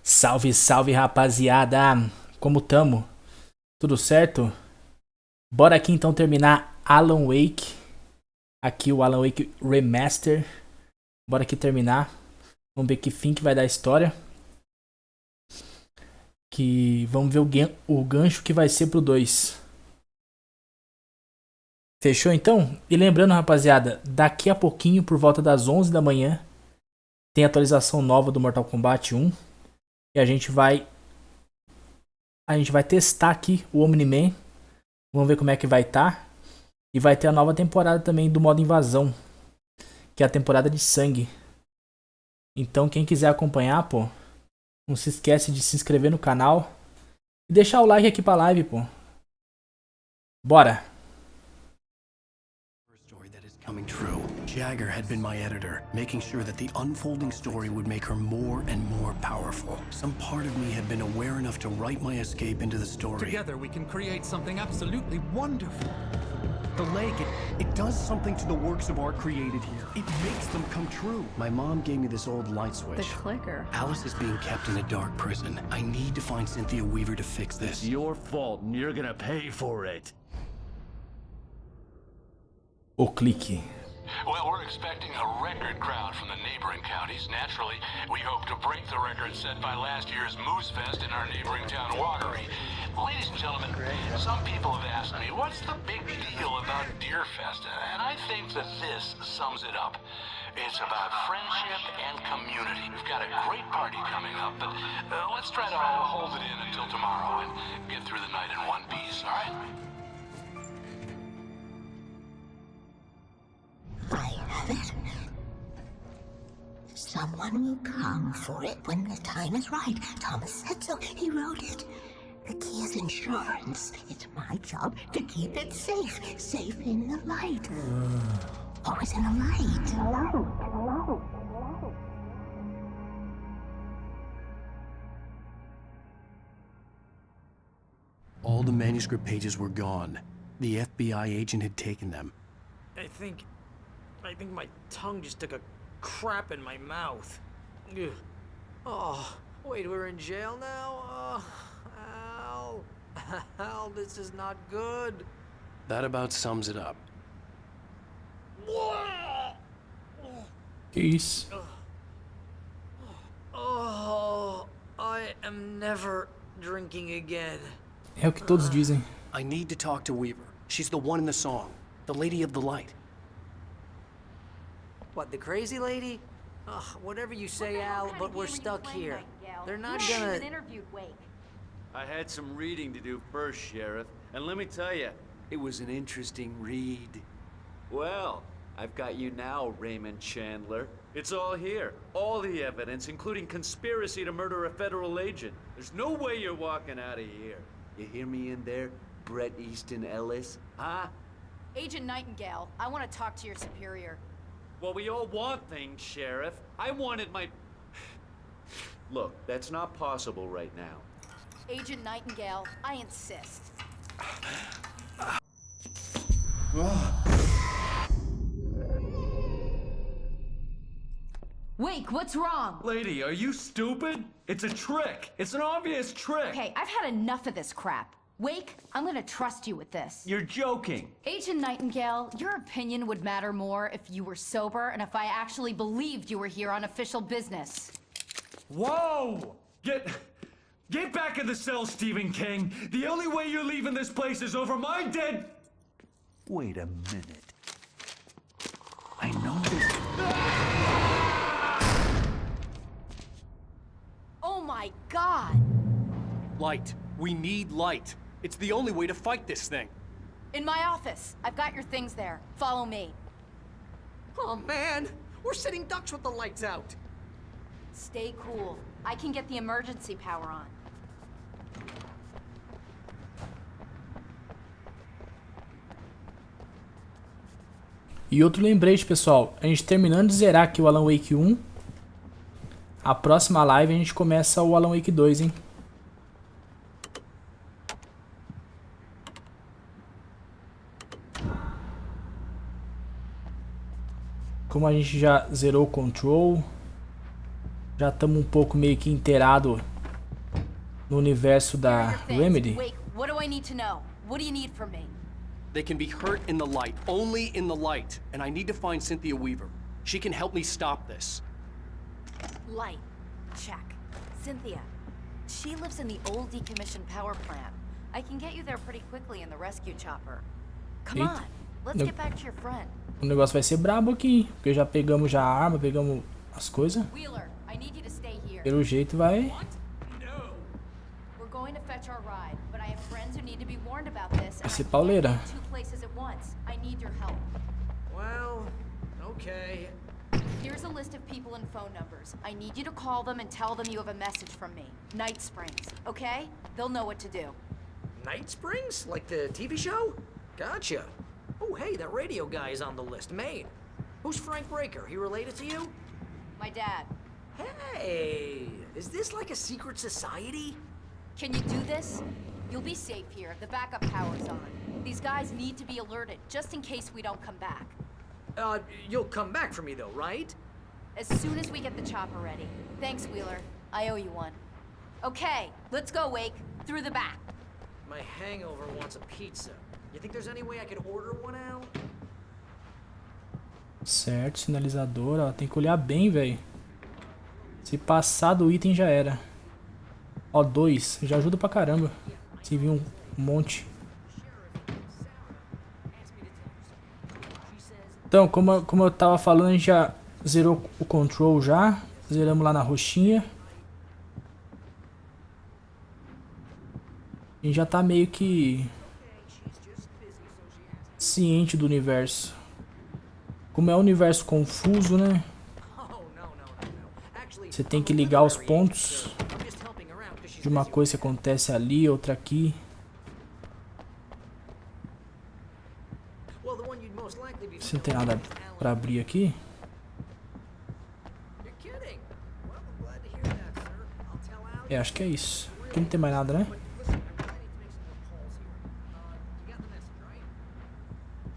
Salve, salve, rapaziada! Como tamo? Tudo certo? Bora aqui então terminar Alan Wake. Aqui o Alan Wake Remastered. Bora aqui terminar. Vamos ver que fim que vai dar a história. Vamos ver o gancho que vai ser pro 2. Fechou então? E lembrando, rapaziada, daqui a pouquinho, por volta das 11 da manhã, tem atualização nova do Mortal Kombat 1. E a gente vai testar aqui o Omni-Man. Vamos ver como é que vai estar. E vai ter a nova temporada também do modo invasão, que é a temporada de sangue. Então quem quiser acompanhar, pô, não se esquece de se inscrever no canal e deixar o like aqui pra live, pô. Bora! Coming true. Jagger had been my editor, making sure that the unfolding story would make her more and more powerful. Some part of me had been aware enough to write my escape into the story. Together we can create something absolutely wonderful. The lake, it does something to the works of art created here. It makes them come true. My mom gave me this old light switch. The clicker. Alice is being kept in a dark prison. I need to find Cynthia Weaver to fix this. It's your fault and you're gonna pay for it. O clique. Well, we're expecting a record crowd from the neighboring counties. Naturally, we hope to break the record set by last year's Moose Fest in our neighboring town, Watery. Ladies and gentlemen, some people have asked me, what's the big deal about Deer Fest? And I think that this sums it up. It's about friendship and community. We've got a great party coming up, but let's try to hold it in until tomorrow and get through the night in one piece, all right? I have it. Someone will come for it when the time is right. Thomas said so. He wrote it. The key is insurance. It's my job to keep it safe. Safe in the light. Always in the light. All the manuscript pages were gone. The FBI agent had taken them. I think my tongue just took a crap in my mouth. Ugh. Oh, wait, we're in jail now? Oh, Al. Al, this is not good. That about sums it up. Que isso? Oh, I am never drinking again. É o que todos dizem. I need to talk to Weaver. She's the one in the song. The Lady of the Light. What, the crazy lady? Ugh, whatever you say, Al, but we're stuck here. They're not gonna... I had some reading to do first, Sheriff, and let me tell you, it was an interesting read. Well, I've got you now, Raymond Chandler. It's all here. All the evidence, including conspiracy to murder a federal agent. There's no way you're walking out of here. You hear me in there, Bret Easton Ellis? Huh? Agent Nightingale, I want to talk to your superior. Well, we all want things, Sheriff. I wanted my... Look, that's not possible right now. Agent Nightingale, I insist. Wake, what's wrong? Lady, are you stupid? It's a trick. It's an obvious trick. Okay, I've had enough of this crap. Wake, I'm gonna trust you with this. You're joking. Agent Nightingale, your opinion would matter more if you were sober and if I actually believed you were here on official business. Whoa! Get back in the cell, Stephen King. The only way you're leaving this place is over my dead... Wait a minute. I know this... Oh my God! Light. We need light. It's the only way to fight this thing. In my office. I've got your things there. Follow me. Oh, man! We're sitting ducks with the lights out. Stay cool. I can get the emergency power on. E outro lembrete, pessoal. A gente terminando de zerar aqui o Alan Wake 1. A próxima live a gente começa o Alan Wake 2, hein? Como a gente já zerou o Control, já estamos um pouco meio que inteirado no universo Here are da your things. Remedy. Wait, what do I need to know? What do you need from me? They can be hurt in the light, only in the light. And I need to find Cynthia Weaver. She can help me stop this. Light. Check. Cynthia. She lives in the old decommissioned power plant. I can get you there pretty quickly in the rescue chopper. Come Eita. on. Let's get back to your friend. O negócio vai ser brabo aqui, porque já pegamos já a arma, pegamos as coisas. Wheeler, I need you to stay here. Pelo jeito vai... We're going to fetch our ride, but I have friends who need to be warned about this. Vai ser pauleira. Two places at once. I need your help. Well, okay. Here's a list of people and phone numbers. I need you to call them and tell them you have a message from me. Night Springs, okay? They'll know what to do. Night Springs? Like the TV show? Gotcha. Oh, hey, that radio guy is on the list. Maine. Who's Frank Breaker? He related to you? My dad. Hey, is this like a secret society? Can you do this? You'll be safe here if the backup power's on. These guys need to be alerted, just in case we don't come back. You'll come back for me though, right? As soon as we get the chopper ready. Thanks, Wheeler. I owe you one. Okay, let's go, Wake. Through the back. My hangover wants a pizza. You think there's any way I could order one out? Certo, sinalizador, ó, tem que olhar bem, velho. Se passar do item já era. Ó, 2, já ajuda pra caramba. Se vir um monte. Então, como eu tava falando, a gente já zerou o control já. Zeramos lá na roxinha. A gente já tá meio que ciente do universo. Como é um universo confuso, né? Você tem que ligar os pontos de uma coisa que acontece ali, outra aqui. Se não tem nada pra abrir aqui. É, acho que é isso. Aqui não tem mais nada, né?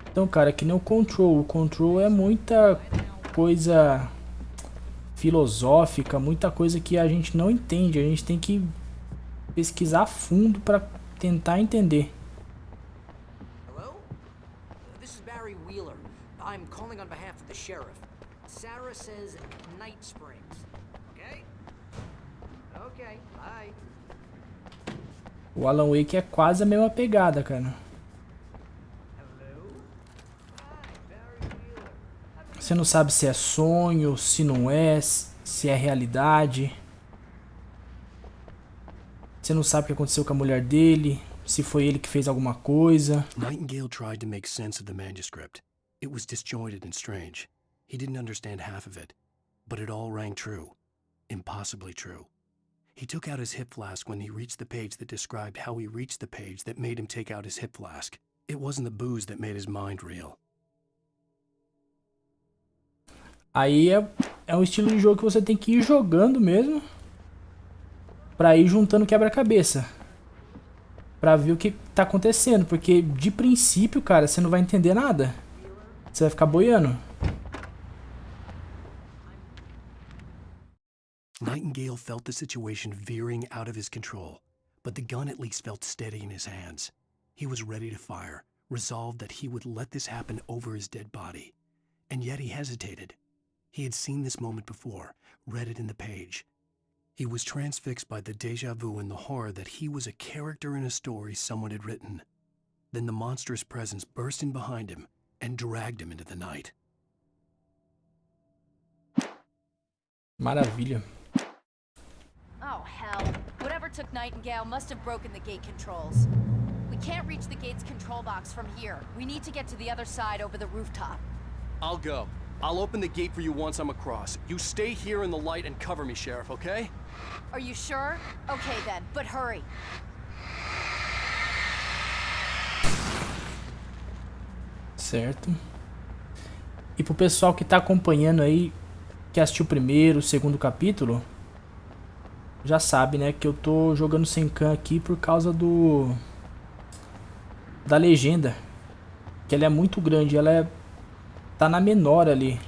Então, cara, que nem o control. O control é muita coisa filosófica, muita coisa que a gente não entende. A gente tem que pesquisar a fundo pra tentar entender. Hello? This is Barry Wheeler. I'm calling on behalf of the sheriff. Sarah says Night Springs. Okay? Okay, bye. O Alan Wake é quase a mesma pegada, cara. Você não sabe se é sonho, se não é, se é realidade. Você não sabe o que aconteceu com a mulher dele, se foi ele que fez alguma coisa. Nightingale tried to make sense of the manuscript. It was disjointed and strange. He didn't understand half of it, but it all rang true. Impossibly true. He took out his hip flask when he reached the page that described how he reached the page that made him take out his hip flask. It wasn't the booze that made his mind real. Aí é um estilo de jogo que você tem que ir jogando mesmo. Pra ir juntando quebra-cabeça. Pra ver o que tá acontecendo. Porque de princípio, cara, você não vai entender nada. Você vai ficar boiando. Nightingale felt the situation veering out of his control, but the gun at least felt steady in his hands. He was ready to fire, resolved that he would let this happen over his dead body. And yet he hesitated. He had seen this moment before, read it in the page. He was transfixed by the déjà vu and the horror that he was a character in a story someone had written. Then the monstrous presence burst in behind him and dragged him into the night. Maravilha. Oh, hell. Whatever took Nightingale must have broken the gate controls. We can't reach the gate's control box from here. We need to get to the other side over the rooftop. I'll go. I'll open the gate for you once I'm across. You stay here in the light and cover me, Sheriff, okay? Are you sure? Okay then, but hurry. Certo. E pro pessoal que tá acompanhando aí, que assistiu o primeiro, o segundo capítulo, já sabe, né, que eu tô jogando sem can aqui por causa da legenda. Que ela é muito grande, tá na menor ali.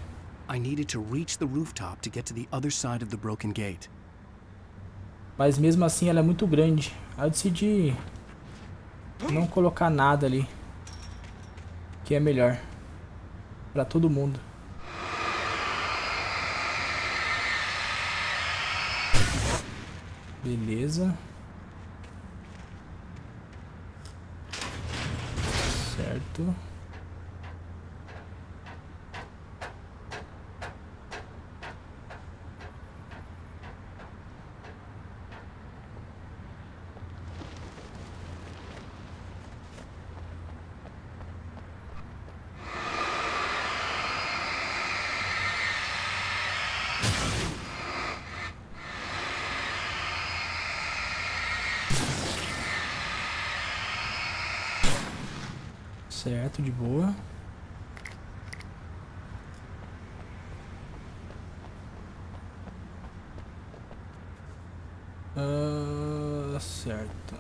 I needed to reach the rooftop to get to the other side of the broken gate. Mas mesmo assim ela é muito grande. Aí eu decidi não colocar nada ali, que é melhor pra todo mundo. Beleza. Certo. Certo, de boa. Certo.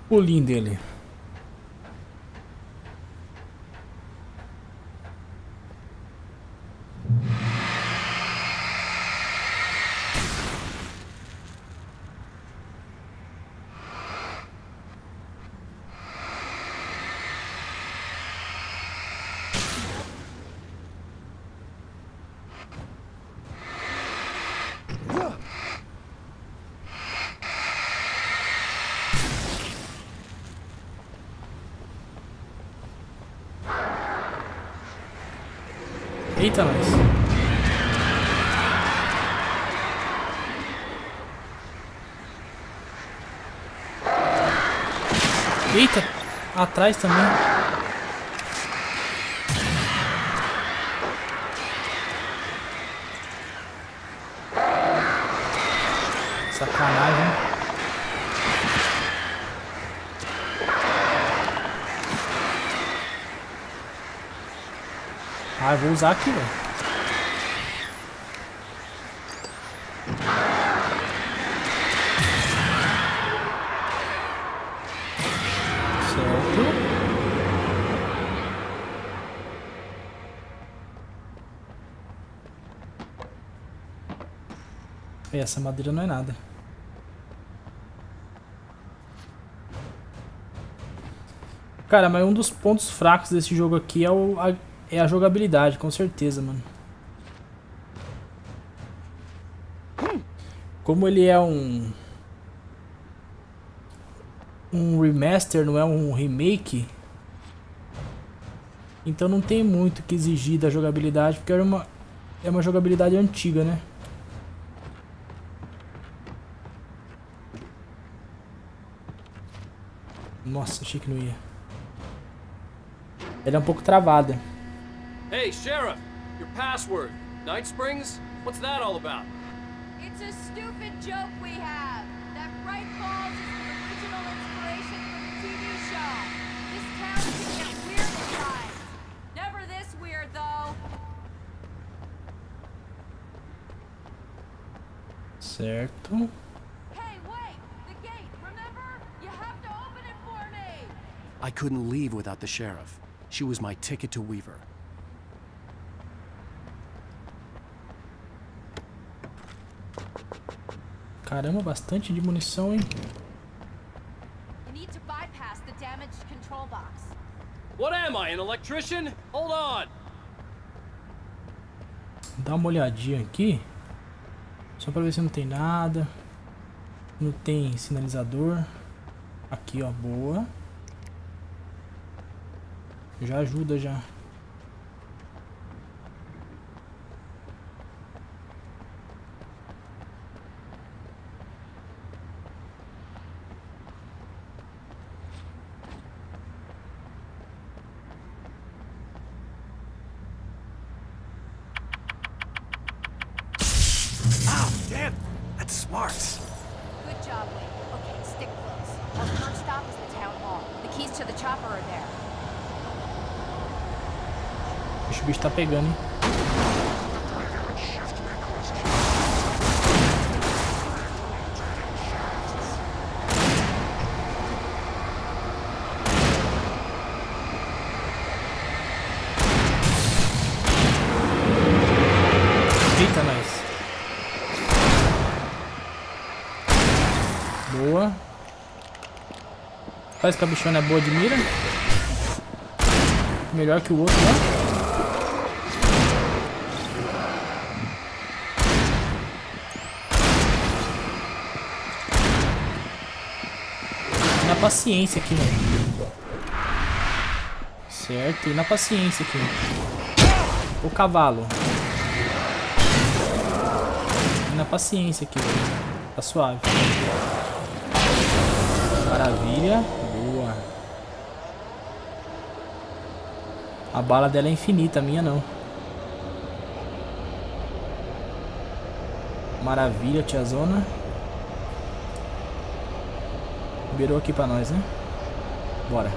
Pulinho dele. Eita, nós. Eita, atrás também. Sacanagem. Ah, eu vou usar aqui, velho. Certo. E essa madeira não é nada. Cara, mas um dos pontos fracos desse jogo aqui é a jogabilidade, com certeza, mano. Como ele é um remaster, não é um remake, então não tem muito o que exigir da jogabilidade, porque é uma jogabilidade antiga, né? Nossa, achei que não ia. Ela é um pouco travada. Hey, Sheriff! Your password. Night Springs? What's that all about? It's a stupid joke we have. That Bright Falls is the original inspiration for the TV show. This town can get weird at times. Never this weird, though. Certo. Hey, wait! The gate, remember? You have to open it for me! I couldn't leave without the sheriff. She was my ticket to Weaver. Caramba, bastante de munição, hein? You need to bypass the damaged control box. What am I, an electrician? Hold on! Dá uma olhadinha aqui. Só pra ver se não tem nada. Não tem sinalizador. Aqui, ó, boa. Já ajuda já. Damn, that's smart. Good job, Wayne. Okay, stick close. Our first stop is the town hall. The keys to the chopper are there. O bicho tá pegando, hein? Parece que a bichona é boa de mira. Melhor que o outro, né? E na paciência aqui, mano. Certo, e na paciência aqui. O cavalo. E na paciência aqui, velho. Tá suave. Maravilha. Boa. A bala dela é infinita, a minha não. Maravilha, tiazona. Liberou aqui pra nós, né? Bora.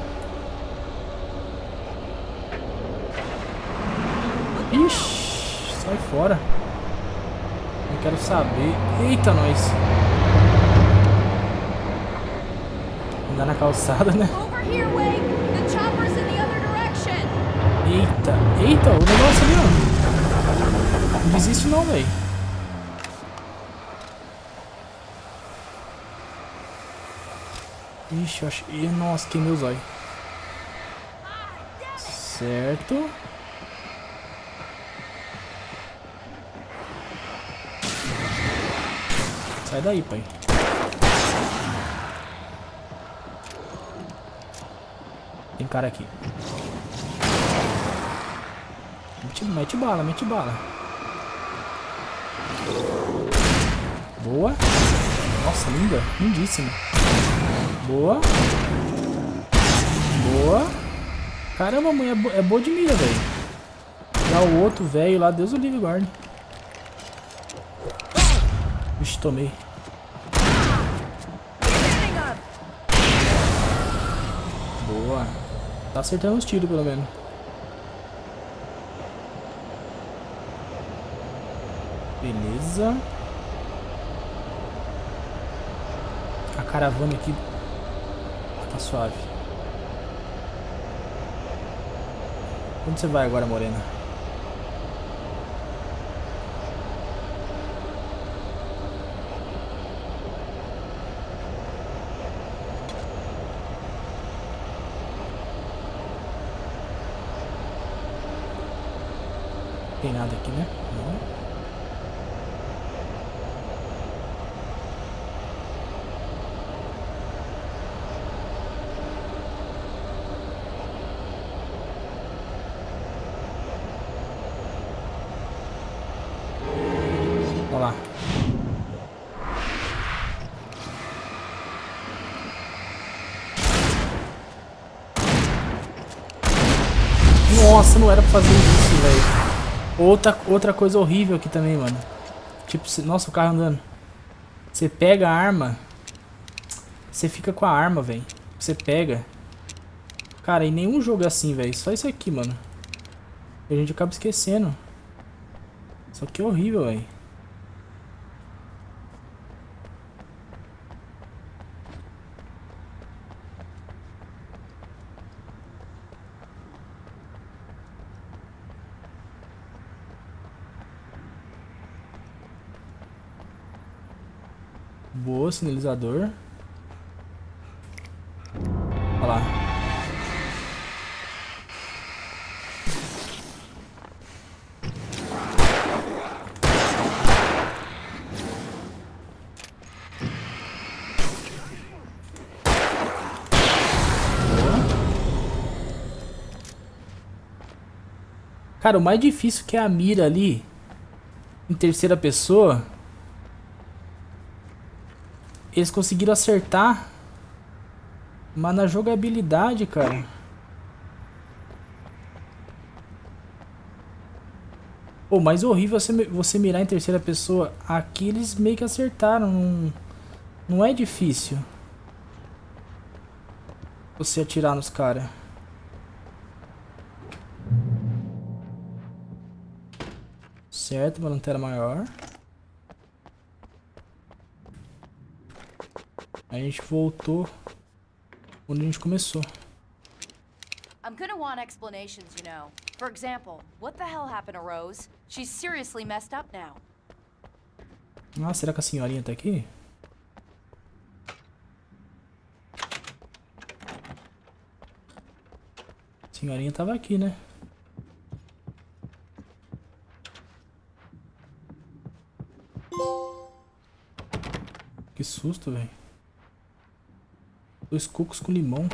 Ixi, sai fora. Não quero saber. Eita, nós. Andar na calçada, né? Eita, eita, o negócio ali, ó. Não desiste não, velho. Ixi, eu achei. Nossa, queimei os olhos. Certo. Sai daí, pai. Tem cara aqui. Mete bala, mete bala. Boa. Nossa, linda. Lindíssima. Boa. Boa. Caramba, a mulher é boa de mira, velho. Já o outro velho lá, Deus o livre guarde. Vixe, tomei. Boa. Tá acertando os tiros, pelo menos. Beleza. A caravana aqui tá suave. Onde você vai agora, morena? Tem nada aqui, né? Não. Olha lá. Nossa, não era pra fazer isso, velho. Outra coisa horrível aqui também, mano. Tipo, nossa, o carro andando. Você pega a arma. Você fica com a arma, velho. Você pega. Cara, em nenhum jogo é assim, velho. Só isso aqui, mano. E a gente acaba esquecendo. Isso aqui é horrível, velho. Boa, sinalizador. Olha lá. Cara, o mais difícil que é a mira ali, em terceira pessoa, eles conseguiram acertar, mas na jogabilidade, cara. Pô, mais horrível você mirar em terceira pessoa. Aqui eles meio que acertaram, não é difícil você atirar nos caras. Certo, uma lanterna maior. Aí a gente voltou onde a gente começou. I'm gonna want explanations, you know. For example, what the hell happened to Rose? She's seriously messed up now. Ah, será que a senhorinha tá aqui? A senhorinha tava aqui, né? Que susto, velho. 2 cocos com limão.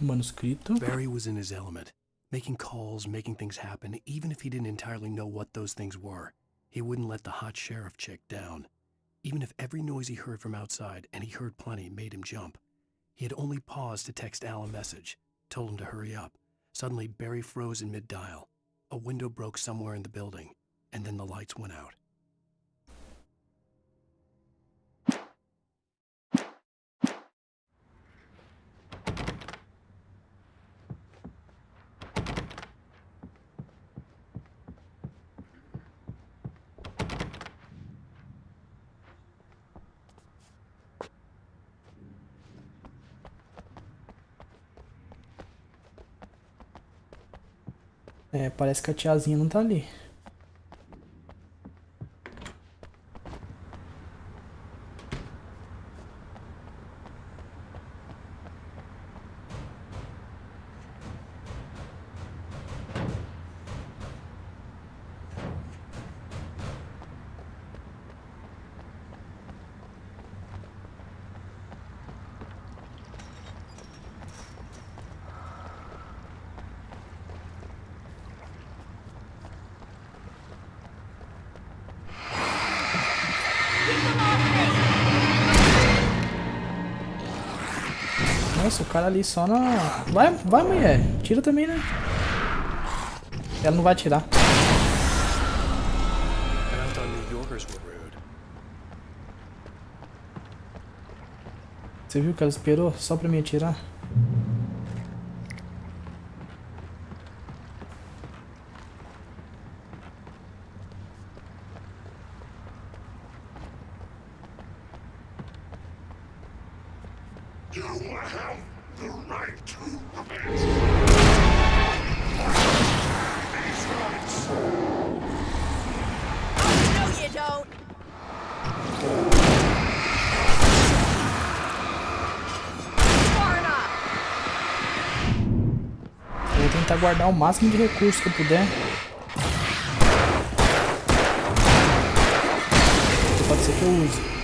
Manuscrito. Barry was in his element, making calls, making things happen, even if he didn't entirely know what those things were. He wouldn't let the hot sheriff chick down. Even if every noise he heard from outside, and he heard plenty, made him jump. He had only paused to text Al a message, told him to hurry up. Suddenly, Barry froze in mid-dial. A window broke somewhere in the building, and then the lights went out. É, parece que a tiazinha não tá ali. Nossa, o cara ali só na... Vai, mulher. Tira também, né? Ela não vai tirar. And I thought New Yorkers were rude. Você viu que ela esperou só pra mim atirar? Eu vou tentar guardar o máximo de recursos que eu puder. Pode ser que eu use.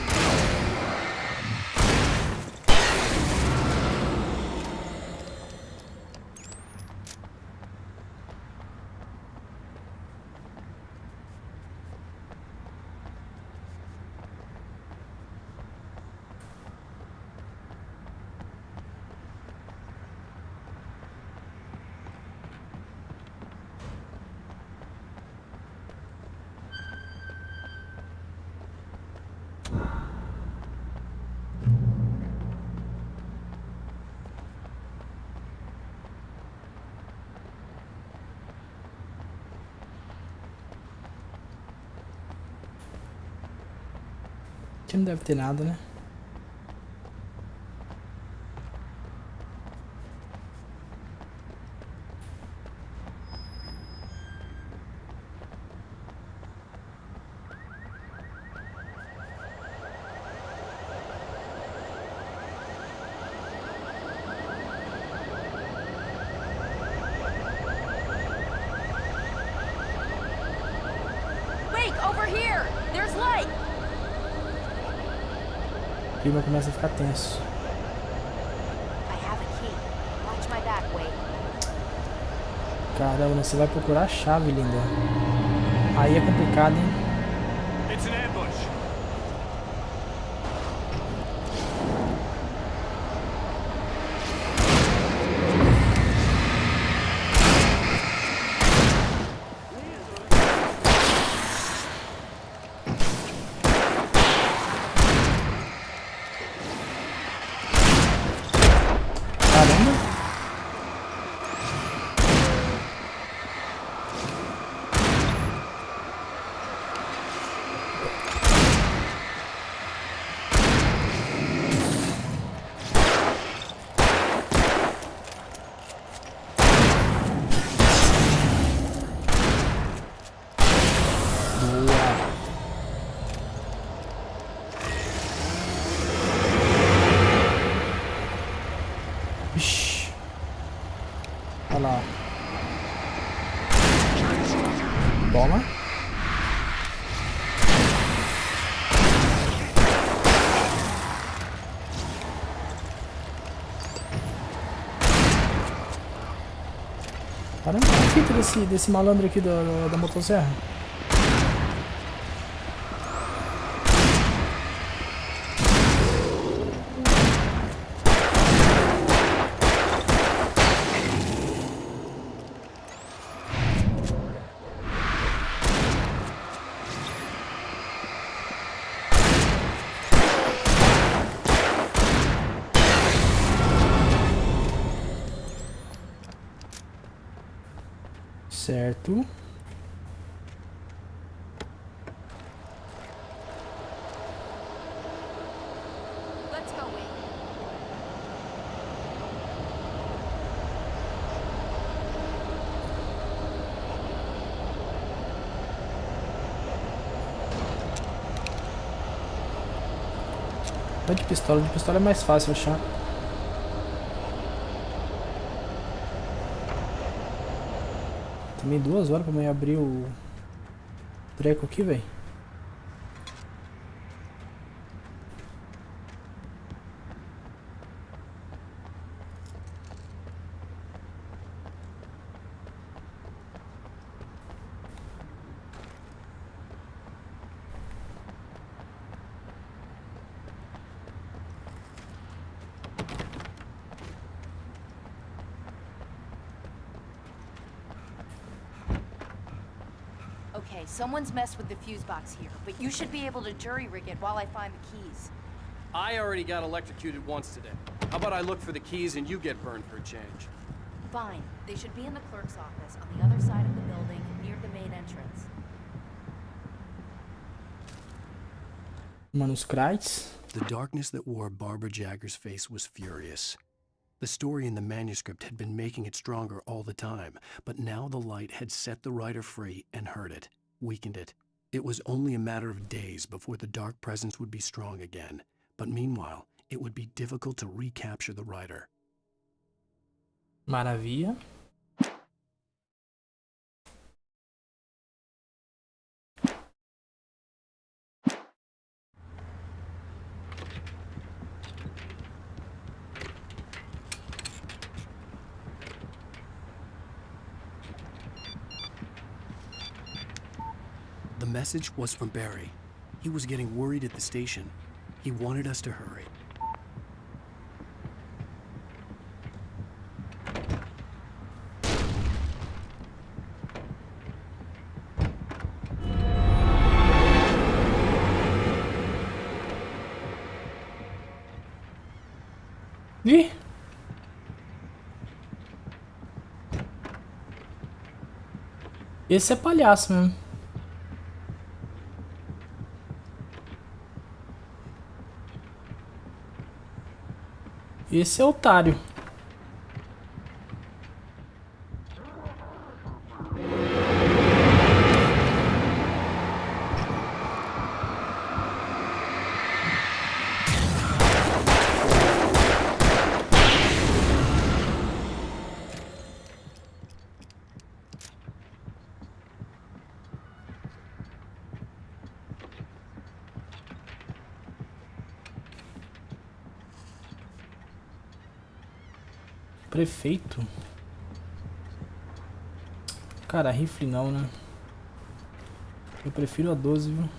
Aqui não deve ter nada, né? Wait, over here! There's light! O clima começa a ficar tenso. I have a key. Watch my back, Wade. Caramba, você vai procurar a chave, linda. Aí é complicado, hein? It's an ambush. Caramba. Caramba, que fita desse malandro aqui da motosserra. Certo. Let's go, Wade. Vai de pistola é mais fácil achar. Também 2 horas pra mim abrir o treco aqui, velho. Okay, someone's messed with the fuse box here, but you should be able to jury-rig it while I find the keys. I already got electrocuted once today. How about I look for the keys and you get burned for a change? Fine. They should be in the clerk's office on the other side of the building, near the main entrance. Manuscritos. The darkness that wore Barbara Jagger's face was furious. The story in the manuscript had been making it stronger all the time, but now the light had set the writer free and hurt it, weakened it. It was only a matter of days before the dark presence would be strong again, but meanwhile, it would be difficult to recapture the writer. Maravilha. The message was from Barry. He was getting worried at the station. He wanted us to hurry. Ih! Esse é palhaço mesmo. Esse é otário. Prefeito? Cara, rifle não, né? Eu prefiro a 12, viu?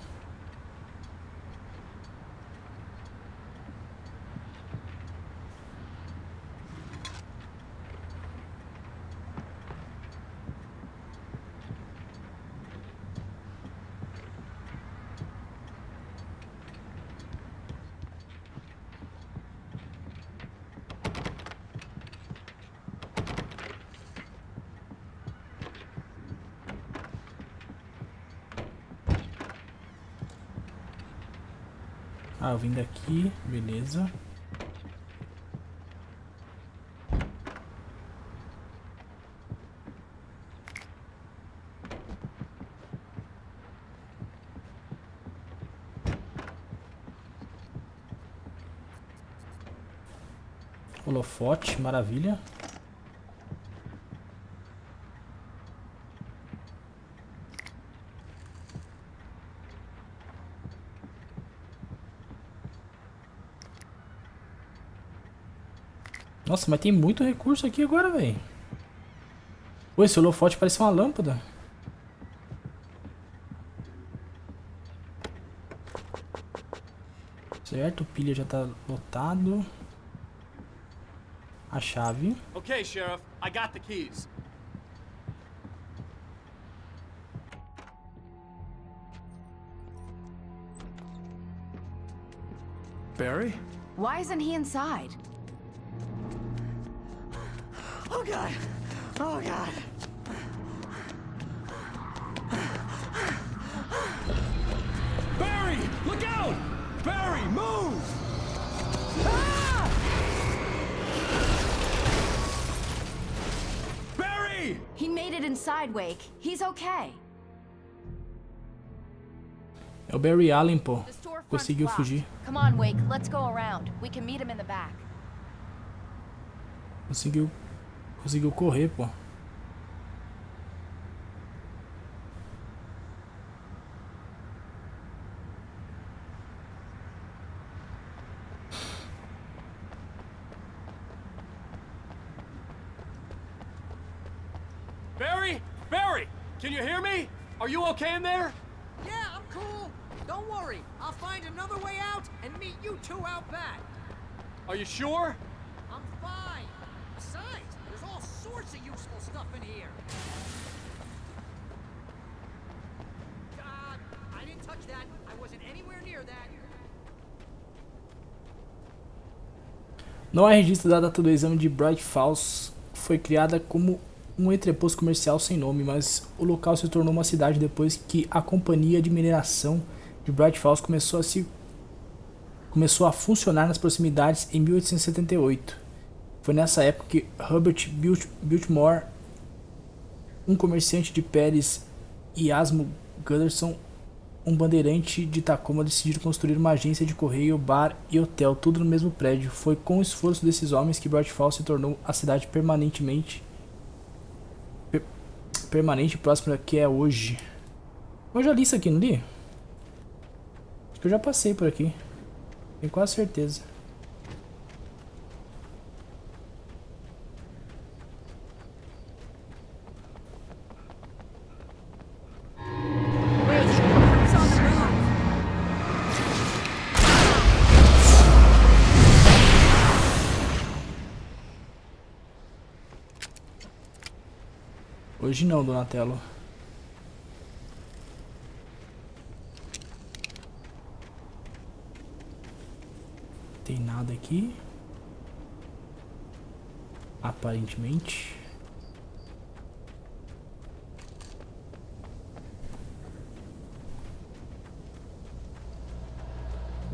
Ah, eu vim daqui, beleza. Holofote, maravilha. Nossa, mas tem muito recurso aqui agora, velho. Pô, esse holofote parece uma lâmpada. Certo, o pilha já tá lotado. A chave. Okay, Sheriff, I got the keys. Barry? Why isn't he inside? Oh God! Oh God! Barry! Look out! Barry, move! Barry! He made it inside, Wake. He's okay. É o Barry Allen, pô. The storefront's Conseguiu locked. fugir. Come on, Wake. Let's go around. We can meet him in the back. Conseguiu correr, pô. Barry? Barry! Can you hear me? Are you okay in there? Yeah, I'm cool. Don't worry. I'll find another way out and meet you two out back. Are you sure? I'm fine. Besides, there's all sorts of useful stuff in here. God, I didn't touch that. I wasn't anywhere near that. Não há registro da data do exame de Bright Falls. Foi criada como um entreposto comercial sem nome, mas o local se tornou uma cidade depois que a companhia de mineração de Bright Falls começou a funcionar nas proximidades em 1878. Foi nessa época que Herbert Biltmore, um comerciante de peles, e Asmo Gunderson, um bandeirante de Tacoma, decidiram construir uma agência de correio, bar e hotel, tudo no mesmo prédio. Foi com o esforço desses homens que Bright Falls se tornou a cidade permanente próxima que é hoje. Eu já li isso aqui, não li? Acho que eu já passei por aqui. Tenho quase certeza. Hoje não, Donatello. Tem nada aqui. Aparentemente.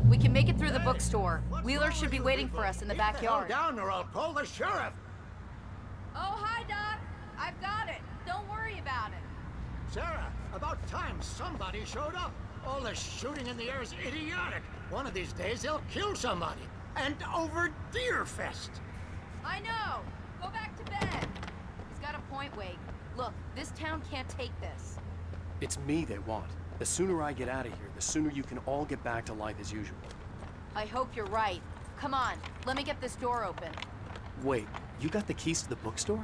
We can make it through the bookstore. Wheeler should be waiting for us in the backyard. Down or I'll call the sheriff. Oh, hi, Doc. I've got it. Don't worry about it. Sarah, about time somebody showed up. All this shooting in the air is idiotic. One of these days they'll kill somebody. And over Deerfest. I know. Go back to bed. He's got a point, Wake. Look, this town can't take this. It's me they want. The sooner I get out of here, the sooner you can all get back to life as usual. I hope you're right. Come on, let me get this door open. Wait, you got the keys to the bookstore?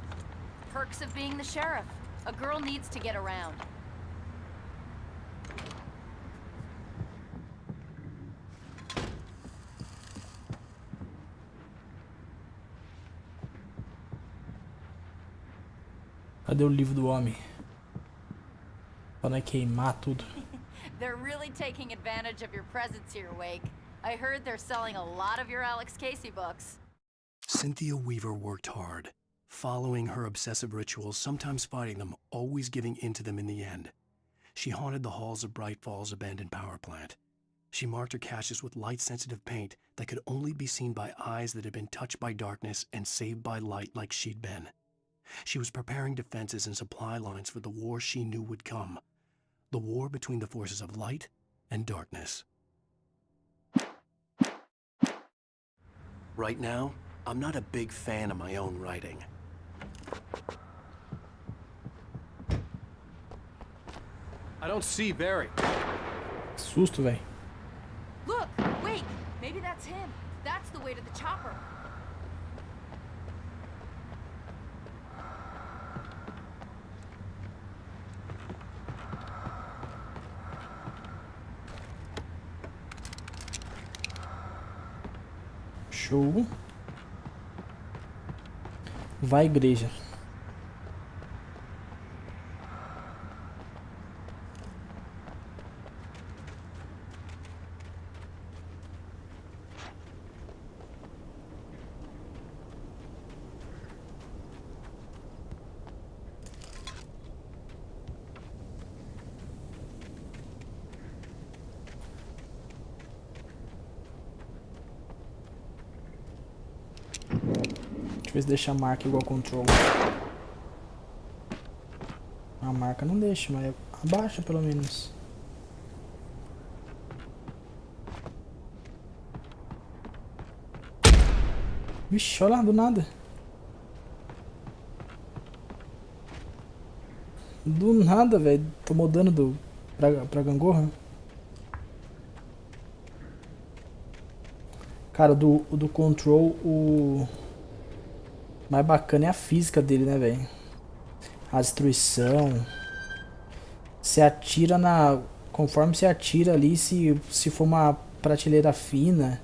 Perks of being the sheriff. A girl needs to get around. Cadê o livro do homem? Pra não queimar tudo. They're really taking advantage of your presence here, Wake. I heard they're selling a lot of your Alex Casey books. Cynthia Weaver worked hard, following her obsessive rituals, sometimes fighting them, always giving in to them in the end. She haunted the halls of Bright Falls' abandoned power plant. She marked her caches with light-sensitive paint that could only be seen by eyes that had been touched by darkness and saved by light like she'd been. She was preparing defenses and supply lines for the war she knew would come. The war between the forces of light and darkness. Right now, I'm not a big fan of my own writing. I don't see Barry. Susto, velho. Look, Wake. Maybe that's him. That's the way to the chopper. Show. Vai, igreja. Deixa eu ver se deixa a marca igual control. A marca não deixa, mas abaixa pelo menos. Vixe, olha lá, do nada. Do nada, velho. Tomou dano pra gangorra. Cara, o do control, o mais bacana é a física dele, né, velho? A destruição. Você atira na... Conforme você atira ali, se for uma prateleira fina,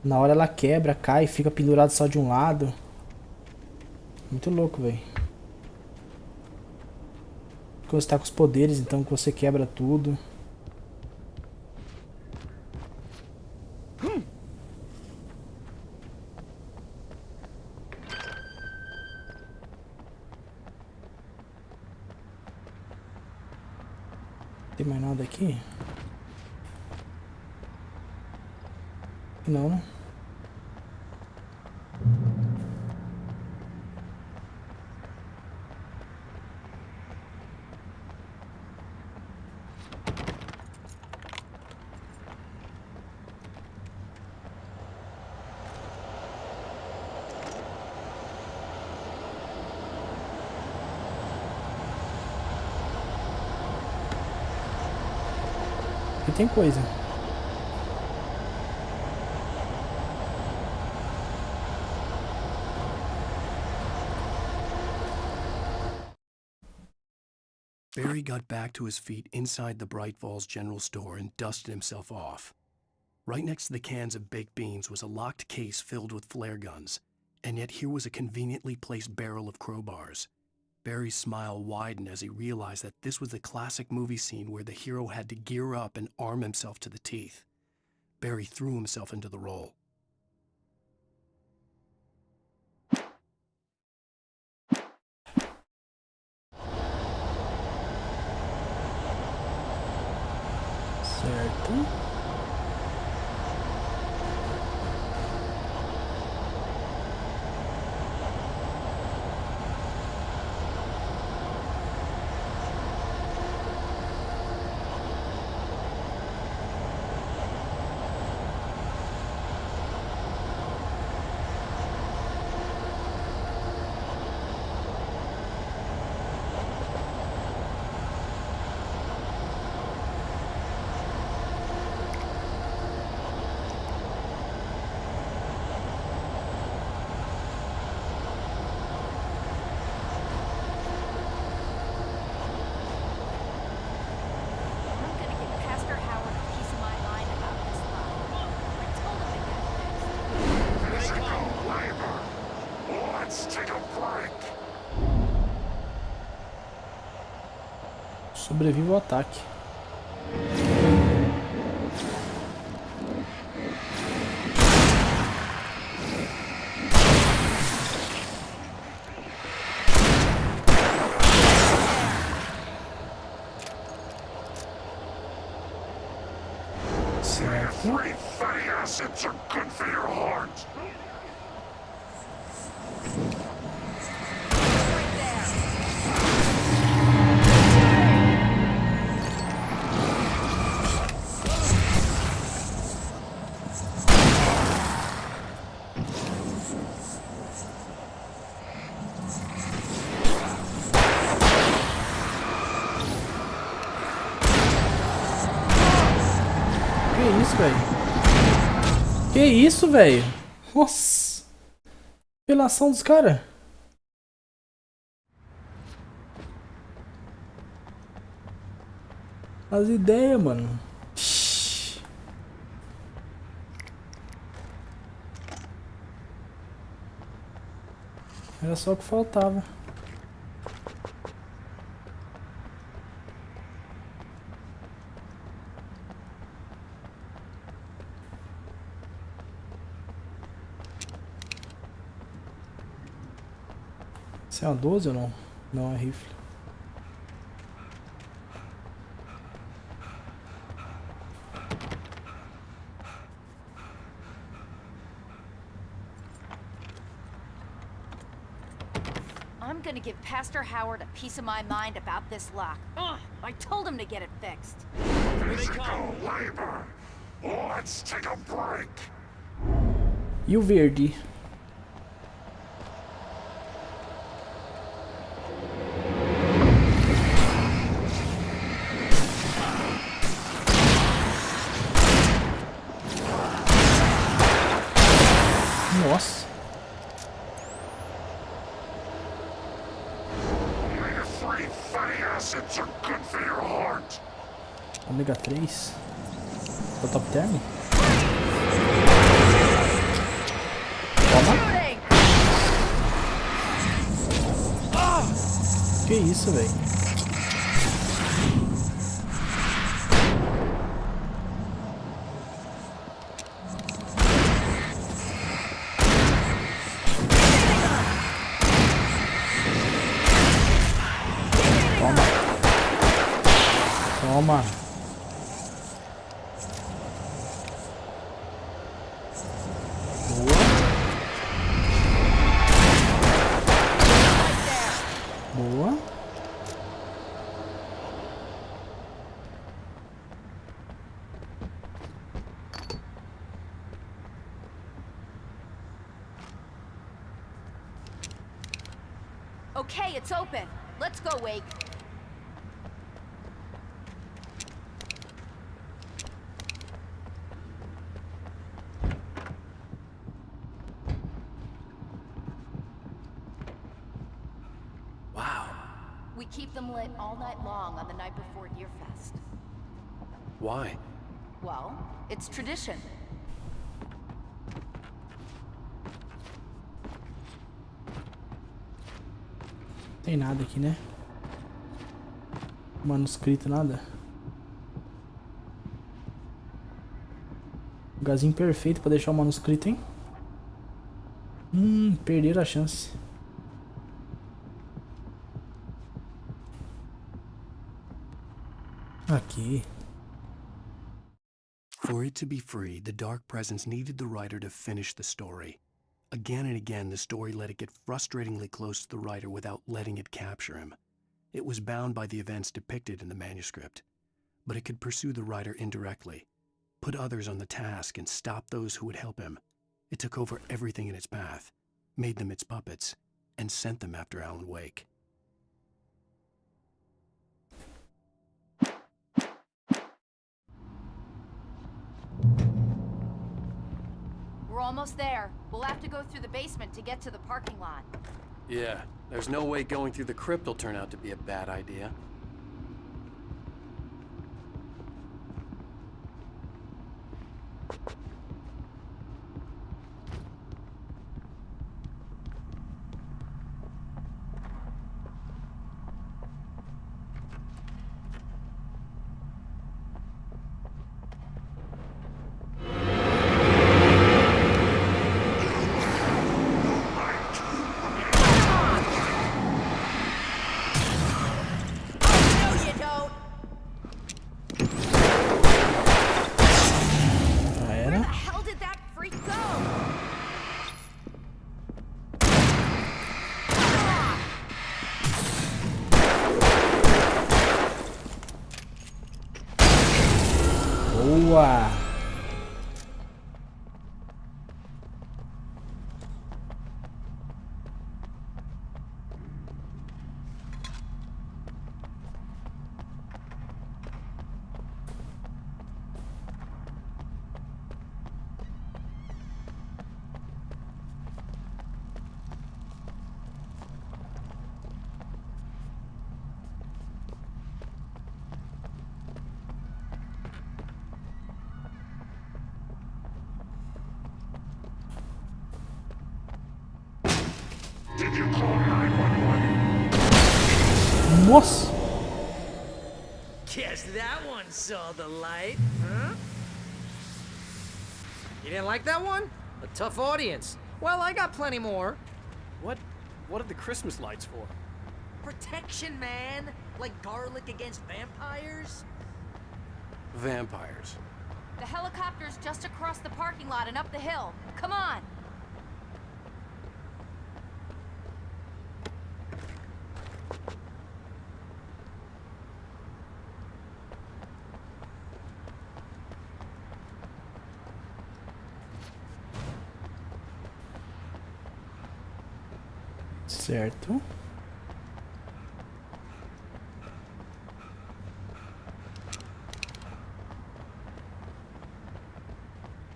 na hora ela quebra, cai, fica pendurado só de um lado. Muito louco, velho. Quando você tá com os poderes, então, que você quebra tudo. Tem mais nada aqui? Não, né? Aqui tem coisa. Barry got back to his feet inside the Bright Falls General Store and dusted himself off. Right next to the cans of baked beans was a locked case filled with flare guns, and yet here was a conveniently placed barrel of crowbars. Barry's smile widened as he realized that this was the classic movie scene where the hero had to gear up and arm himself to the teeth. Barry threw himself into the role. Certo. I'm gonna get Pastor Howard a piece of my mind about this lie. I told him to get fixed. Physical labor. Let's take a break. Sobrevive ao ataque. Certo. Free fatty acids are good for your heart. Right there. Que isso, velho? Que isso, velho? Nossa. Apelação dos caras. As ideias, mano. Era só o que faltava. Isso é uma 12 ou não? Não, é rifle. I'm gonna give Pastor Howard a piece of my mind about this lock. Ugh, I told him to get it fixed. Labor. Let's take a break. E o verde? Nossa. Free fatty acids are good for your heart. Ômega 3. O top term? Toma. Que isso, velho? Toma. Boa. Boa. Okay, it's open. Let's go, Wake. We keep them lit all night long on the night before Deerfest. Why? Well, it's tradition. Tem nada aqui, né? Manuscrito, nada. Lugarzinho perfeito pra deixar o manuscrito, hein? Perderam a chance. Aqui. For it to be free, the dark presence needed the writer to finish the story. Again and again, the story let it get frustratingly close to the writer without letting it capture him. It was bound by the events depicted in the manuscript, but it could pursue the writer indirectly, put others on the task, and stop those who would help him. It took over everything in its path, made them its puppets, and sent them after Alan Wake. We're almost there. We'll have to go through the basement to get to the parking lot. Yeah, there's no way going through the crypt will turn out to be a bad idea. Já era. Nossa! Guess that one saw the light, huh? You didn't like that one? A tough audience. Well, I got plenty more. What are the Christmas lights for? Protection, man. Like garlic against vampires. Vampires. The helicopter's just across the parking lot and up the hill. Come on! Certo.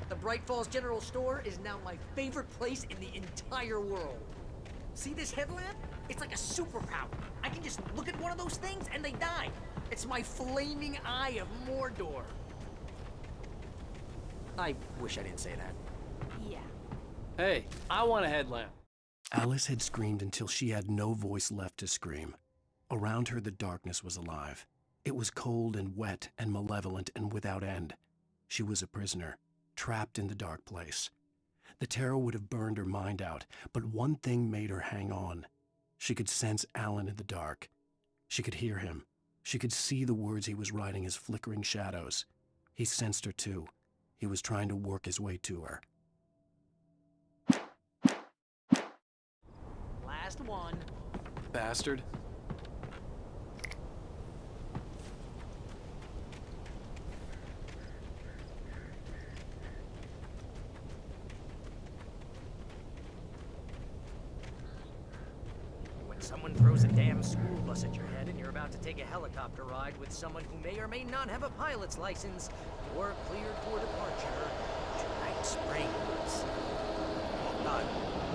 The Bright Falls General Store is now my favorite place in the entire world. See this headlamp? It's like a superpower. I can just look at one of those things and they die. It's my flaming eye of Mordor. I wish I didn't say that. Yeah. Hey, I want a headlamp. Alice had screamed until she had no voice left to scream. Around her, the darkness was alive. It was cold and wet and malevolent and without end. She was a prisoner, trapped in the dark place. The terror would have burned her mind out, but one thing made her hang on. She could sense Alan in the dark. She could hear him. She could see the words he was writing as flickering shadows. He sensed her too. He was trying to work his way to her. Last one. Bastard. When someone throws a damn school bus at your head and you're about to take a helicopter ride with someone who may or may not have a pilot's license, you're cleared for departure to Night Springs.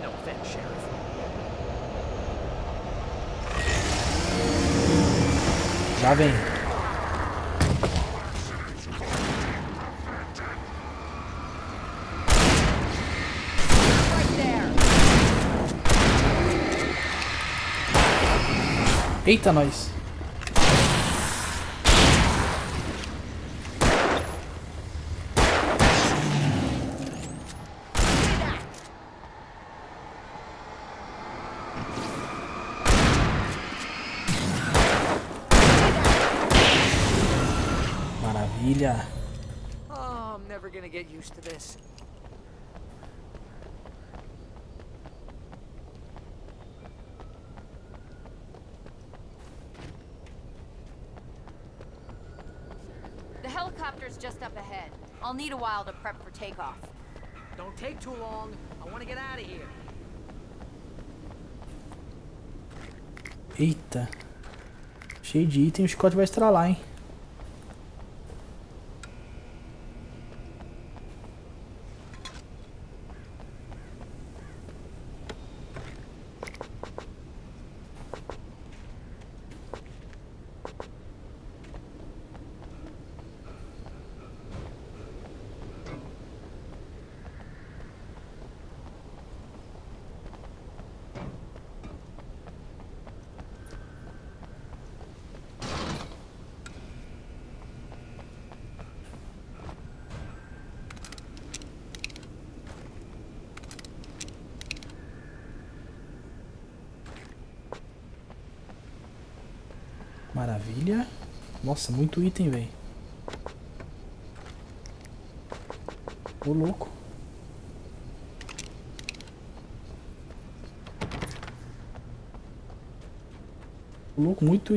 No offense, Sheriff. Já vem. Right there! Eita, nós. Maravilha. Oh, I'm never gonna get used to this. The helicopter's just up ahead. I'll need a while to prep for takeoff. Don't take too long. I want to get out of here. Eita. Cheio de item, o chicote vai estralar, hein? Maravilha. Nossa, muito item, velho. Ô, louco. Ô, louco, muito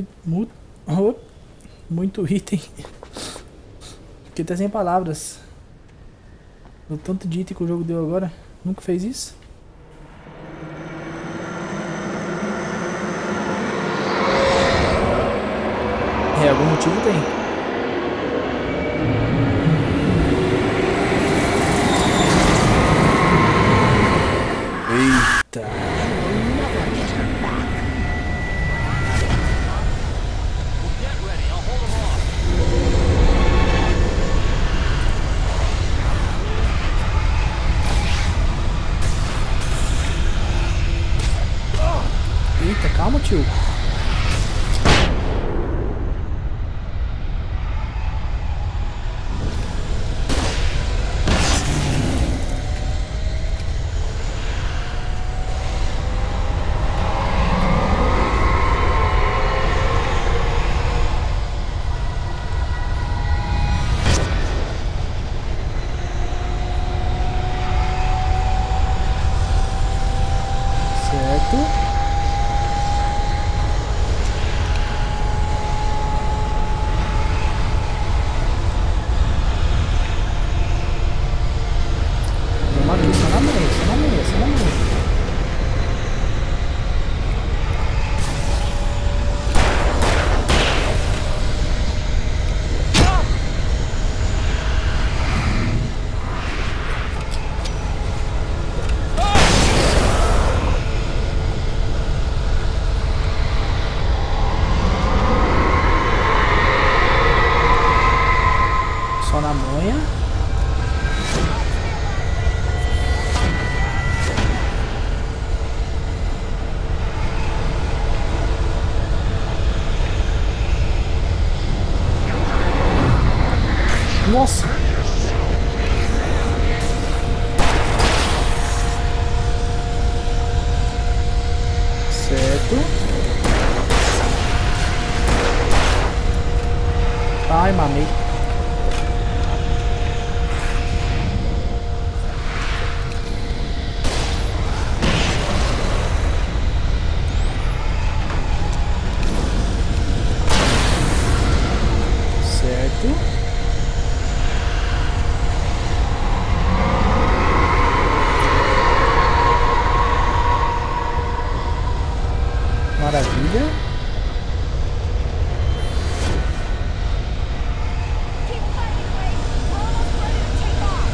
item. Fiquei até sem palavras. O tanto de item que o jogo deu agora. Nunca fez isso. É, algum motivo tem. Eita. Get ready, I'll hold them off. Calma, tio. Só na manha. Nossa! Certo. Ai, mamei. Certo. Maravilha. Keep fighting, Wade. We're almost ready to take off.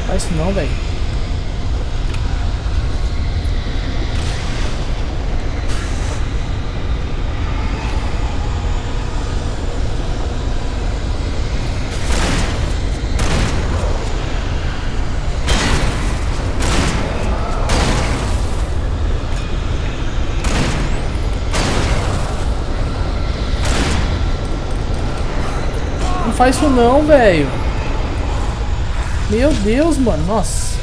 Faz isso não, velho. Não faz isso não, velho. Meu Deus, mano. Nossa.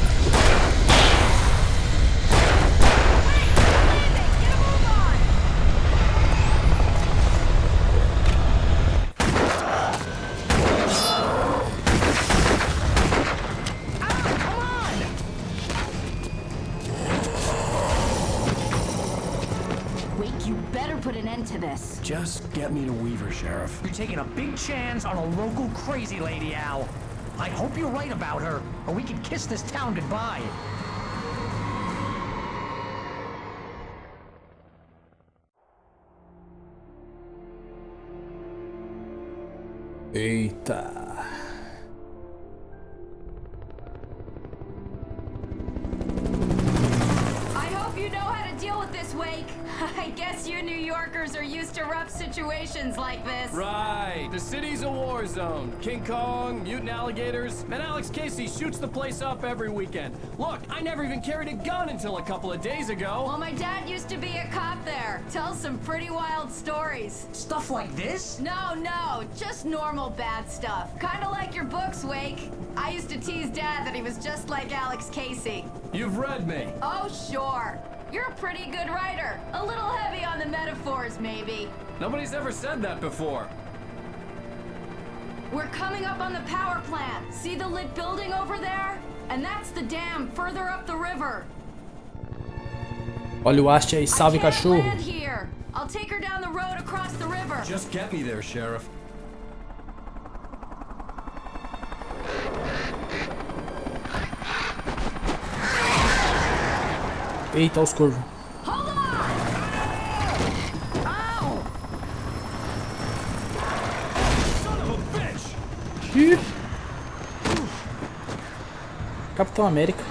Wade, you better put an end to this. Just get me to Weaver, Sheriff. You're taking a big chance on a local crazy lady, Al. I hope you're right about her, or we can kiss this town goodbye. Eita. I hope you know how to deal with this, Wake. I guess you New Yorkers are used to rough situations like this. Right. The city's a war zone. King Kong, mutant alligators, and Alex Casey shoots the place up every weekend. Look, I never even carried a gun until a couple of days ago. Well, my dad used to be a cop there. Tells some pretty wild stories. Stuff like this? No, just normal bad stuff. Kinda like your books, Wake. I used to tease Dad that he was just like Alex Casey. You've read me. Oh, sure. You're a pretty good writer. A little heavy on the metaphors, maybe. Nobody's ever said that before. We're coming up on the power plant. See the lit building over there? And that's the dam further up the river. Olha o haste aí, salve I can't cachorro. land here. I'll take her down the road across the river. Just get me there, Sheriff. Eita, os corvos. Hold on! Ow! Son of a bitch! Ih. Capitão América.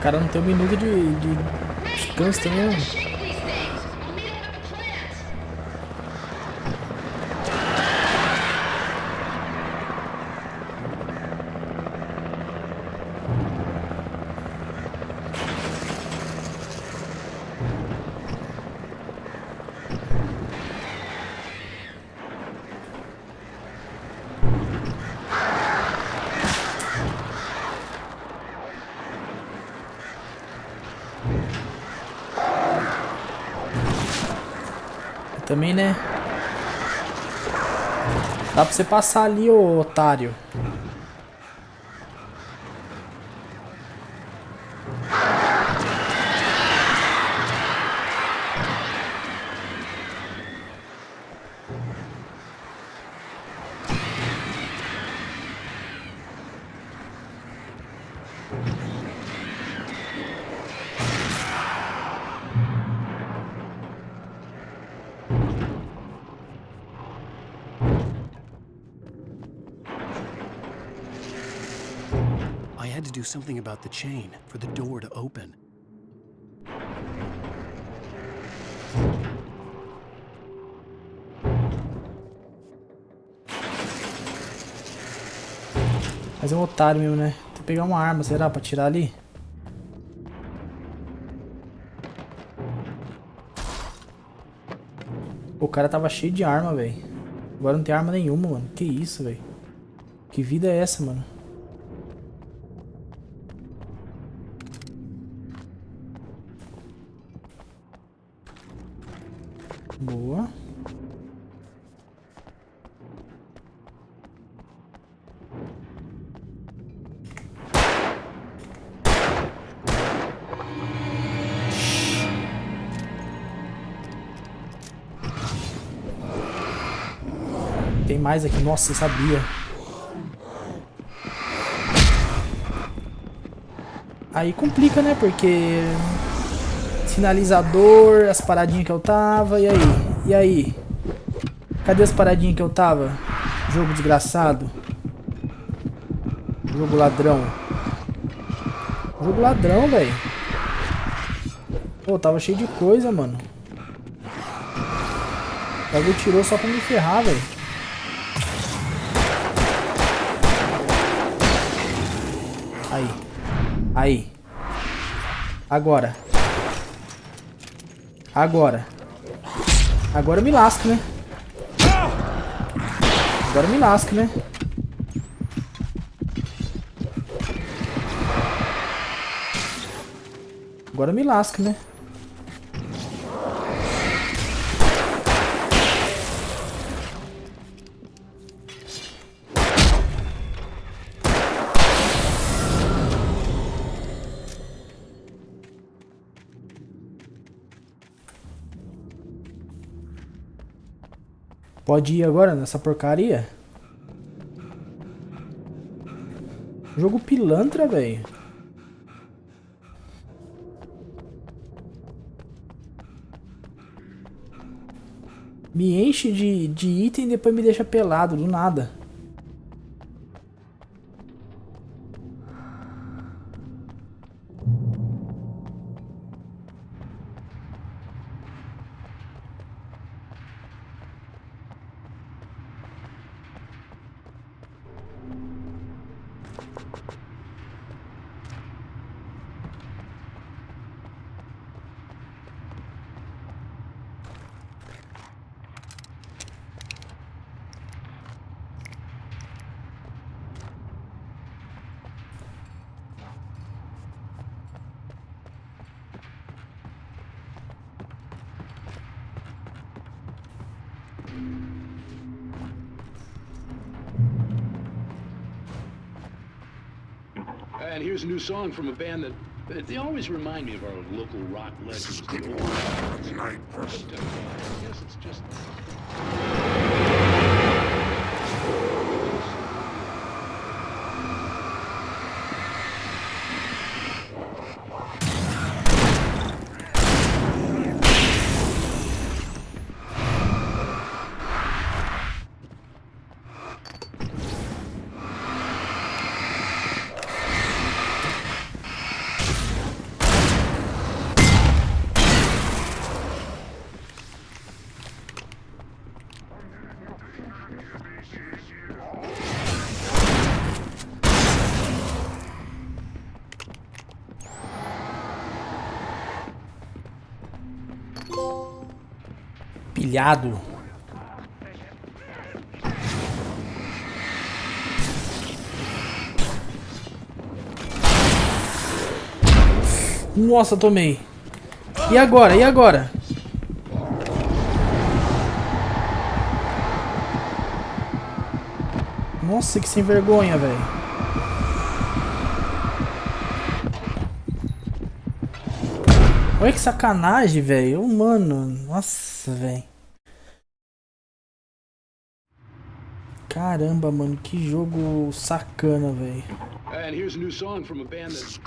cara não tem um minuto de descanso também, mano. Também, né? Dá pra você passar ali, ô otário. I had to do something about the chain for the door to open. Mas é um otário mesmo, né? Tem que pegar uma arma, será? Pra tirar ali? O cara tava cheio de arma, velho. Agora não tem arma nenhuma, mano. Que isso, velho? Que vida é essa, mano? Boa. Tem mais aqui. Nossa, eu sabia. Aí complica, né? Porque... sinalizador, as paradinhas que eu tava. E aí? E aí? Cadê as paradinhas que eu tava? Jogo desgraçado. Jogo ladrão. Jogo ladrão, velho. Pô, tava cheio de coisa, mano. O bagulho tirou só pra me ferrar, velho. Aí. Aí. Agora. Agora. Agora eu me lasco, né? Agora eu me lasco, né? Agora eu me lasco, né? Pode ir agora nessa porcaria? Jogo pilantra, velho. Me enche de item e depois me deixa pelado, do nada. And here's a new song from a band that they always remind me of our local rock legends. The old ones. But, I guess it's just... pilhado. Nossa, tomei. E agora? E agora? Nossa, que sem vergonha, velho. Olha que sacanagem, velho. Mano, nossa, velho. Caramba, mano, que jogo sacana, velho. And here's a new song from a band that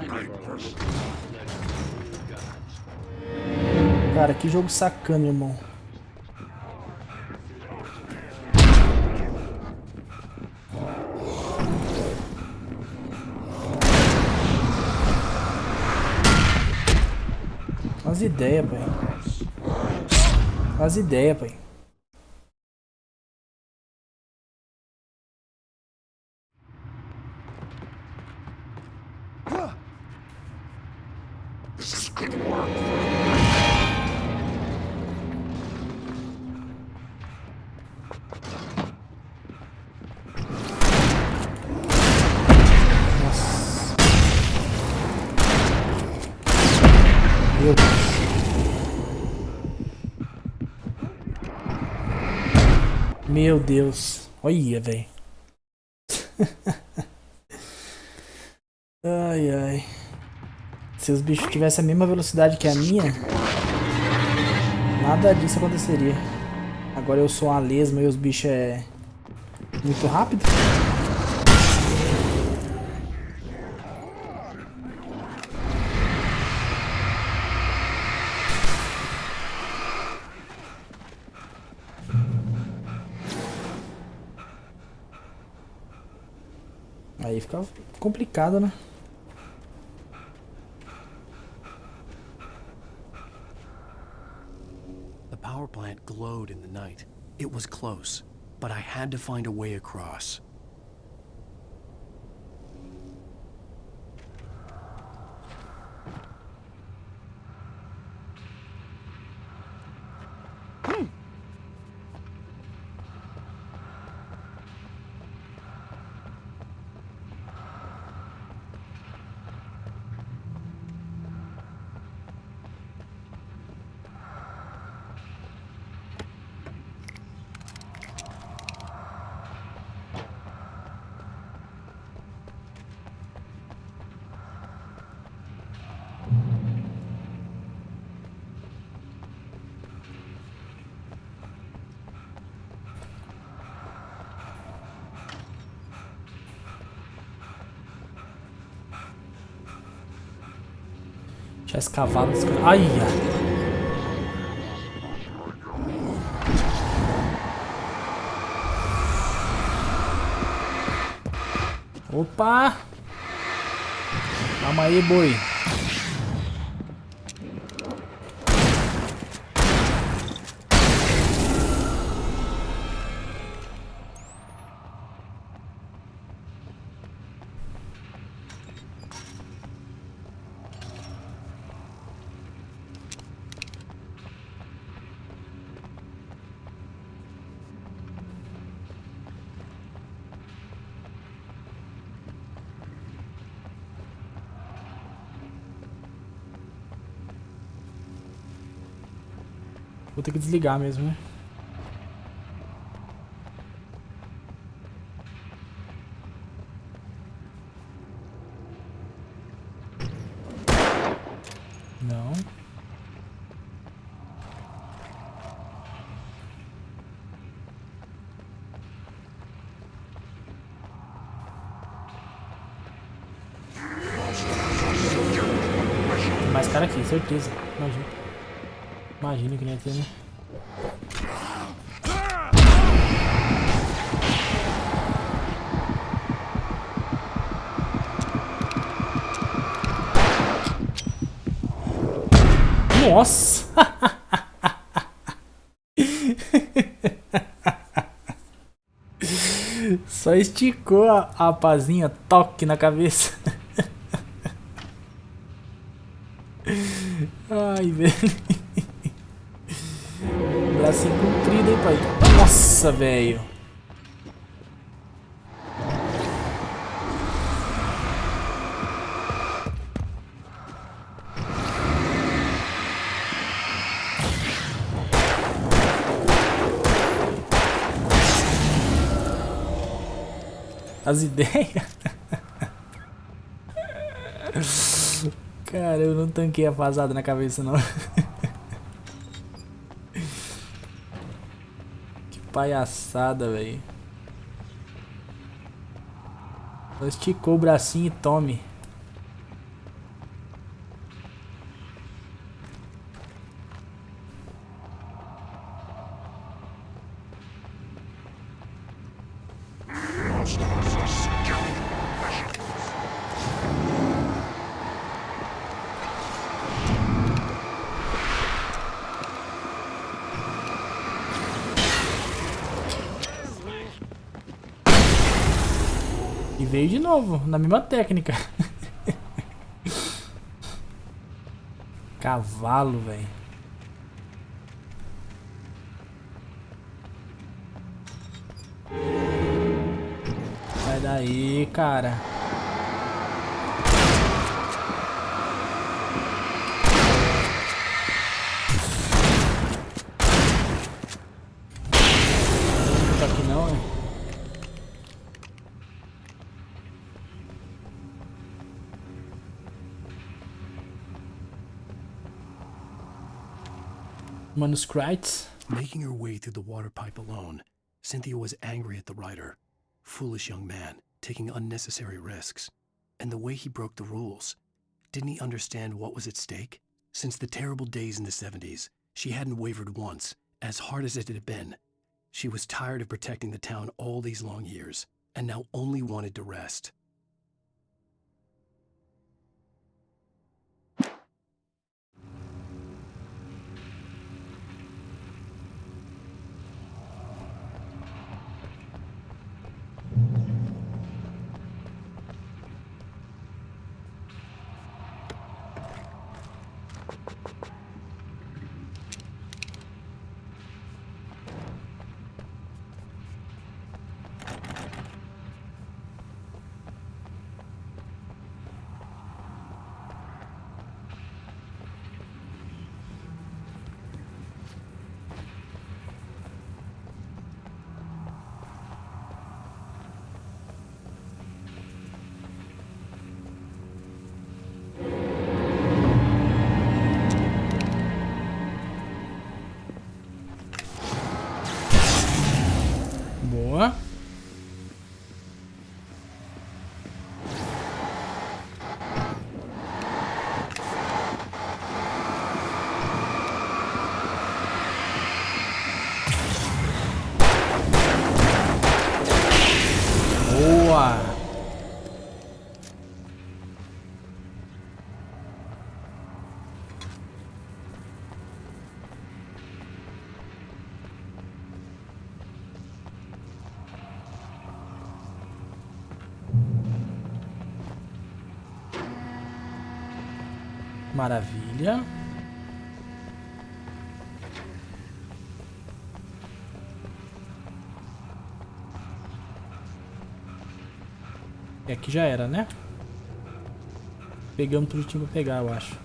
remind me of our local legends. Cara, que jogo sacana, irmão. Faz ideia, pai. Faz ideia, pai. Meu Deus. Meu Deus. Olha, velho. Ai, ai. Se os bichos tivessem a mesma velocidade que a minha, nada disso aconteceria. Agora eu sou uma lesma e os bichos é muito rápido. Aí fica complicado, né? The power plant glowed in the night. It was close, but I had to find a way across. Já escavado. Ai, opa! Calma aí, boi. Vou ter que desligar mesmo, né? Não. Tem mais cara aqui, certeza. Imagina. Imagina que nem tem, né? Nossa! Só esticou a pazinha, toque na cabeça. Ai, velho. Bracinho comprido, hein, pai? Nossa, velho. As ideias. Cara, eu não tanquei a vazada na cabeça, não. Que palhaçada, velho. Só esticou o bracinho e tome. E veio de novo, na mesma técnica. Cavalo, velho. Sai daí, cara. Não tá aqui não, é? Manuscripts. Making her way through the water pipe alone, Cynthia was angry at the writer. Foolish young man, taking unnecessary risks. And the way he broke the rules. Didn't he understand what was at stake? Since the terrible days in the 70s, she hadn't wavered once, as hard as it had been. She was tired of protecting the town all these long years, and now only wanted to rest. Boa. Boa. Maravilha. E aqui já era, né? Pegamos tudo que tinha pra pegar, eu acho.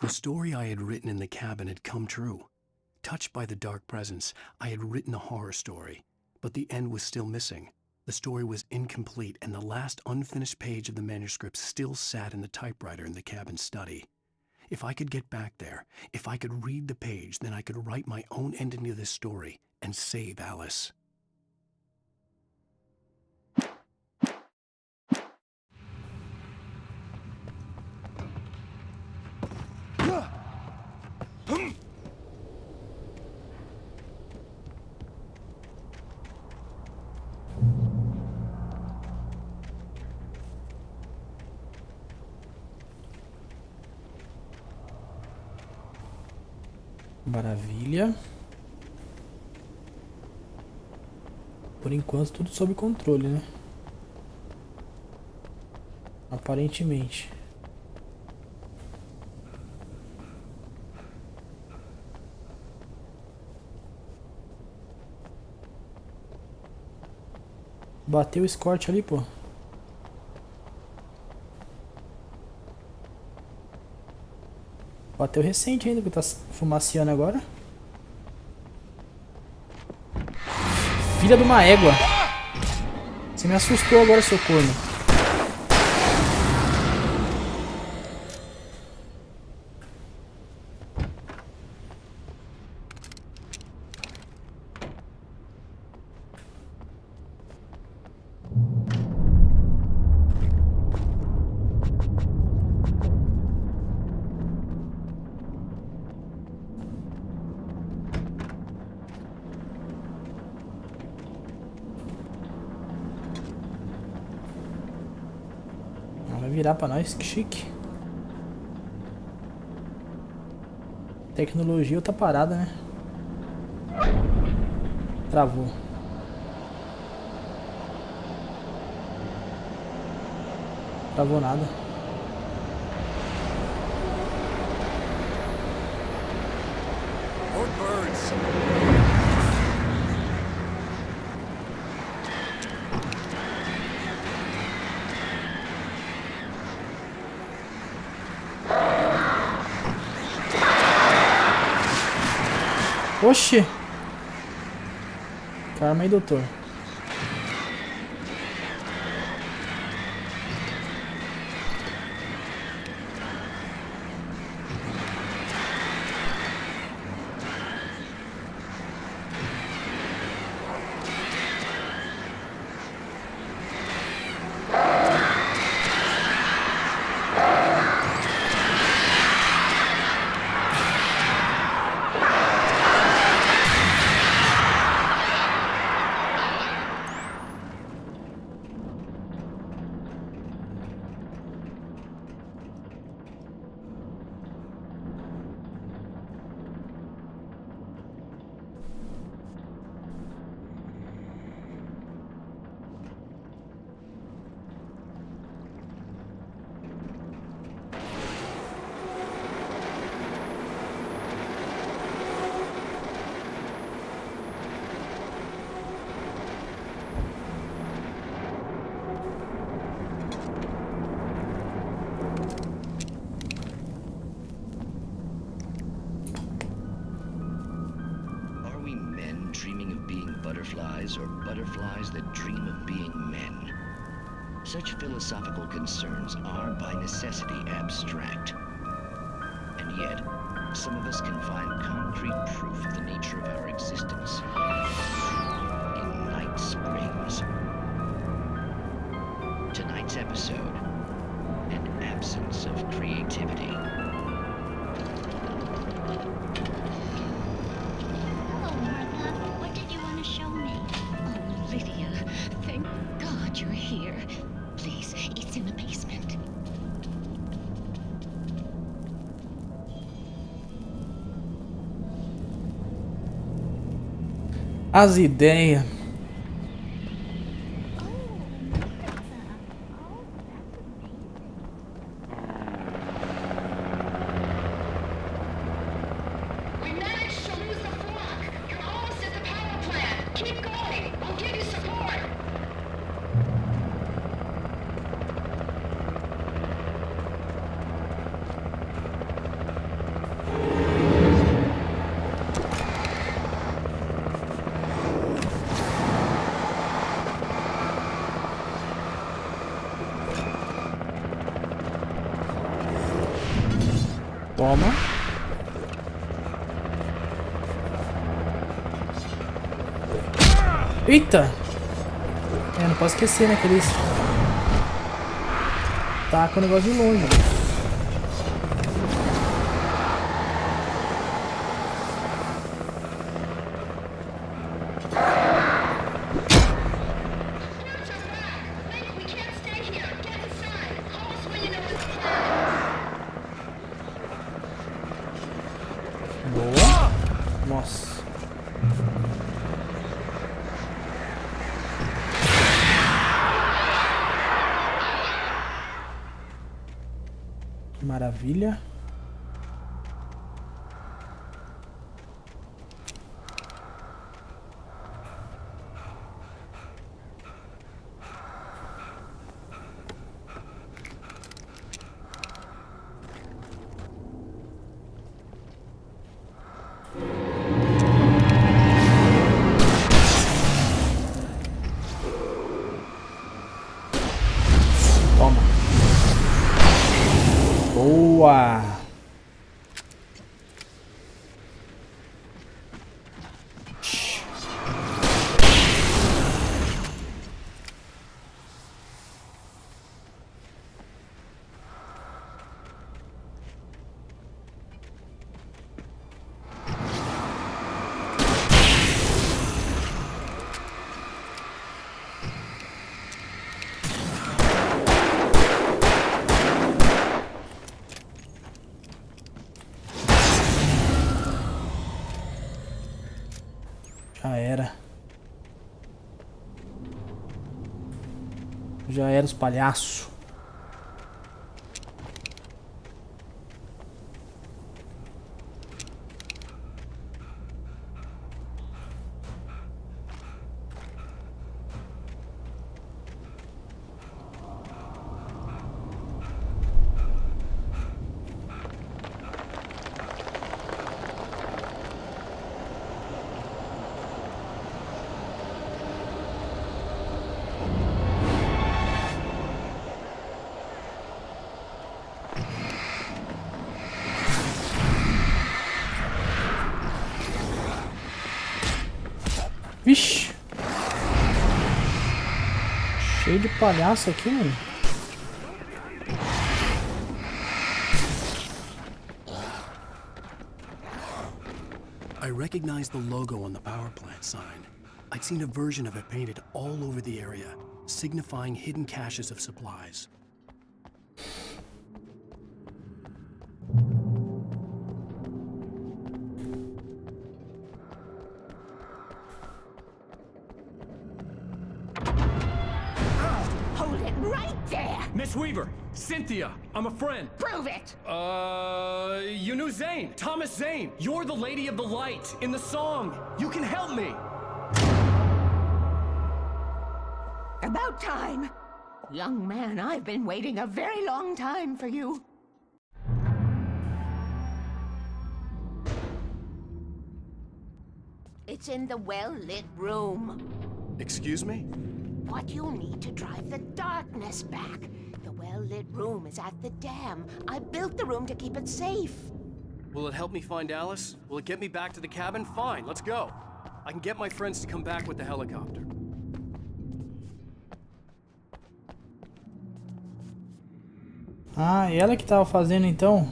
The story I had written in the cabin had come true. Touched by the dark presence, I had written a horror story, but the end was still missing. The story was incomplete, and the last unfinished page of the manuscript still sat in the typewriter in the cabin study. If I could get back there, if I could read the page, then I could write my own ending to this story and save Alice. Maravilha. Por enquanto tudo sob controle, né? Aparentemente. Bateu o escort ali, pô. Bateu recente ainda, porque tá fumaciando agora. Filha de uma égua. Você me assustou agora, seu corno. Vai virar pra nós, que chique. Tecnologia outra parada, né? Travou. Travou nada. More birds. Oxi! Calma aí, doutor. Butterflies or butterflies that dream of being men. Such philosophical concerns are by necessity abstract. And yet, some of us can find concrete proof of the nature of our existence in Night Springs. Tonight's episode, an absence of creativity. As ideias. Toma. Eita! Não posso esquecer, né? Que eles tacam o negócio de longe. Boa. Maravilha. Toma. Boa. Já era. Já era os palhaços. Vixe. Cheio de palhaço aqui, mano. I recognized the logo on the power plant sign. I'd seen a version of it painted all over the area, signifying hidden caches of supplies. Hold it right there! Miss Weaver, Cynthia, I'm a friend. Prove it! You knew Zane, Thomas Zane. You're the Lady of the Light in the song. You can help me. About time! Young man, I've been waiting a very long time for you. It's in the well-lit room. Excuse me? What you'll need to drive the darkness back. The well-lit room is at the dam. I built the room to keep it safe. Will it help me find Alice? Will it get me back to the cabin? Fine, let's go. I can get my friends to come back with the helicopter. Ah, ela que tava fazendo então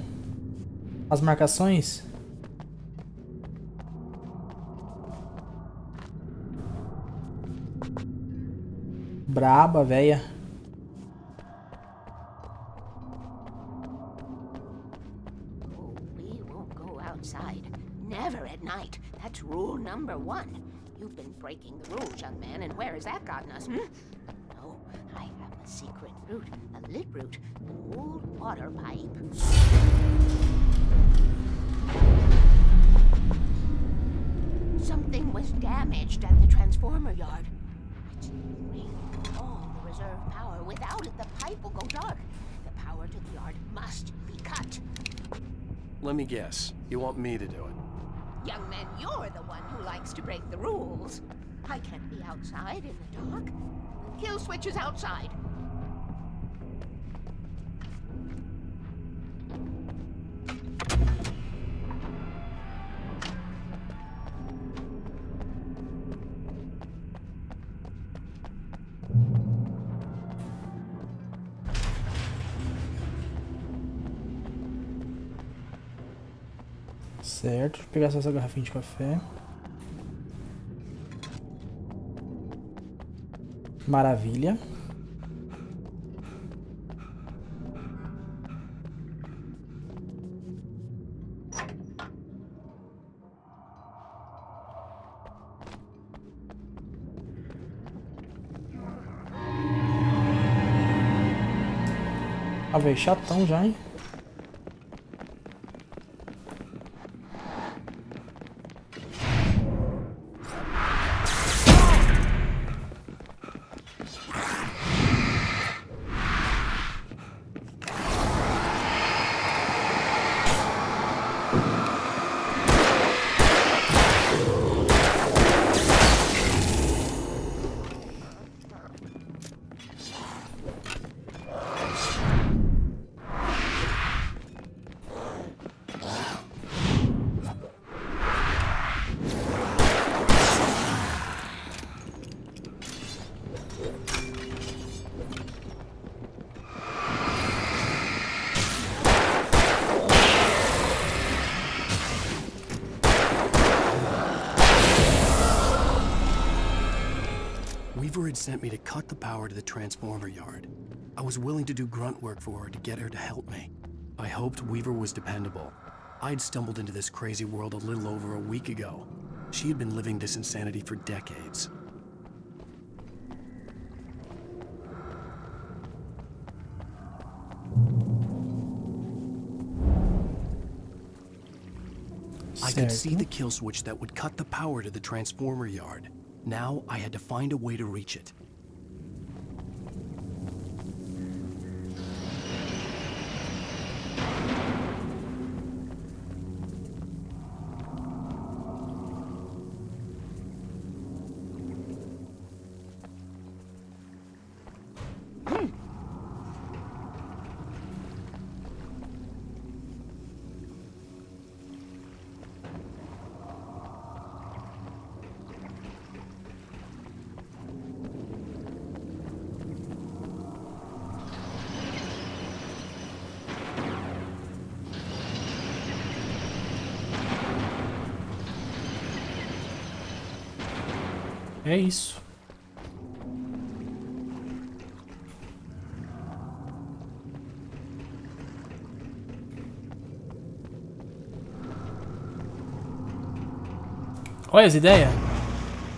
as marcações. Braba, véia. Oh, we won't go outside. Never at night. That's rule number 1. You've been breaking the rules, young man, and where has that gotten us, No, I have a secret route. A lit route. An old water pipe. Something was damaged at the transformer yard. It's draining all the reserve power. Without it, the pipe will go dark. The power to the yard must be cut. Let me guess. You want me to do it? Young man, you're the one who likes to break the rules. I can't be outside in the dark. The kill switch is outside. Certo, vou pegar só essa garrafinha de café. Maravilha. Ah, velho, chatão já, hein? Weaver had sent me to cut the power to the transformer yard. I was willing to do grunt work for her to get her to help me. I hoped Weaver was dependable. I'd stumbled into this crazy world a little over a week ago. She had been living this insanity for decades. I could see the kill switch that would cut the power to the transformer yard. Now I had to find a way to reach it. É isso. Olha as ideias.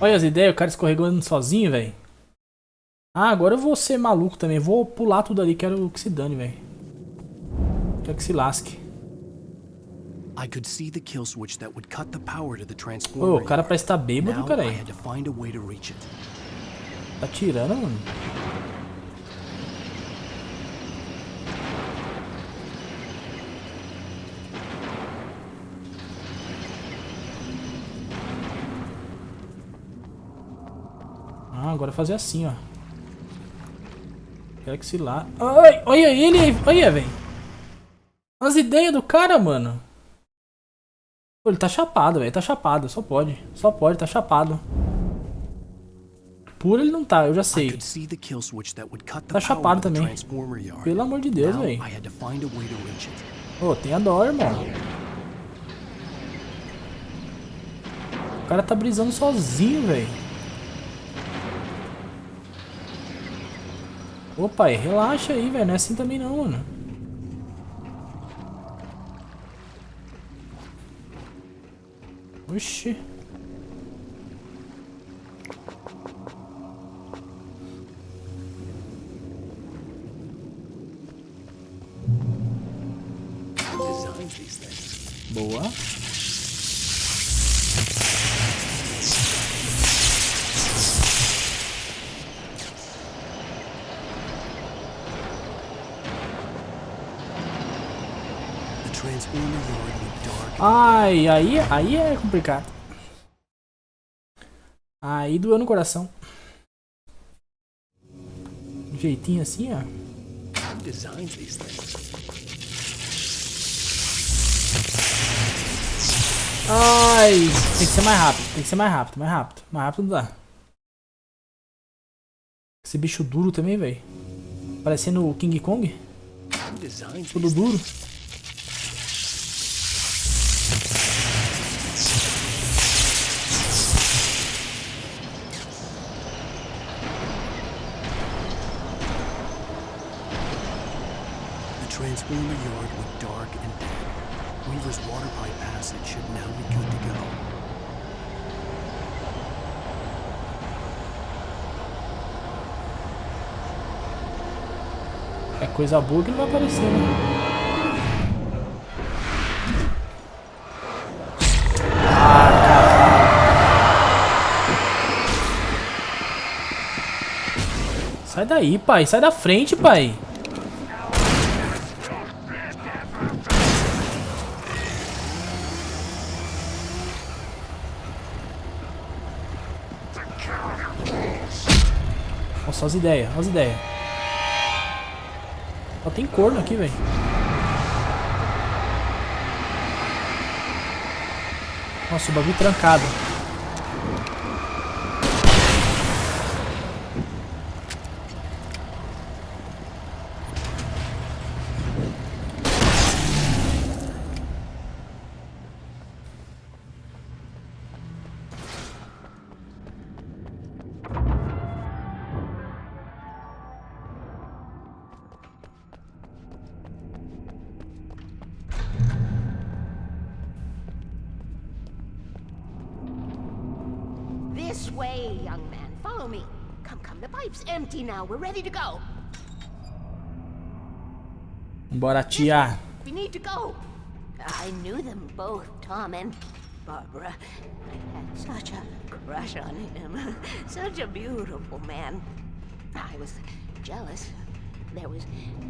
Olha as ideias, o cara escorregando sozinho, velho. Ah, agora eu vou ser maluco também. Vou pular tudo ali, quero que se dane, velho. Quero que se lasque. I could see the kill switch that would cut the power to the transformer. Ô, o cara parece estar bêbado, cara. I had to find a way to reach it. Tá tirando, mano. Ah, agora fazer assim, ó. Quero que se lá. Ai, olha ele aí, olha, velho. As ideias do cara, mano. Pô, ele tá chapado, velho. Tá chapado, só pode. Só pode, tá chapado. Puro ele não tá, eu já sei. Tá chapado também. Pelo amor de Deus, velho. Ô, tenha dó, irmão. O cara tá brisando sozinho, velho. Ô, pai, relaxa aí, velho. Não é assim também não, mano. Oxi. Boa. Ai, aí é complicado. Aí doeu no coração. Um jeitinho assim, ó. Ai, tem que ser mais rápido, tem que ser mais rápido, mais rápido. Mais rápido não dá. Esse bicho duro também, velho. Parecendo o King Kong. Tudo duro. Transformer yard went dark and dead. Weaver's water pipe passage should now be good to go. É coisa boa que não vai aparecer, né? Sai daí, pai. Sai da frente, pai. Nossa, olha as ideias, olha as ideias. Só tem corno aqui, velho. Nossa, o bagulho trancado. This way, young man. Follow me. Come, the pipe's empty now. We're ready to go. Bora, tia. We need to go. I knew them both, Tom and Barbara. I had such a crush on him. Such a beautiful man. I was jealous. There was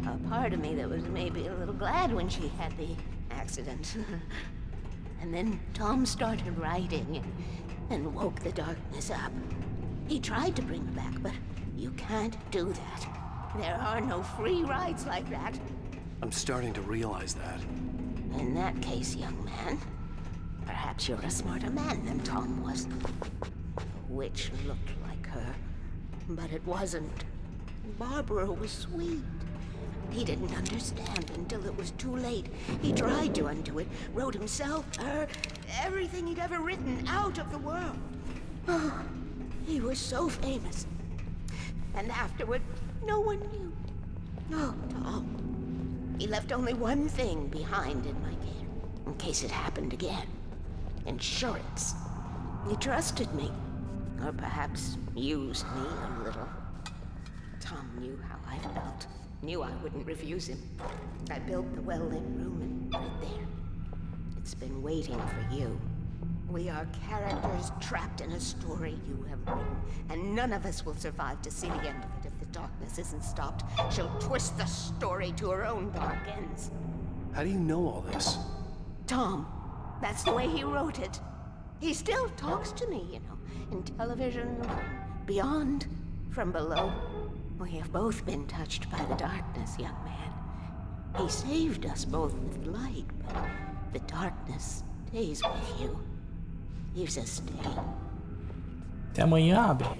a part of me that was maybe a little glad when she had the accident. And then Tom started writing and woke the darkness up. He tried to bring her back, but you can't do that. There are no free rides like that. I'm starting to realize that. In that case, young man, perhaps you're a smarter man than Tom was. The witch looked like her, but it wasn't. Barbara was sweet. He didn't understand until it was too late. He tried to undo it, wrote himself, her, everything he'd ever written out of the world. Oh, he was so famous. And afterward, no one knew. Oh, Tom. He left only one thing behind in my care, in case it happened again. Insurance. He trusted me. Or perhaps used me a little. Tom knew how I felt. Knew I wouldn't refuse him. I built the well-lit room and right there. It's been waiting for you. We are characters trapped in a story you have written, and none of us will survive to see the end of it if the darkness isn't stopped. She'll twist the story to her own dark ends. How do you know all this? Tom, that's the way he wrote it. He still talks to me, you know, in television, beyond, from below. We have both been touched by the darkness, young man. He saved us both with light, but the darkness stays with you. Leaves a stain. Até amanhã, abre.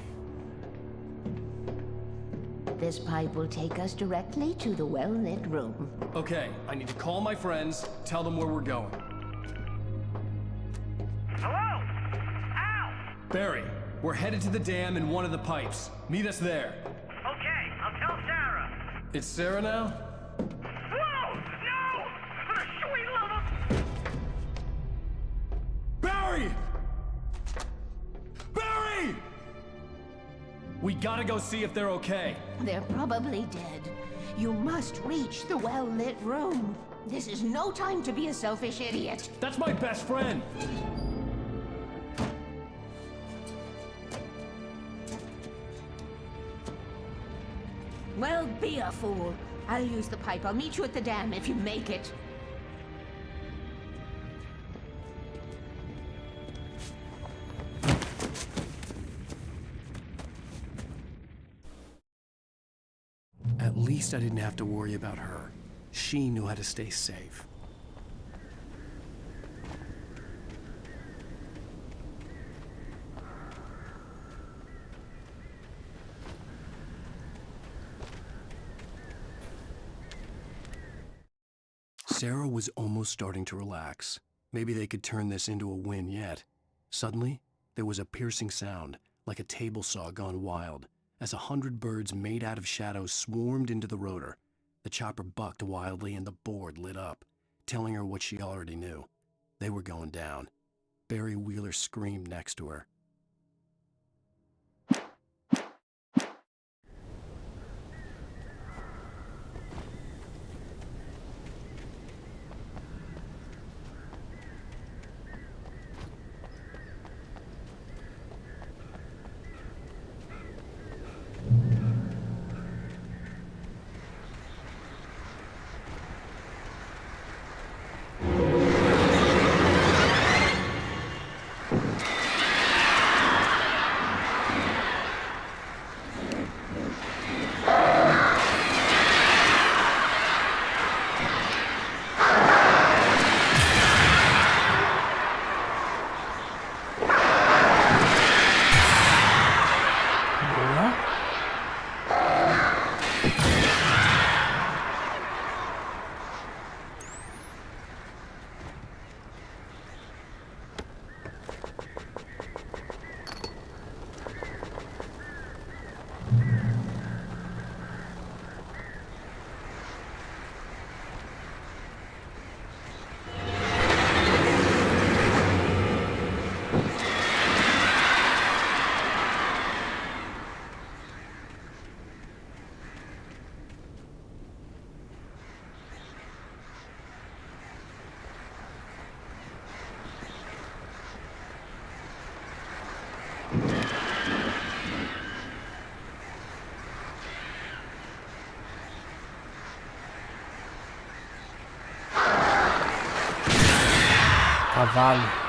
This pipe will take us directly to the well-lit room. Okay, I need to call my friends, tell them where we're going. Hello? Al! Barry, we're headed to the dam in one of the pipes. Meet us there. Okay, I'll tell Sarah. It's Sarah now? Whoa! No! For the sweet love of... Barry! Barry! We gotta go see if they're okay. They're probably dead. You must reach the well-lit room. This is no time to be a selfish idiot. That's my best friend. Well, be a fool. I'll use the pipe. I'll meet you at the dam if you make it. At least I didn't have to worry about her. She knew how to stay safe. Sarah was almost starting to relax. Maybe they could turn this into a win yet. Suddenly, there was a piercing sound, like a table saw gone wild, as 100 birds made out of shadows swarmed into the rotor. The chopper bucked wildly and the board lit up, telling her what she already knew. They were going down. Barry Wheeler screamed next to her. Cavalo.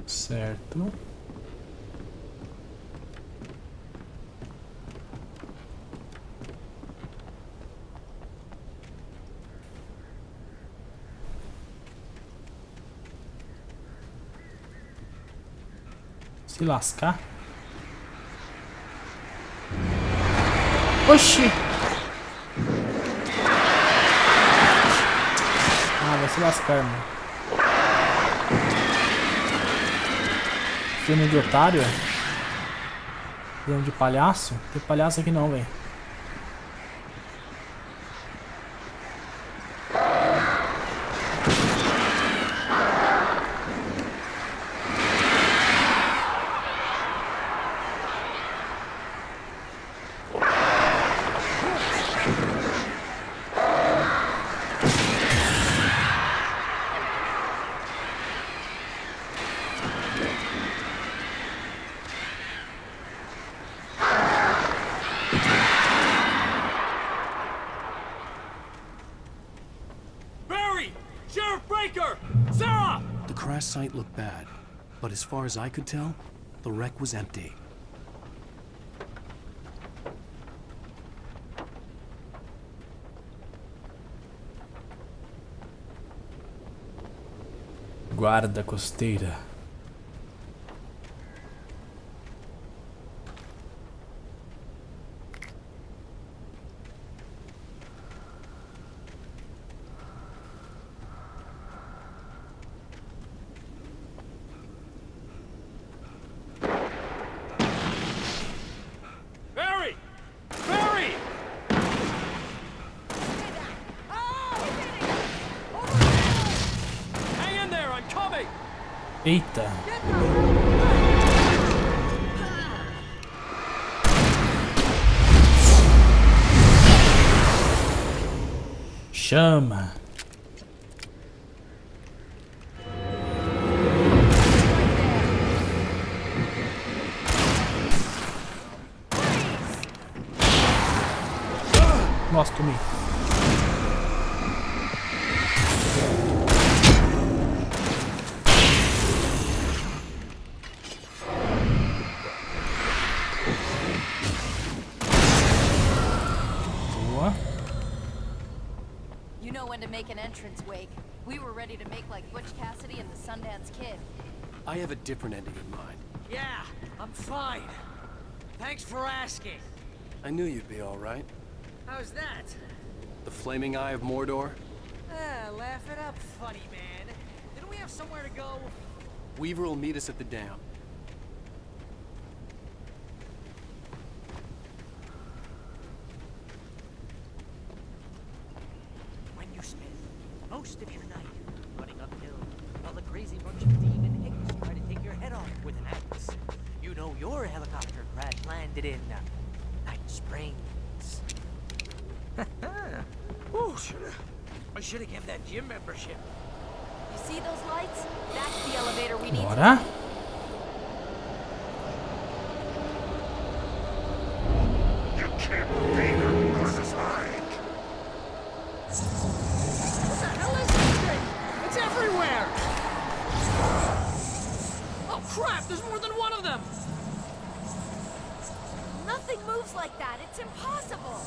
Certo. Se lascar. Oxi! Ah, vai se lascar, mano. Filme de otário? Filme de palhaço? Não tem palhaço aqui não, velho. The crash site looked bad, but as far as I could tell, the wreck was empty. Guarda costeira. Eita. Chama. Nossa, tomei. To make an entrance wake. We were ready to make like Butch Cassidy and the Sundance Kid. I have a different ending in mind. Yeah, I'm fine. Thanks for asking. I knew you'd be all right. How's that? The flaming eye of Mordor? Laugh it up, funny man. Didn't we have somewhere to go? Weaver will meet us at the dam. Most of your night running uphill while the crazy bunch of demon hicks try to take your head off with an axe. You know your helicopter crash landed in Night Springs. Oh, I should have kept that gym membership. You see those lights? That's the elevator we need. Bora. You can't believe it, Mrs. Hyde. What the hell is this thing? It's everywhere! Oh crap, there's more than one of them! Nothing moves like that. It's impossible.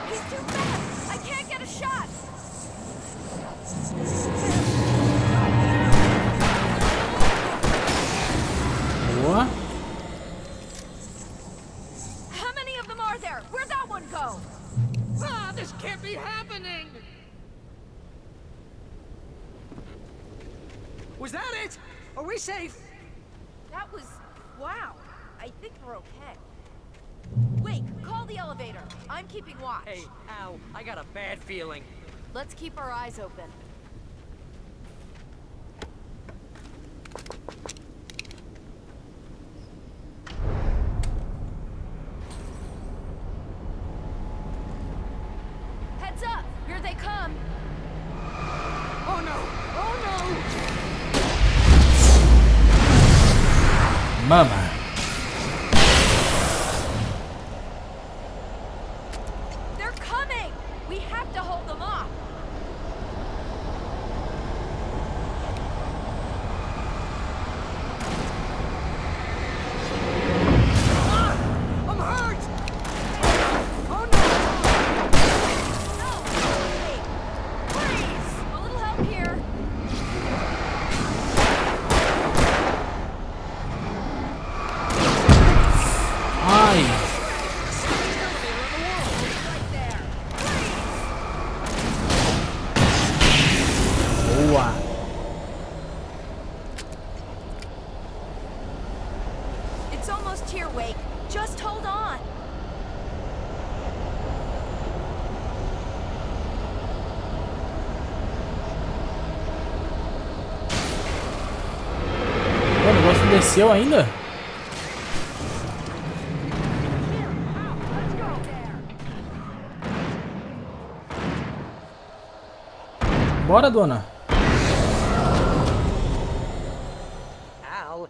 He's too fast. I can't get a shot. Boa. How many of them are there? Where'd that one go? Ah, this can't be happening! Was that it? Are we safe? That was... wow. I think we're okay. Wait, call the elevator. I'm keeping watch. Hey, Al, I got a bad feeling. Let's keep our eyes open. Heads up! Here they come! Oh no! Oh no! Mama. They're coming! We have to hold them off! Ah! I'm hurt! Oh no! No! Wait! Please! A little help here! Ai. Right there! Boa. It's almost here, Wake. Just hold on! Pô, o negócio não desceu ainda? Bora, dona. Al,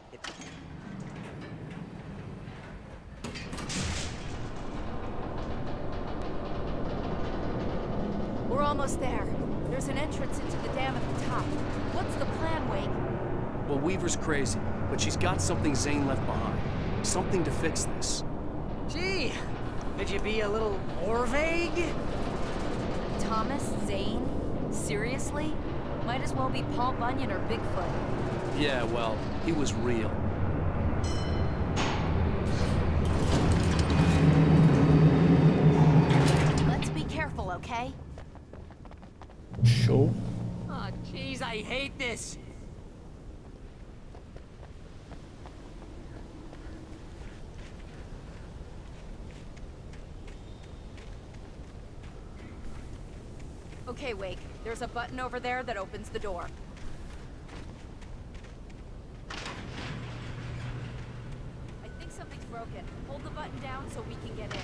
We're almost there. There's an entrance into the dam at the top. What's the plan, Wake? Well, Weaver's crazy, but she's got something Zane left behind. Something to fix this. gee, could you be a little more vague? Thomas Zane? Seriously? Might as well be Paul Bunyan or Bigfoot. Yeah, well, he was real. Let's be careful, okay? Show. Oh, jeez, I hate this. Okay, Wake. There's a button over there that opens the door. I think something's broken. Hold the button down so we can get in.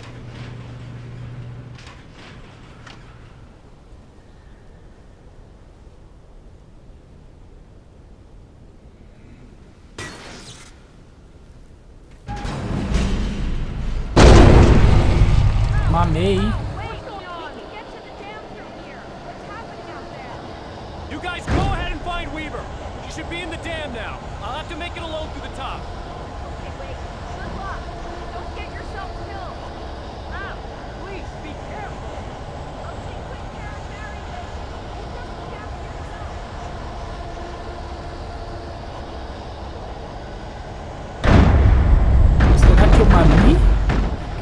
Mamei. Wait! We can get to the dam through here. What's happening out there? You guys go ahead and find Weaver. She should be in the dam now. I'll have to make it alone through the top. Okay, Wake. Good luck. Don't get yourself killed. Al, please, be careful. I'll take quick care of Mary. You just look after yourself. Será que eu mami? You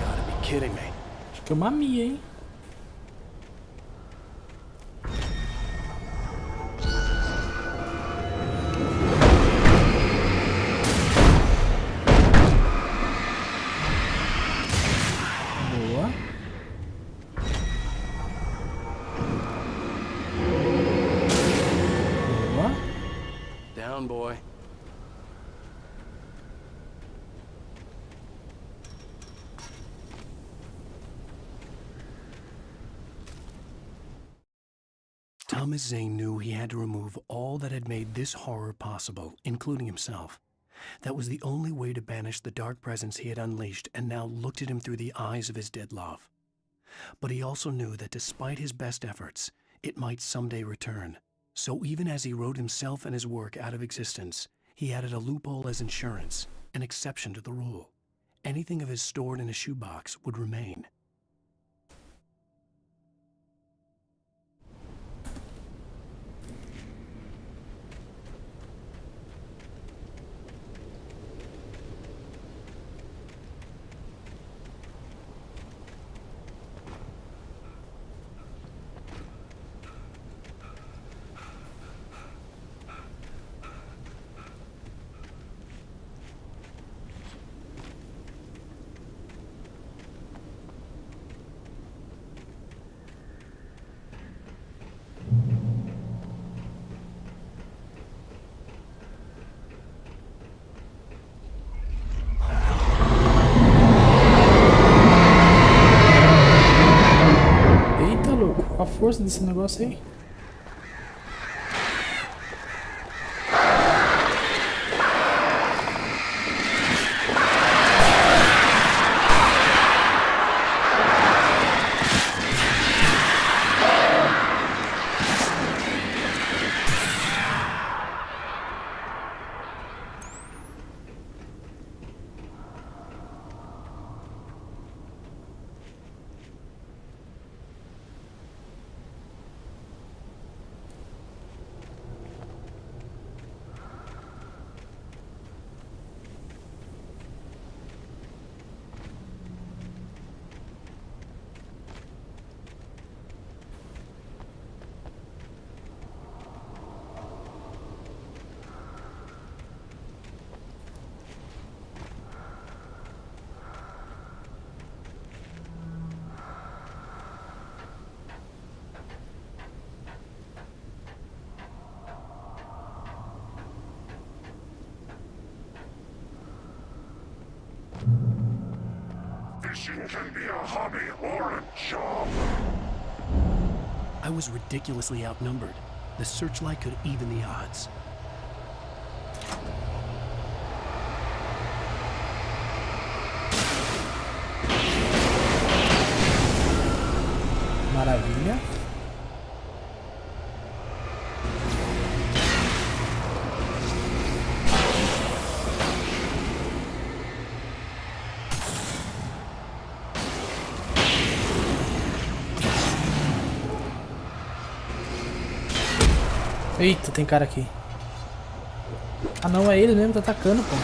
gotta be kidding me. Acho que eu mami, hein? Boa. Boa. Down, boy. Thomas Zane knew he had to remove all that had made this horror possible, including himself. That was the only way to banish the dark presence he had unleashed and now looked at him through the eyes of his dead love. But he also knew that despite his best efforts, it might someday return. So even as he wrote himself and his work out of existence, he added a loophole as insurance, an exception to the rule. Anything of his stored in a shoebox would remain. A força desse negócio aí. Fishing can be a hobby or a job. I was ridiculously outnumbered. The searchlight could even the odds. Maravilha. Eita, tem cara aqui. Ah não, é ele mesmo que tá atacando, pô.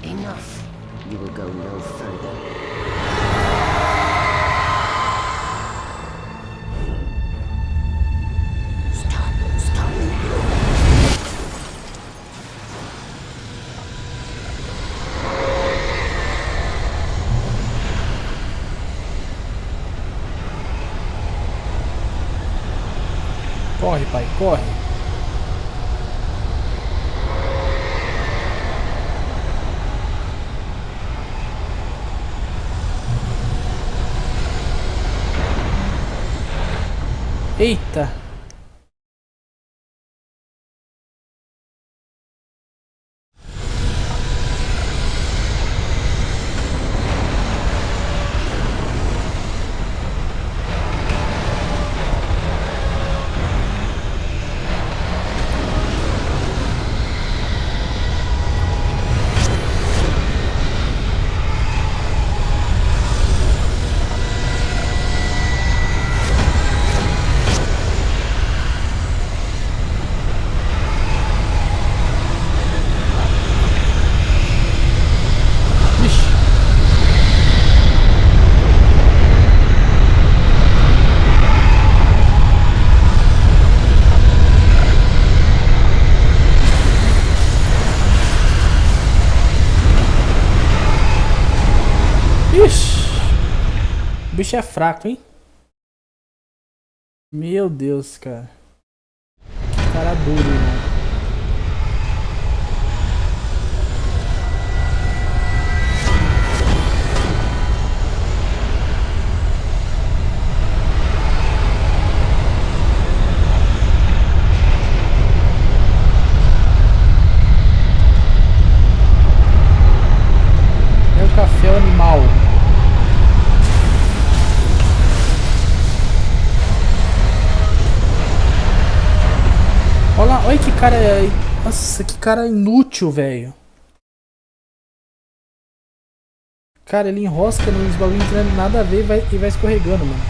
Enough. You will go no further. Stop. Corre, pai, corre. Eita! bicho é fraco, hein? Meu Deus, cara. Que cara duro, irmão. É o café animal. Olha lá, olha que cara. Nossa, que cara inútil, velho. Cara, ele enrosca nos bagulho que não tem nada a ver e vai escorregando, mano.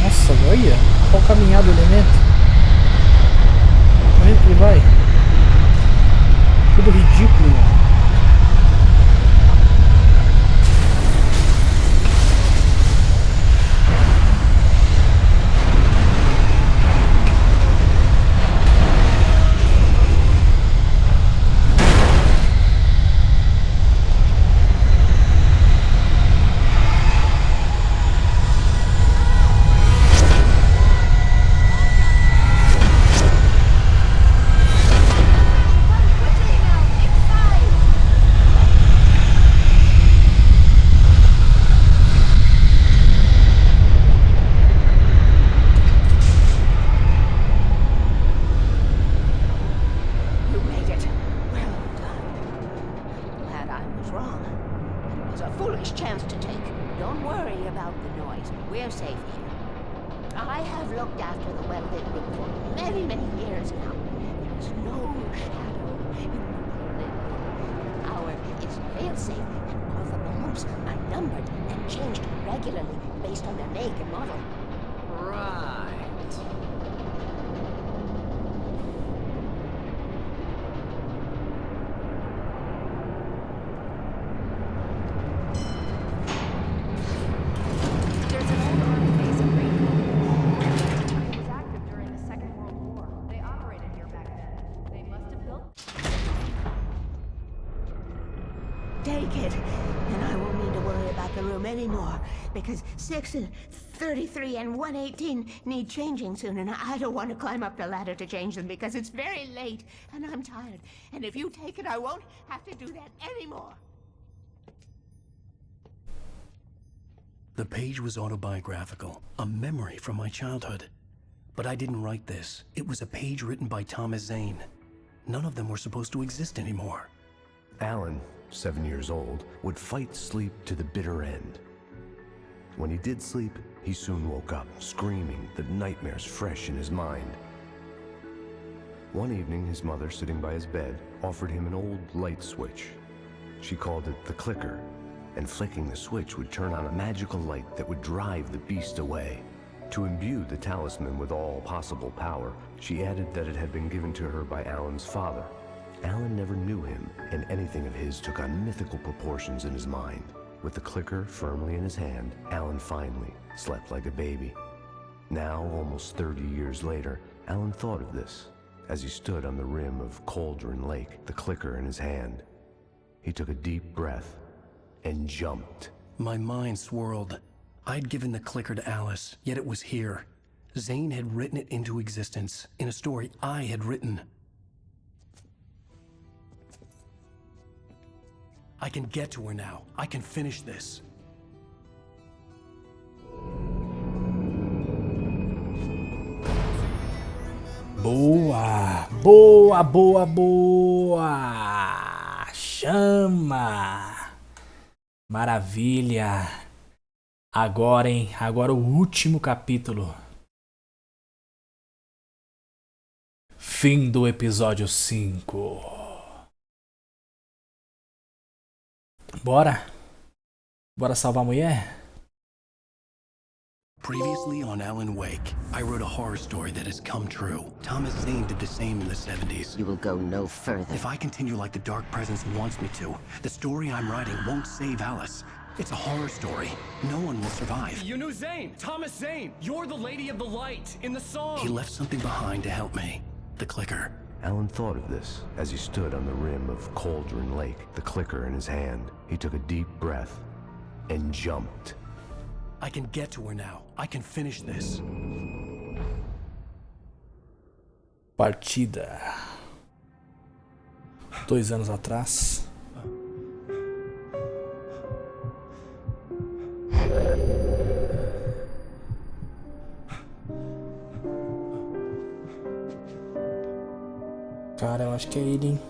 Nossa, olha. Olha o caminhar do elemento. Olha que ele vai. Tudo ridículo, mano. Take it, and I won't need to worry about the room anymore, because 6 and 33 and 118 need changing soon, and I don't want to climb up the ladder to change them because it's very late, and I'm tired. And if you take it, I won't have to do that anymore. The page was autobiographical, a memory from my childhood. But I didn't write this. It was a page written by Thomas Zane. None of them were supposed to exist anymore. Alan, 7 years old, would fight sleep to the bitter end. When he did sleep, he soon woke up, screaming, the nightmares fresh in his mind. One evening, his mother, sitting by his bed, offered him an old light switch. She called it the clicker, and flicking the switch would turn on a magical light that would drive the beast away. To imbue the talisman with all possible power, she added that it had been given to her by Alan's father. Alan never knew him, and anything of his took on mythical proportions in his mind. With the clicker firmly in his hand, Alan finally slept like a baby. Now, almost 30 years later, Alan thought of this as he stood on the rim of Cauldron Lake, the clicker in his hand. He took a deep breath and jumped. My mind swirled. I'd given the clicker to Alice, yet it was here. Zane had written it into existence in a story I had written. I can get to her now. I can finish this. Boa! Boa, boa, boa! Chama! Maravilha! Agora, hein? Agora o último capítulo. Fim do episódio 5. Bora? Bora salvar a mulher? Previously on Alan Wake, I wrote a horror story that has come true. Thomas Zane did the same in the 70s. You will go no further. If I continue like the Dark Presence wants me to, the story I'm writing won't save Alice. It's a horror story. No one will survive. You knew Zane, Thomas Zane. You're the Lady of the Light in the song. He left something behind to help me. The clicker. Alan thought of this as he stood on the rim of Cauldron Lake, the clicker in his hand. He took a deep breath and jumped. I can get to her now. I can finish this. Partida. 2 anos atrás. Cara, eu acho que é ele, hein?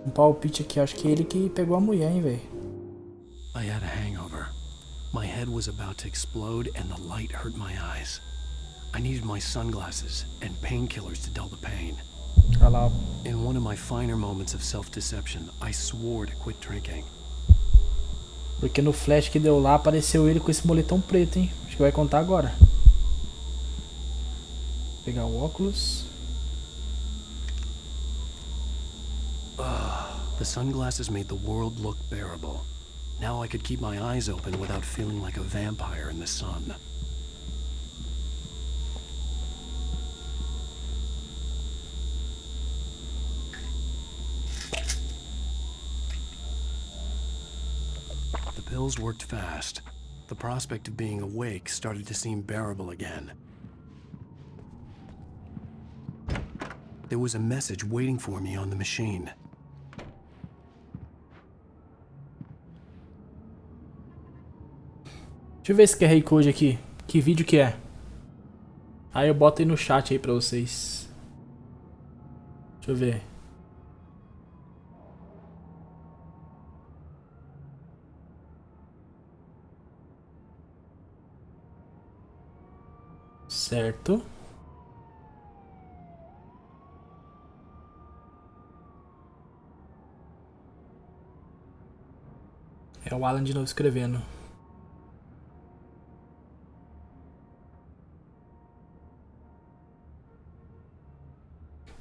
Um palpite aqui, acho que é ele que pegou a mulher, hein, velho? I had a hangover. My head was about to explode and the light hurt my eyes. I needed my sunglasses and painkillers to dull the pain. Olha lá. In one of my finer moments of self-deception, I swore to quit drinking. Porque no flash que deu lá, apareceu ele com esse moletom preto, hein? Acho que vai contar agora. Vou pegar o óculos. The sunglasses made the world look bearable. Now I could keep my eyes open without feeling like a vampire in the sun. The pills worked fast. The prospect of being awake started to seem bearable again. There was a message waiting for me on the machine. Deixa eu ver esse QR Code aqui. Que vídeo que é? Aí eu boto aí no chat aí pra vocês. Deixa eu ver. Certo. É o Alan de novo escrevendo.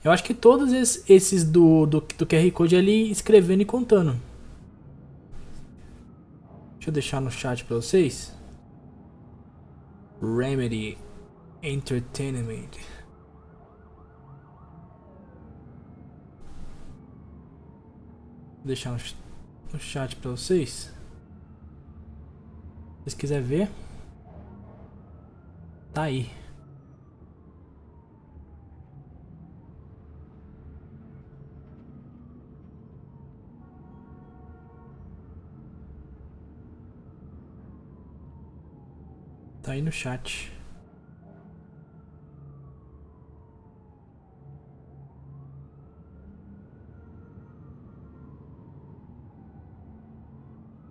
Eu acho que todos esses do QR Code é ele escrevendo e contando. Deixa eu deixar no chat pra vocês. Remedy Entertainment. Vou deixar no chat pra vocês. Se vocês quiserem ver, tá aí. Tá aí no chat.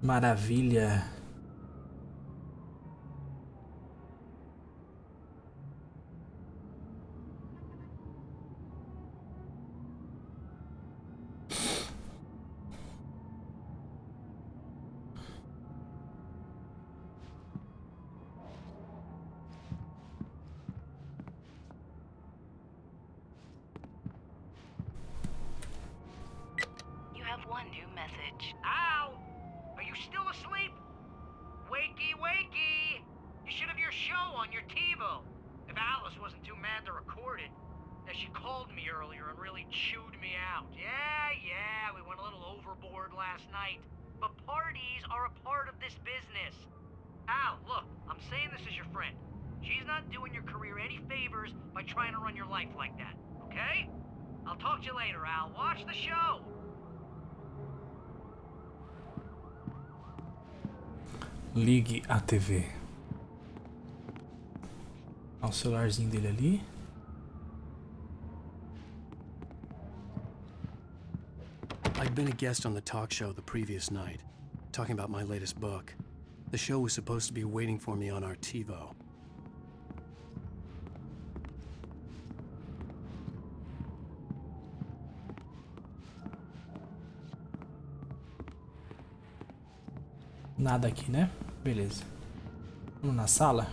Maravilha. One new message. Ow! Are you still asleep? Wakey, wakey! You should have your show on your TiVo. If Alice wasn't too mad to record it. As she called me earlier and really chewed me out. Yeah, we went a little overboard last night. But parties are a part of this business. Al, look, I'm saying this as your friend. She's not doing your career any favors by trying to run your life like that, okay? I'll talk to you later, Al. Watch the show. Ligue a TV. Olha o celularzinho dele ali. I'd been a guest on the talk show the previous night, talking about my latest book. The show was supposed to be waiting for me on our TiVo. Nada aqui, né? Beleza. Vamos na sala?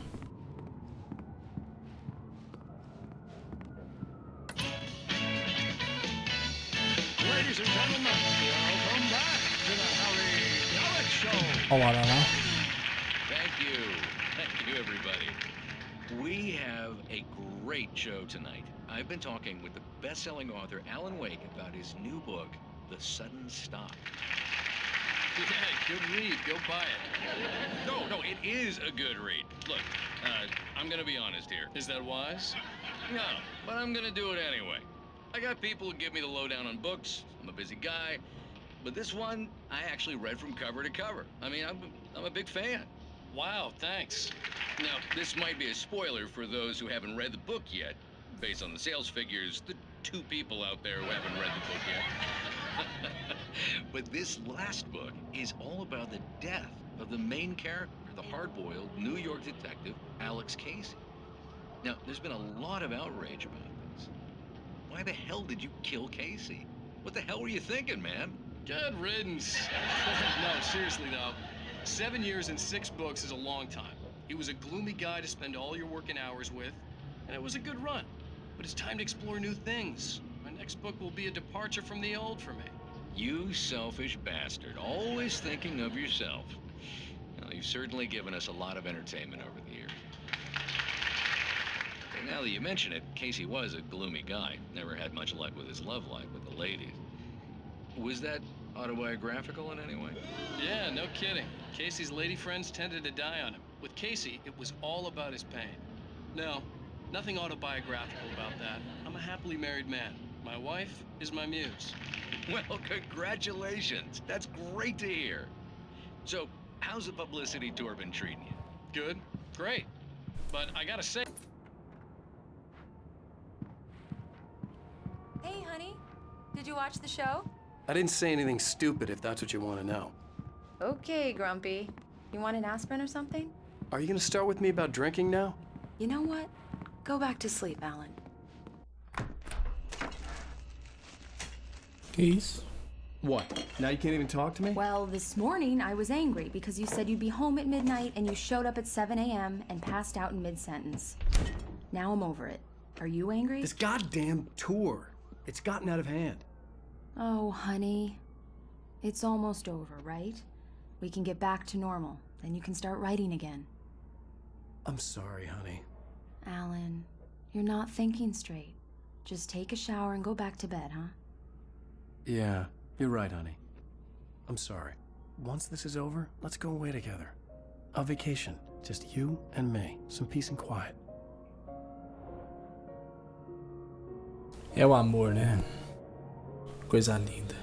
Ladies and gentlemen, welcome back to the Harry Dalit Show. Olha lá, lá. Thank you, everybody. We have a great show tonight. I've been talking with the best-selling author Alan Wake about his new book, The Sudden Stop. Yeah, good read. Go buy it. No, it is a good read. Look, I'm gonna be honest here. Is that wise? No, but I'm gonna do it anyway. I got people who give me the lowdown on books. I'm a busy guy. But this one, I actually read from cover to cover. I mean, I'm a big fan. Wow, thanks. Now, this might be a spoiler for those who haven't read the book yet. Based on the sales figures, the 2 people out there who haven't read the book yet. But this last book is all about the death of the main character, the hard-boiled New York detective, Alex Casey. Now, there's been a lot of outrage about this. Why the hell did you kill Casey? What the hell were you thinking, man? Good riddance. No, seriously though, 7 years and 6 books is a long time. He was a gloomy guy to spend all your working hours with, and it was a good run. But it's time to explore new things. My next book will be a departure from the old for me. You selfish bastard, always thinking of yourself. Well, you've certainly given us a lot of entertainment over the years. And now that you mention it, Casey was a gloomy guy. Never had much luck with his love life with the ladies. Was that autobiographical in any way? Yeah, no kidding. Casey's lady friends tended to die on him. With Casey, it was all about his pain. No, nothing autobiographical about that. I'm a happily married man. My wife is my muse. Well, congratulations. That's great to hear. So, how's the publicity tour been treating you? Good, great. But I gotta say... Hey, honey. Did you watch the show? I didn't say anything stupid if that's what you want to know. Okay, Grumpy. You want an aspirin or something? Are you gonna start with me about drinking now? You know what? Go back to sleep, Alan. Keys? What? Now you can't even talk to me? Well, this morning I was angry because you said you'd be home at midnight and you showed up at 7 a.m. and passed out in mid-sentence. Now I'm over it. Are you angry? This goddamn tour. It's gotten out of hand. Oh, honey. It's almost over, right? We can get back to normal. Then you can start writing again. I'm sorry, honey. Alan, you're not thinking straight. Just take a shower and go back to bed, huh? Yeah, you're right, honey. I'm sorry. Once this is over, let's go away together. A vacation. Just you and me. Some peace and quiet. É o amor, né? Coisa linda.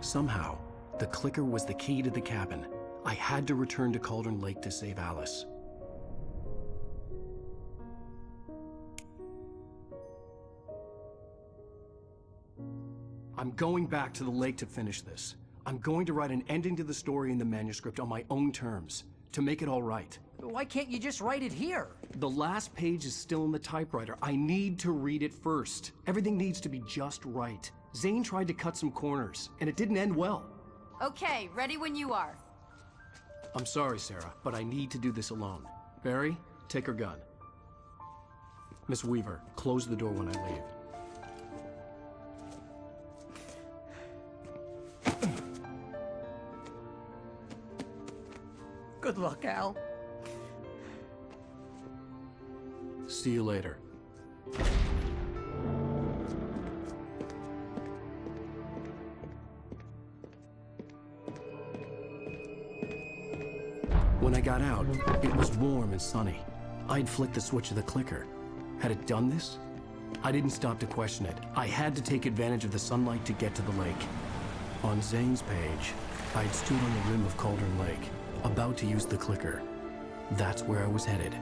Somehow, the clicker was the key to the cabin. I had to return to Cauldron Lake to save Alice. I'm going back to the lake to finish this. I'm going to write an ending to the story in the manuscript on my own terms, to make it all right. Why can't you just write it here? The last page is still in the typewriter. I need to read it first. Everything needs to be just right. Zane tried to cut some corners, and it didn't end well. Okay, ready when you are. I'm sorry, Sarah, but I need to do this alone. Barry, take her gun. Miss Weaver, close the door when I leave. Good luck, Al. See you later. When I got out, it was warm and sunny. I'd flicked the switch of the clicker. Had it done this? I didn't stop to question it. I had to take advantage of the sunlight to get to the lake. On Zane's page, I'd stood on the rim of Cauldron Lake, about to use the clicker. That's where I was headed.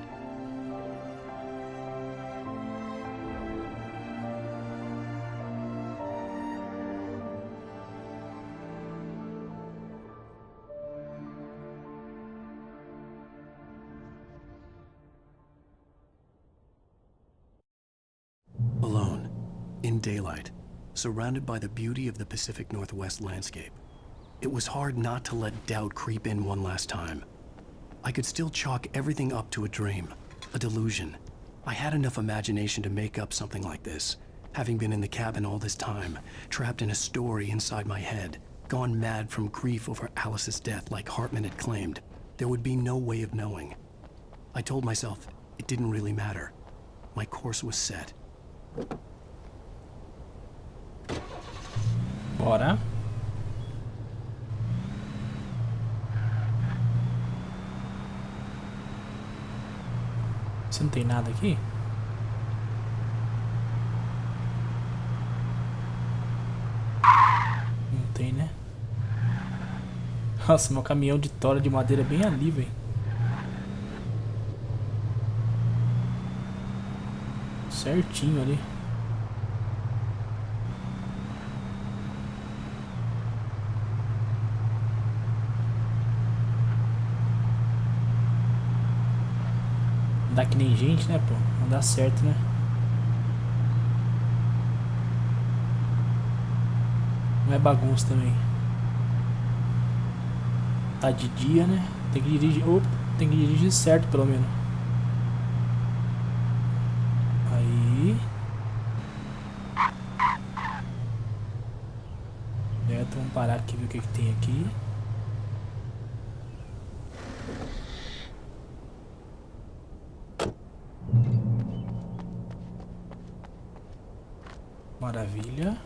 Alone, in daylight, surrounded by the beauty of the Pacific Northwest landscape. It was hard not to let doubt creep in one last time. I could still chalk everything up to a dream, a delusion. I had enough imagination to make up something like this, having been in the cabin all this time, trapped in a story inside my head, gone mad from grief over Alice's death like Hartman had claimed. There would be no way of knowing. I told myself it didn't really matter. My course was set. Bora. Você não tem nada aqui? Não tem, né? Nossa, meu caminhão de tora de madeira é bem ali, velho. Certinho ali. Andar que nem gente, né, pô? Não dá certo, né? Não é bagunça também. Tá de dia, né? Tem que dirigir. Opa, tem que dirigir certo, pelo menos. Aí. Certo, vamos parar aqui e ver o que tem aqui. Maravilha.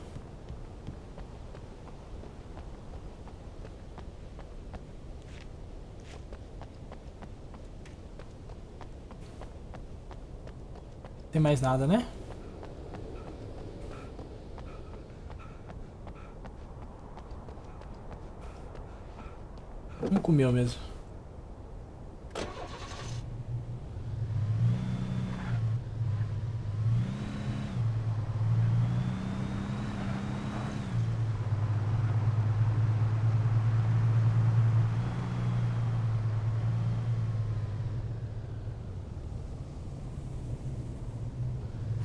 Tem mais nada, né? Não comeu mesmo.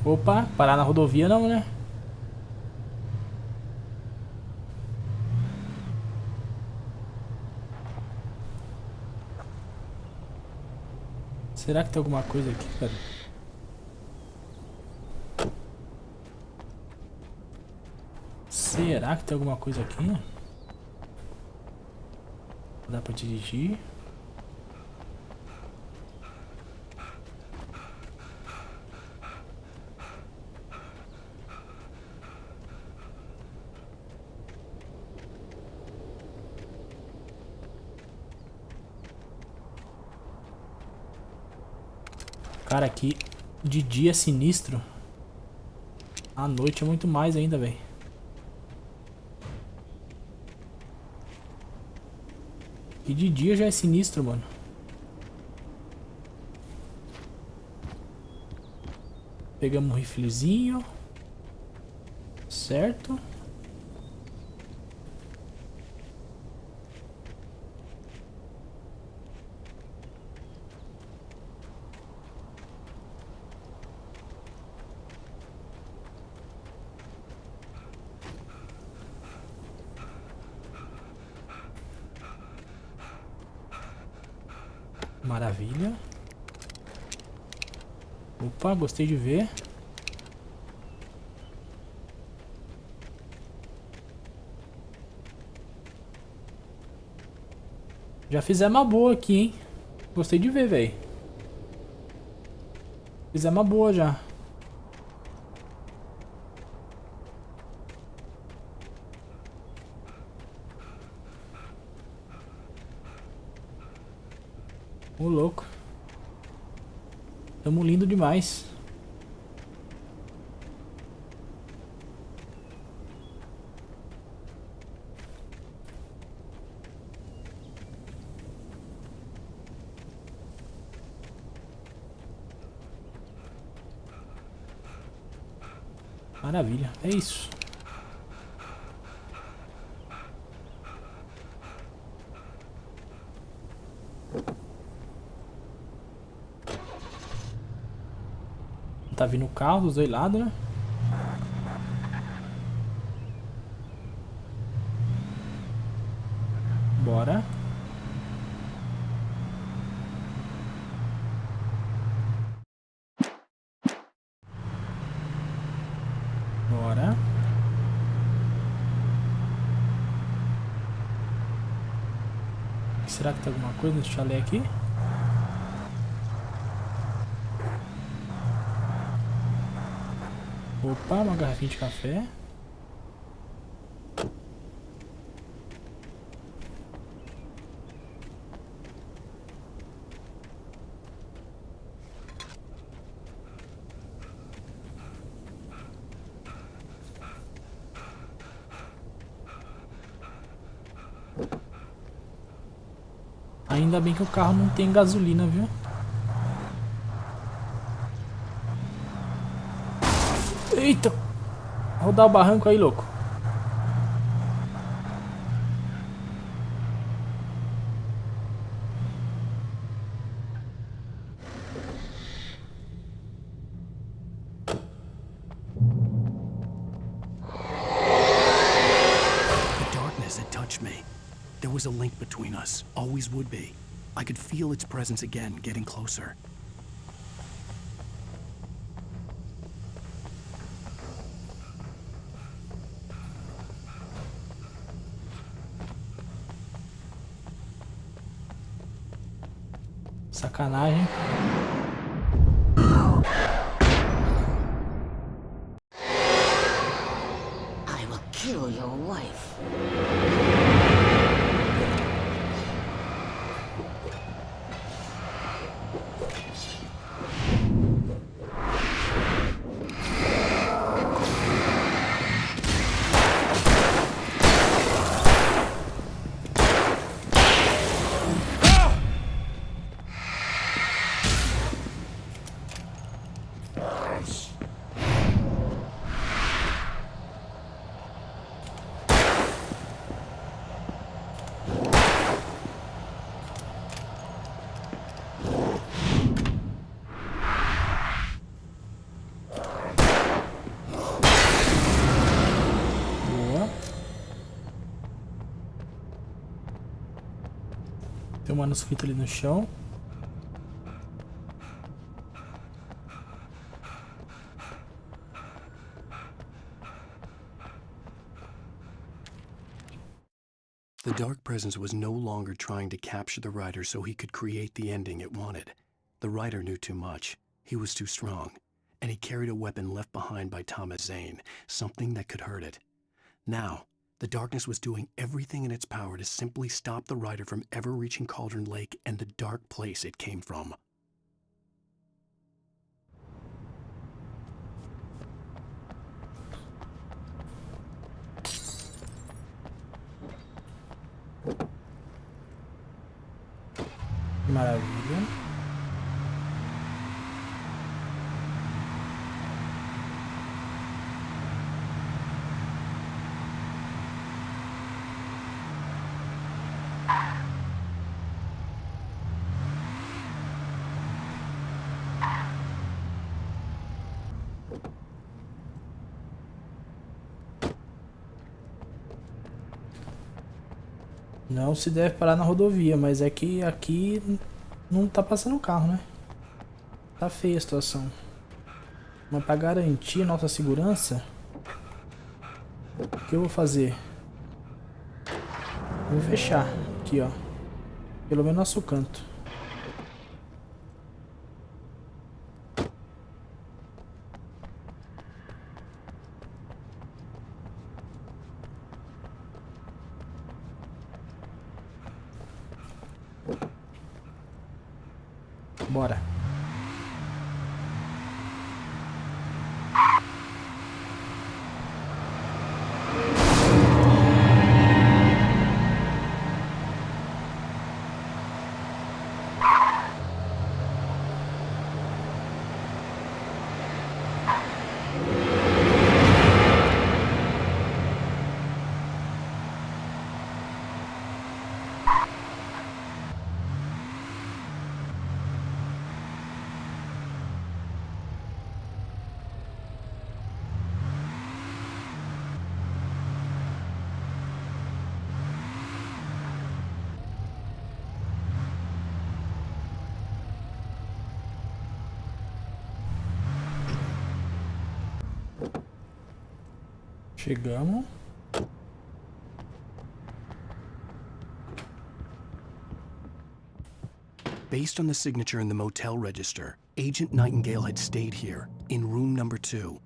Opa, parar na rodovia não, né? Será que tem alguma coisa aqui, cara? Será que tem alguma coisa aqui? Dá pra dirigir? Cara, aqui de dia é sinistro. À noite é muito mais ainda, velho. E de dia já é sinistro, mano. Pegamos um riflezinho. Certo. Maravilha. Opa, gostei de ver. Já fizemos uma boa aqui, hein? Gostei de ver, velho. Fizemos uma boa já. Ô, louco. Tamo lindo demais. Maravilha, é isso. Tá vindo o carro dos dois lados, né? Bora. Bora. Será que tem alguma coisa? Deixa eu ler aqui. Opa, uma garrafinha de café. Ainda bem que o carro não tem gasolina, viu? Eita! Rodar o barranco aí, louco. The darkness had touched me. There was a link between us, always would be. I could feel its presence again, getting closer. Sacanagem. I will kill your wife. Tem um manuscrito ali no chão. The dark presence was no longer trying to capture the writer so he could create the ending it wanted. The writer knew too much. He was too strong. And he carried a weapon left behind by Thomas Zane, something that could hurt it. Now, the darkness was doing everything in its power to simply stop the writer from ever reaching Cauldron Lake and the dark place it came from. Maravilha. Não se deve parar na rodovia, mas é que aqui não tá passando carro, né? Tá feia a situação. Mas pra garantir nossa segurança, o que eu vou fazer? Eu vou fechar aqui, ó. Pelo menos nosso canto. Bora. Chegamos. Based on the signature in the motel register, Agent Nightingale had stayed here, in room number 2.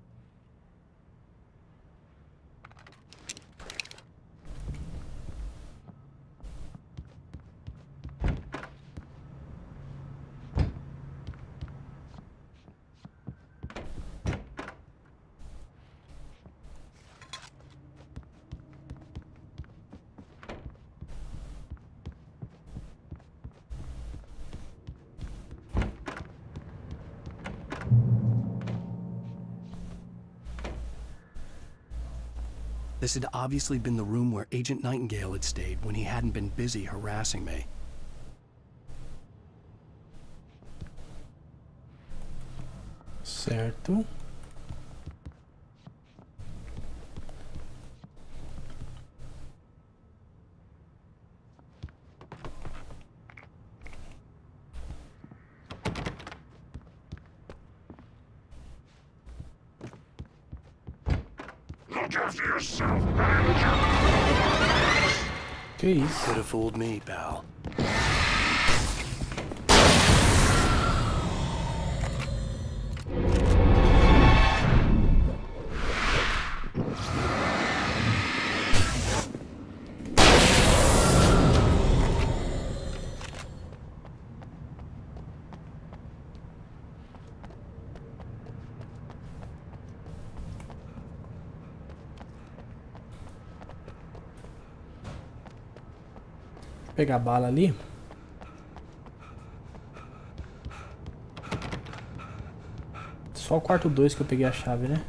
This had obviously been the room where Agent Nightingale had stayed when he hadn't been busy harassing me. Certo. Que isso? Could have fooled me, pal. Pegar a bala ali. Só o quarto 2 que eu peguei a chave, né?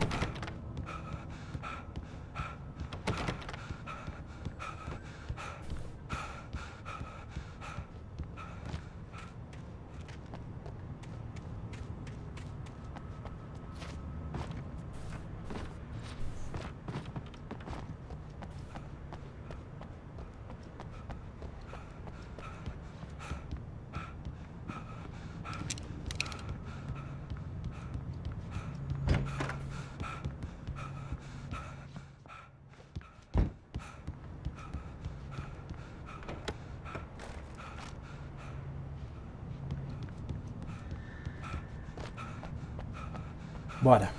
Bora.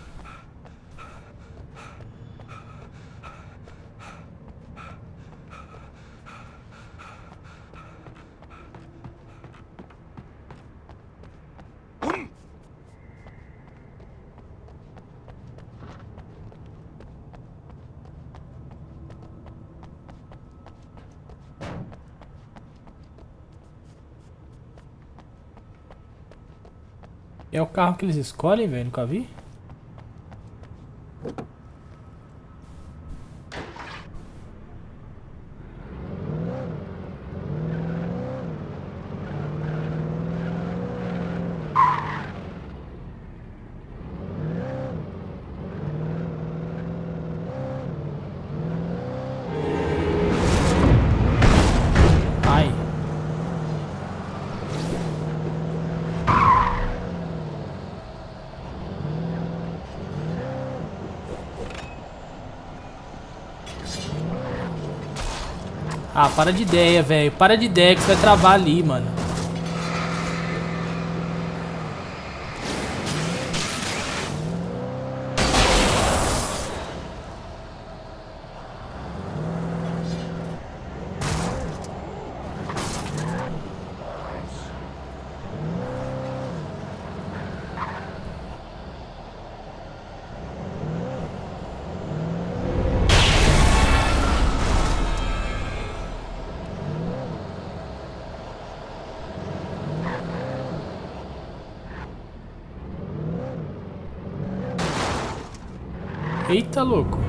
É o carro que eles escolhem, velho? Nunca vi. Ai. Ah, para de ideia, velho. Para de ideia que você vai travar ali, mano. Eita, louco.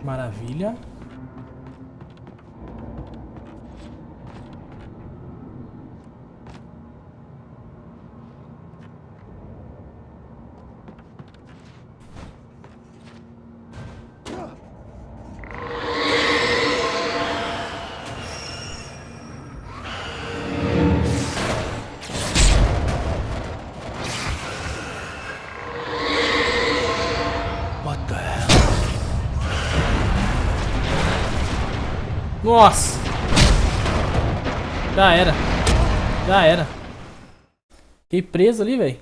Maravilha. Nossa! Já era. Já era. Fiquei preso ali, velho.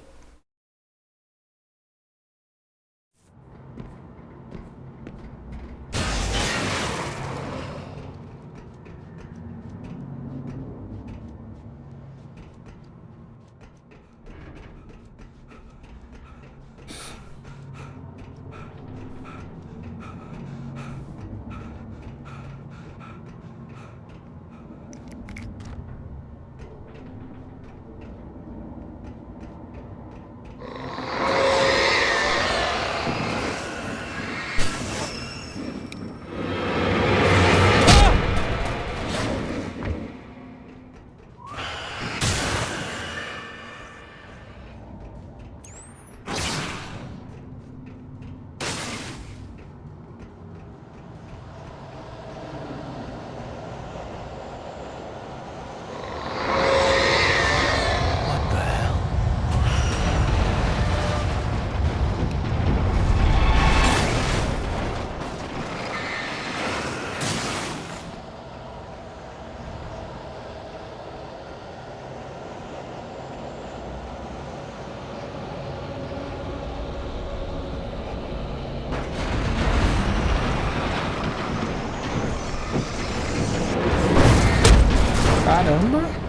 Caramba.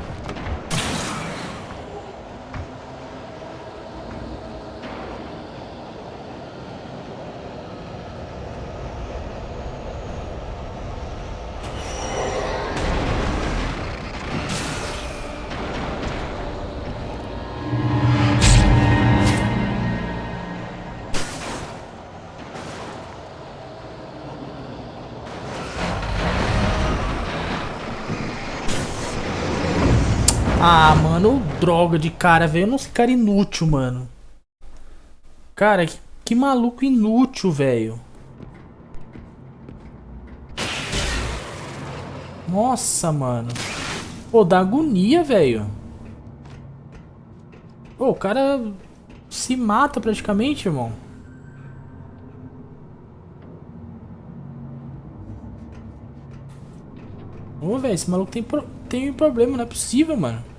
Ah, mano, droga de cara, velho. Eu não sei, cara inútil, mano. Cara, que maluco inútil, velho. Nossa, mano. Pô, dá agonia, velho. Pô, o cara se mata praticamente, irmão. Ô, velho, esse maluco tem problema, não é possível, mano.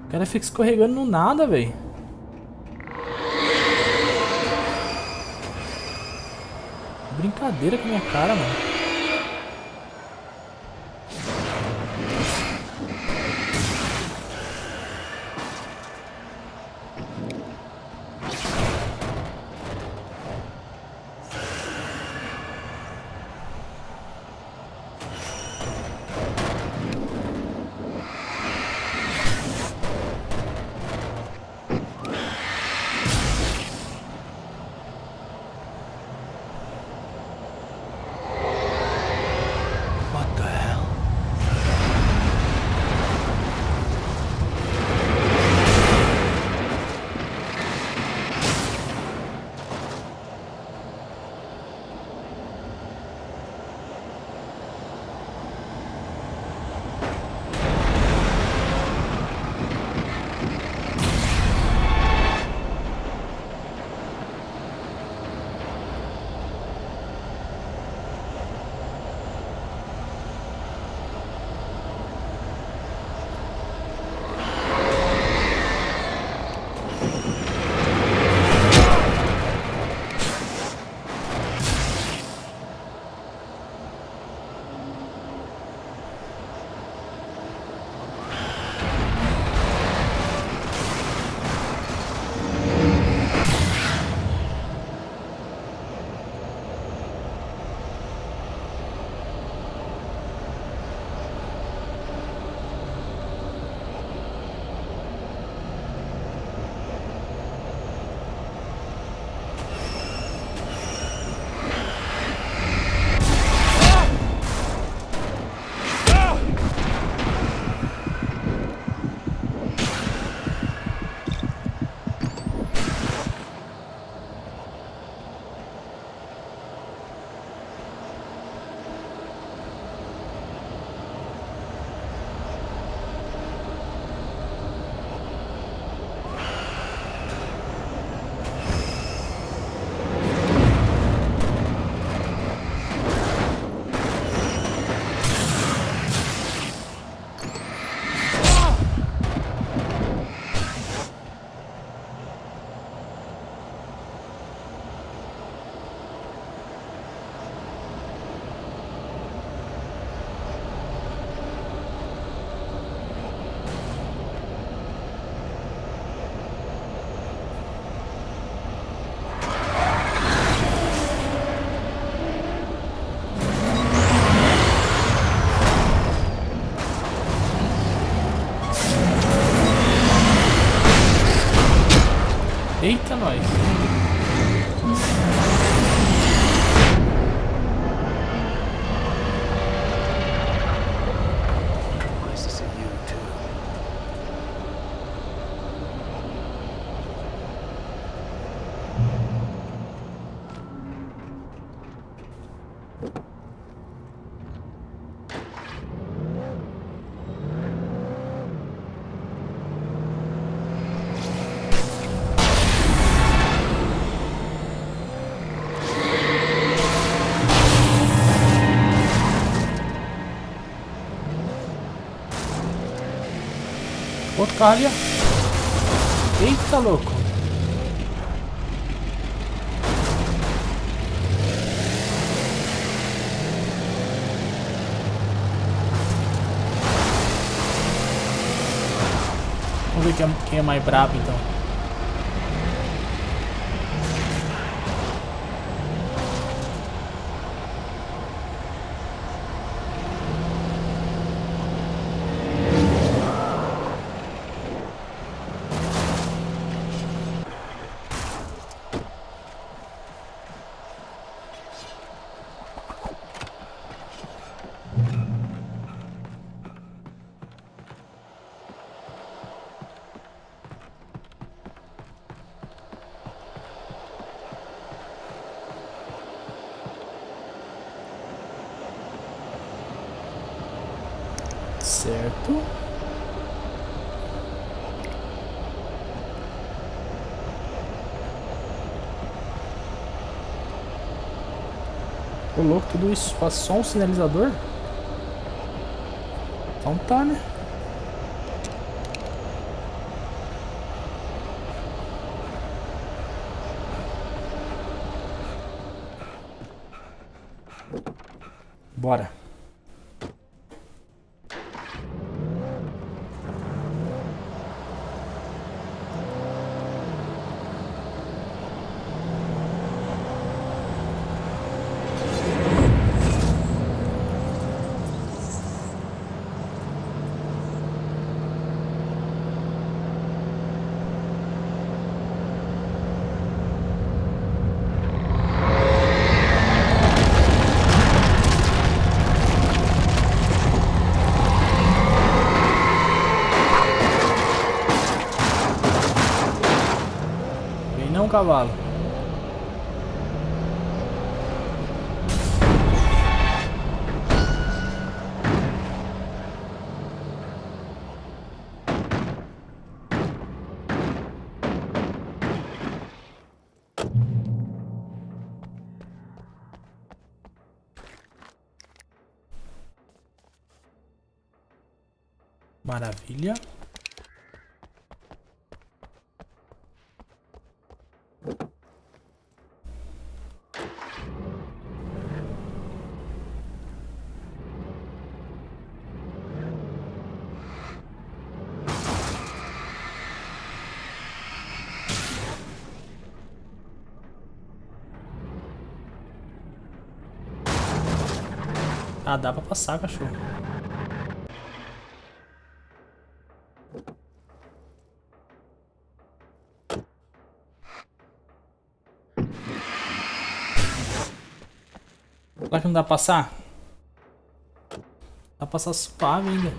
O cara fica escorregando no nada, velho. Brincadeira com a minha cara, mano. Eita, nós. Nice to see you too. Outro carro ali, ó. Eita, louco. Vamos ver quem é mais brabo, então. Certo. Ô louco, tudo isso faz só um sinalizador? Então tá, né? Bora. Não, cavalo. Maravilha. Ah, dá pra passar, cachorro. Será que não dá pra passar? Dá pra passar suave ainda.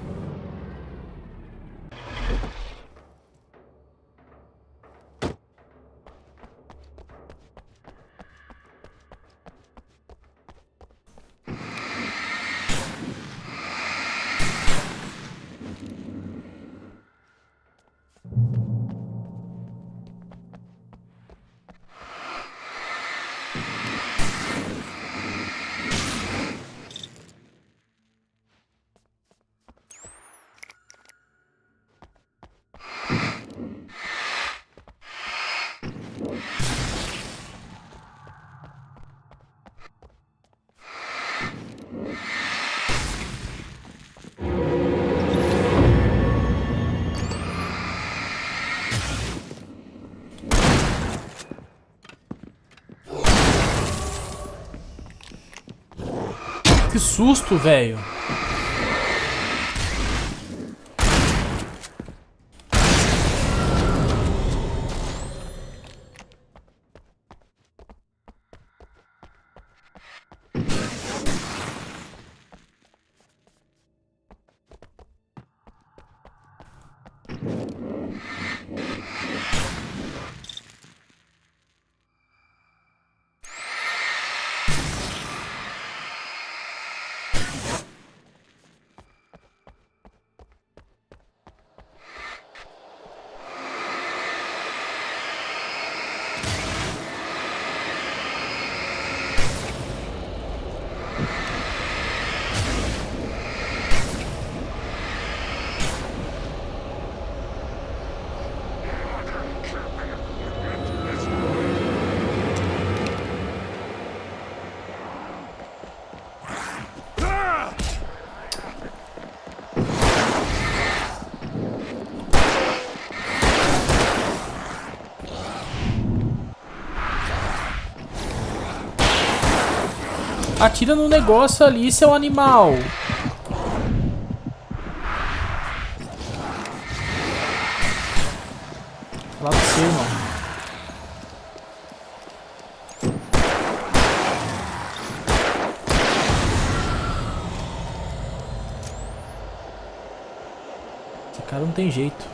Que susto, velho. Atira no negócio ali, seu animal. Lá pra você, irmão. Esse cara não tem jeito.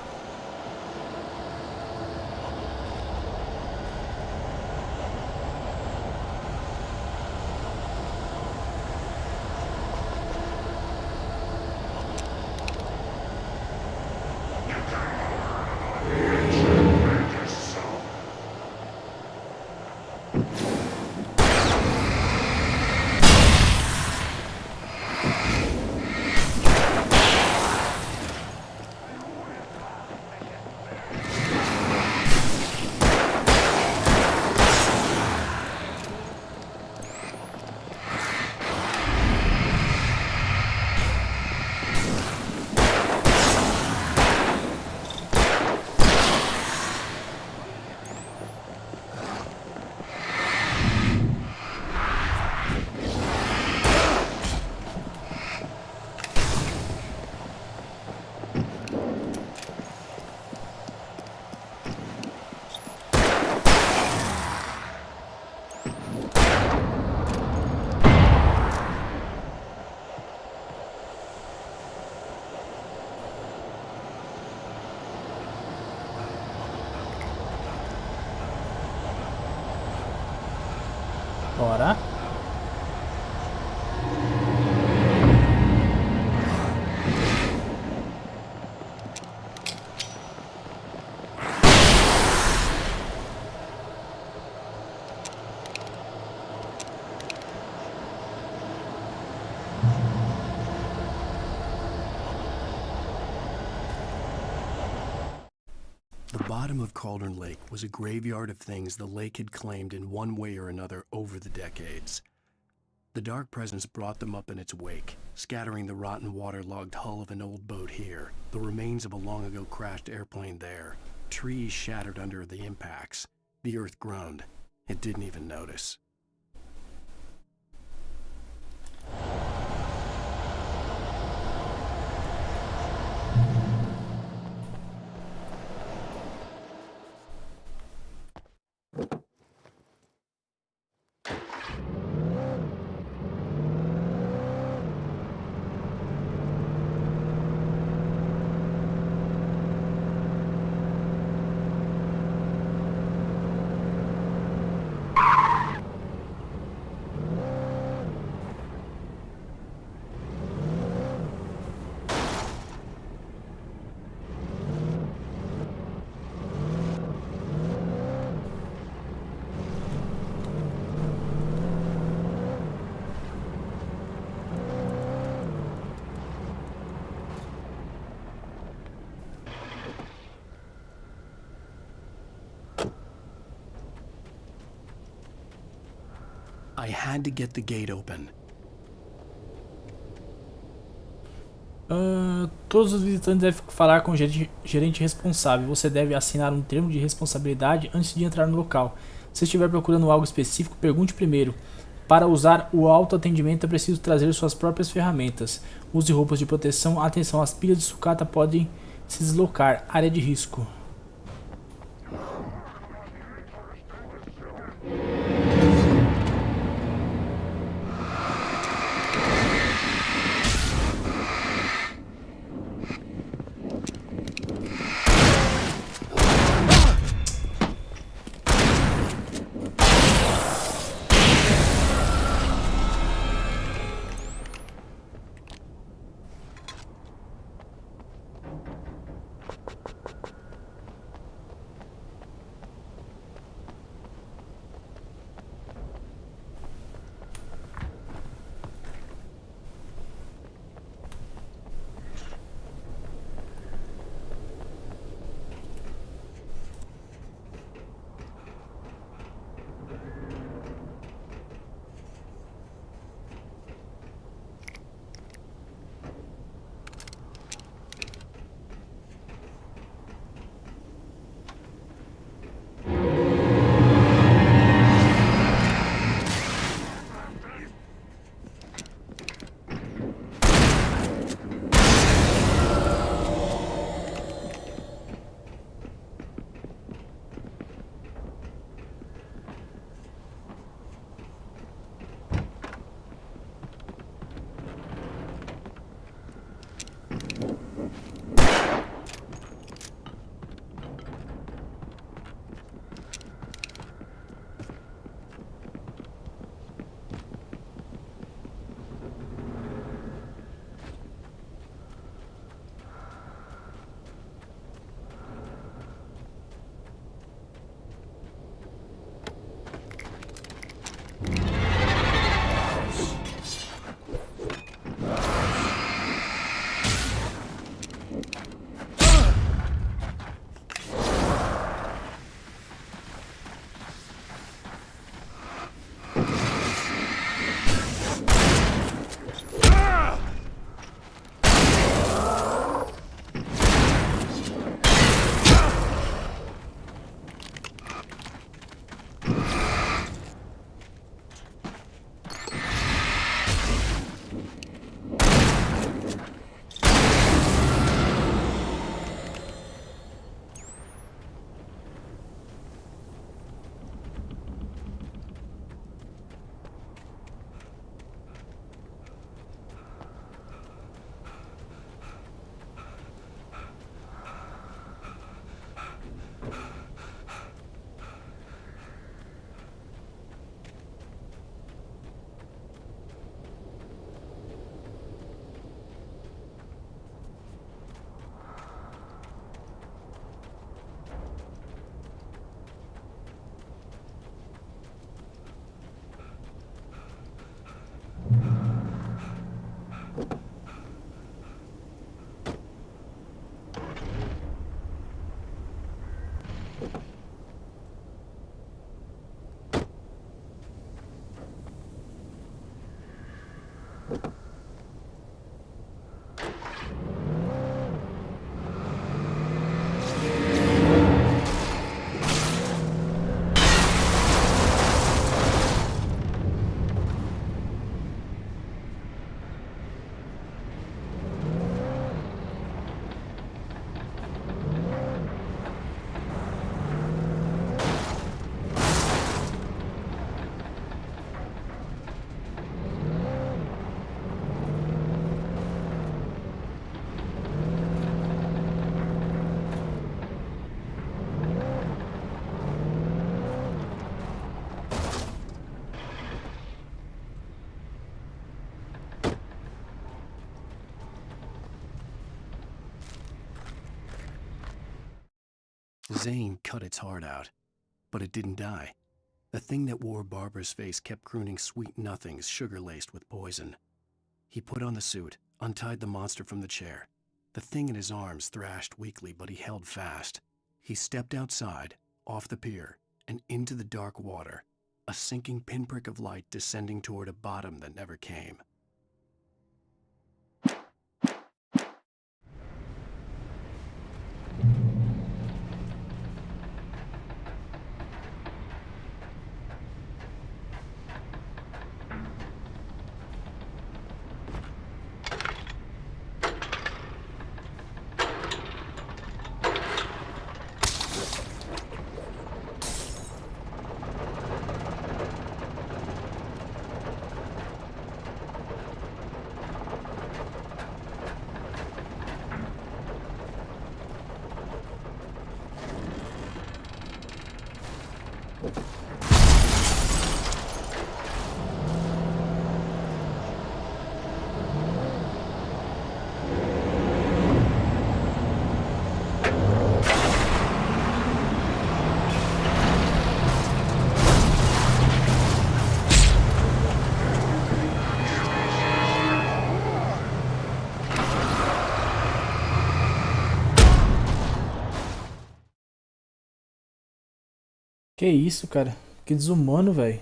Bora. The bottom of Cauldron Lake was a graveyard of things the lake had claimed in one way or another over the decades. The dark presence brought them up in its wake, scattering the rotten waterlogged hull of an old boat here, the remains of a long-ago crashed airplane there, trees shattered under the impacts. The earth groaned. It didn't even notice. I had to get the gate open. Todos os visitantes devem falar com o gerente responsável. Você deve assinar um termo de responsabilidade antes de entrar no local. Se estiver procurando algo específico, pergunte primeiro. Para usar o autoatendimento é preciso trazer suas próprias ferramentas. Use roupas de proteção. Atenção, as pilhas de sucata podem se deslocar. Área de risco. Zane cut its heart out, but it didn't die. The thing that wore Barbara's face kept crooning sweet nothings sugar-laced with poison. He put on the suit, untied the monster from the chair. The thing in his arms thrashed weakly, but he held fast. He stepped outside, off the pier, and into the dark water, a sinking pinprick of light descending toward a bottom that never came. Que isso, cara? Que desumano, velho.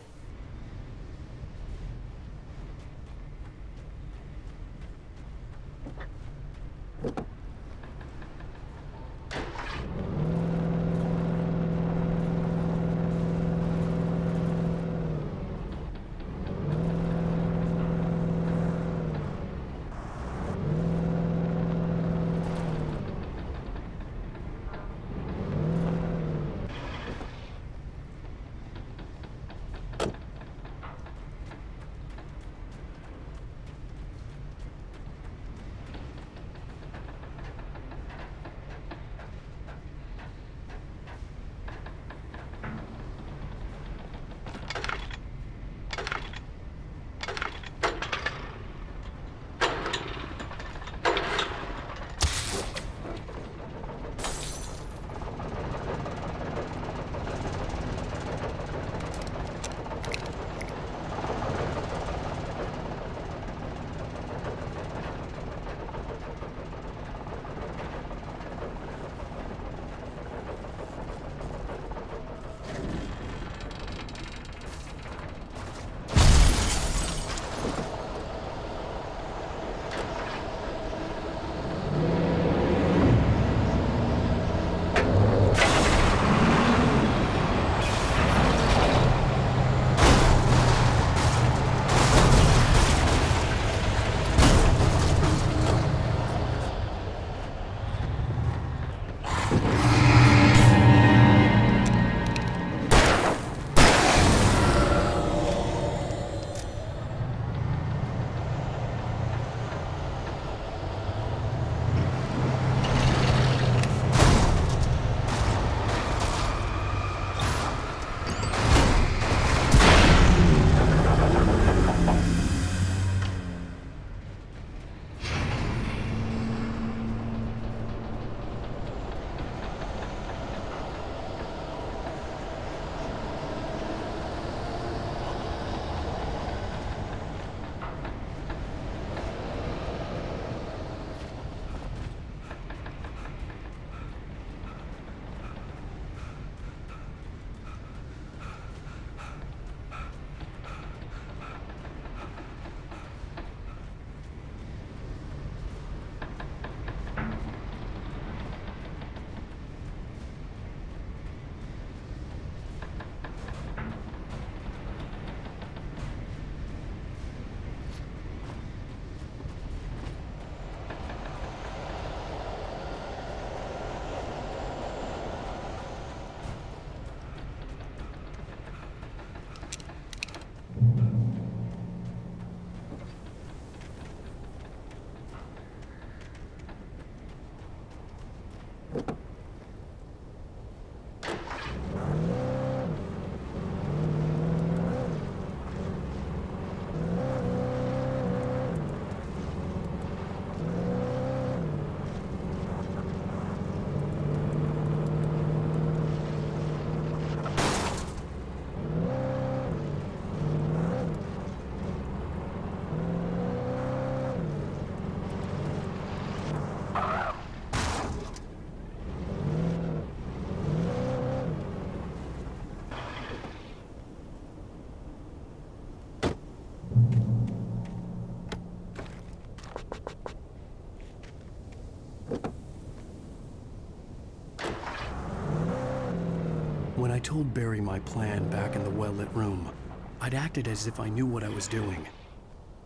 When I told Barry my plan back in the well-lit room, I'd acted as if I knew what I was doing.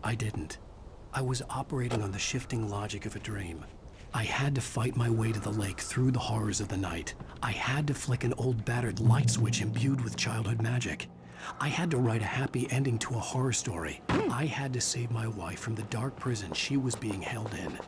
I didn't. I was operating on the shifting logic of a dream. I had to fight my way to the lake through the horrors of the night. I had to flick an old battered light switch imbued with childhood magic. I had to write a happy ending to a horror story. I had to save my wife from the dark prison she was being held in.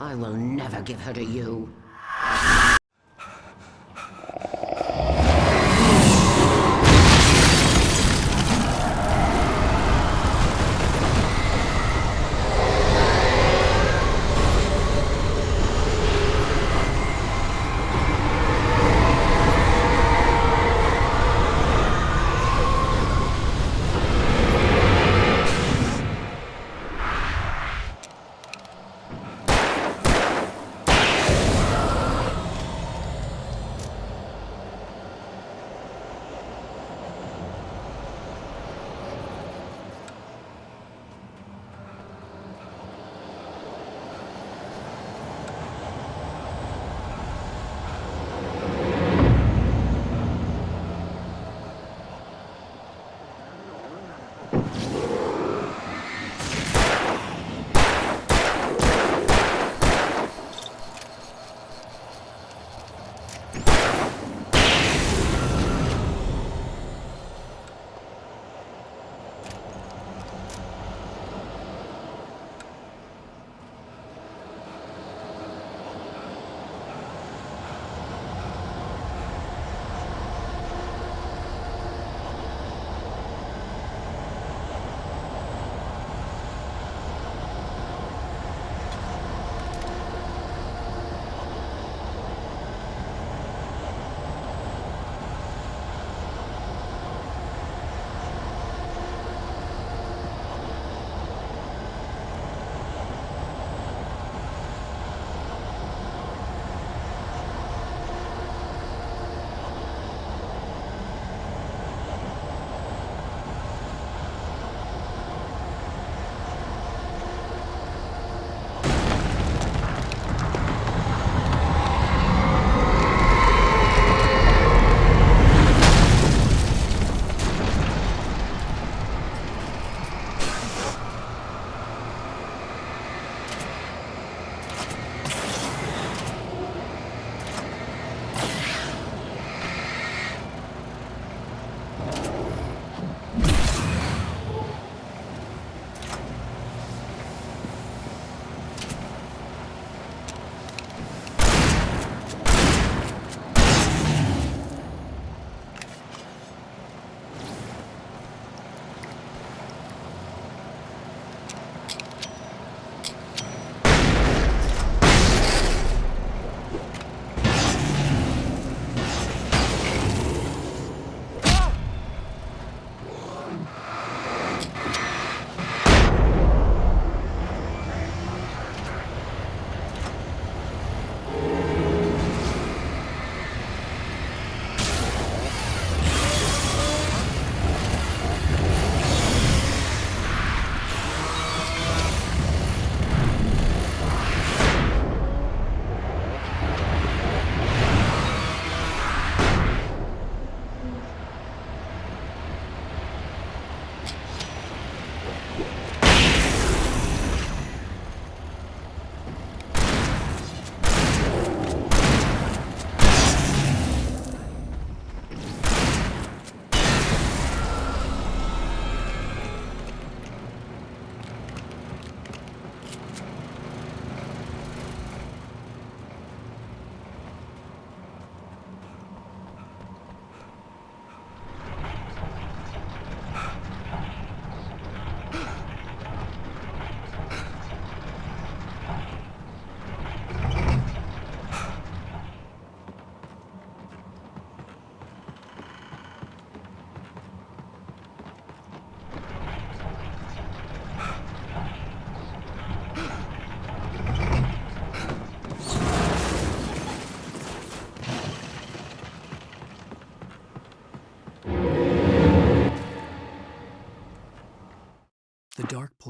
I will never give her to you.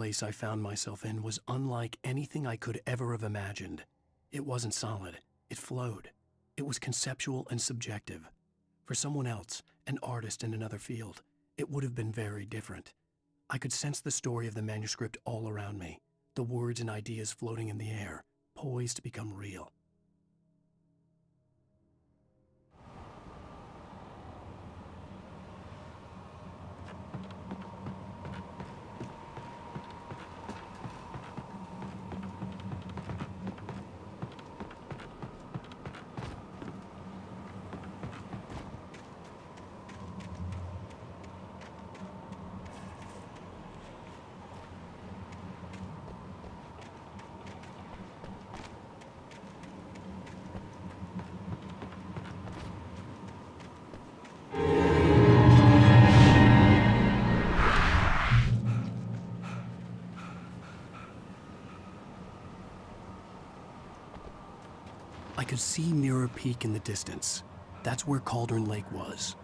place I found myself in was unlike anything I could ever have imagined. It wasn't solid. It flowed. It was conceptual and subjective. For someone else, an artist in another field, it would have been very different. I could sense the story of the manuscript all around me, the words and ideas floating in the air, poised to become real. I could see Mirror Peak in the distance. That's where Cauldron Lake was.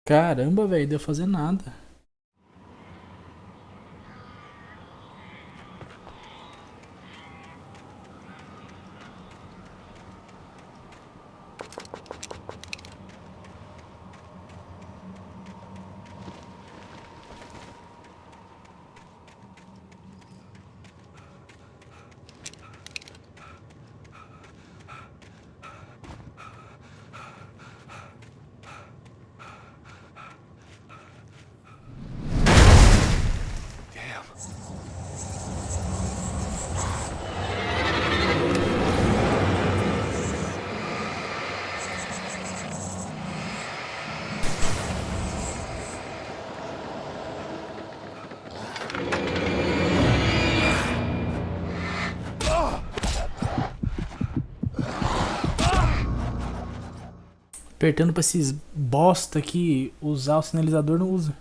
Caramba, velho, deu fazer nada. Apertando pra esses bosta que usar o sinalizador não usa.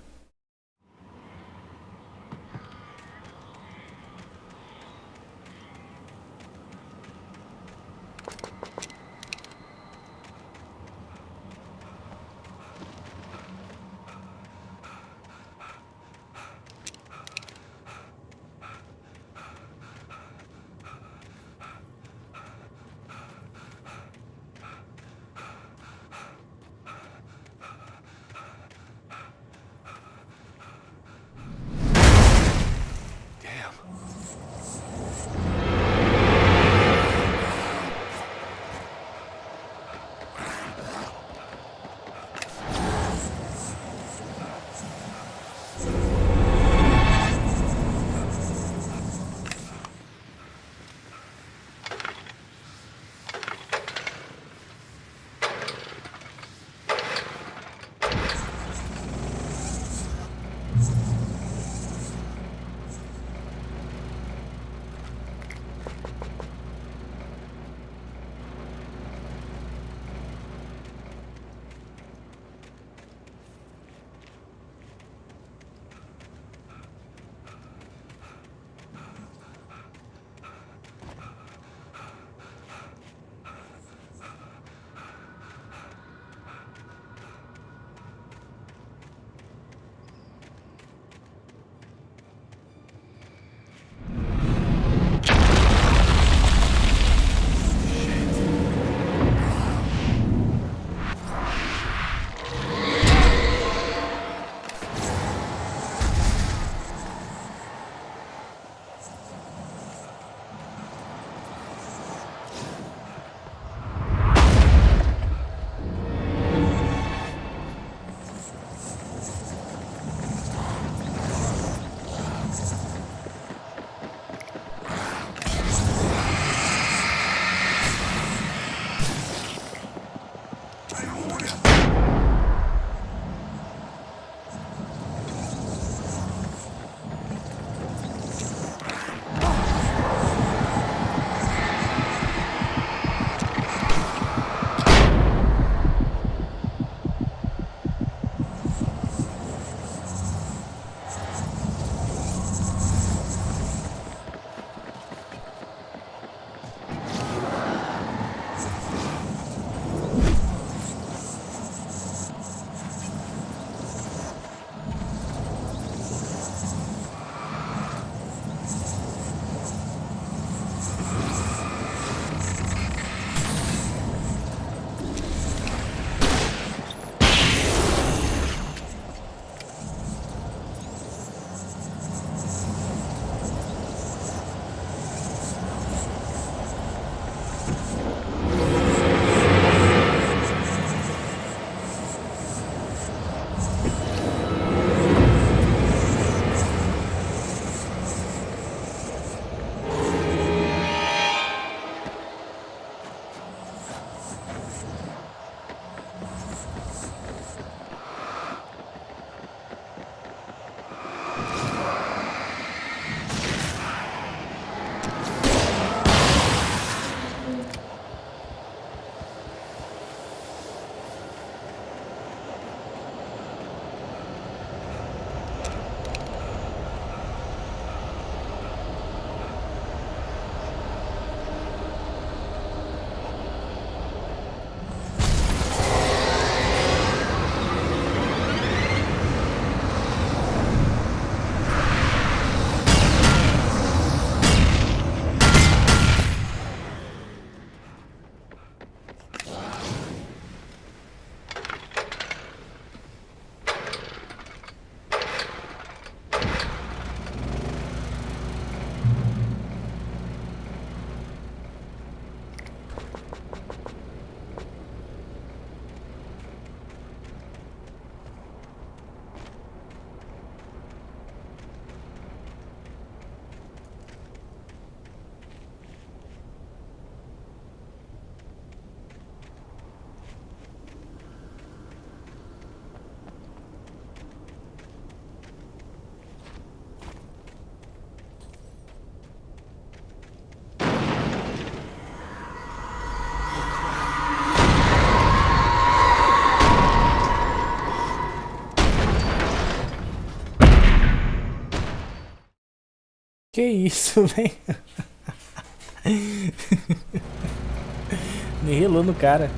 Que isso, velho? Nem relou no cara.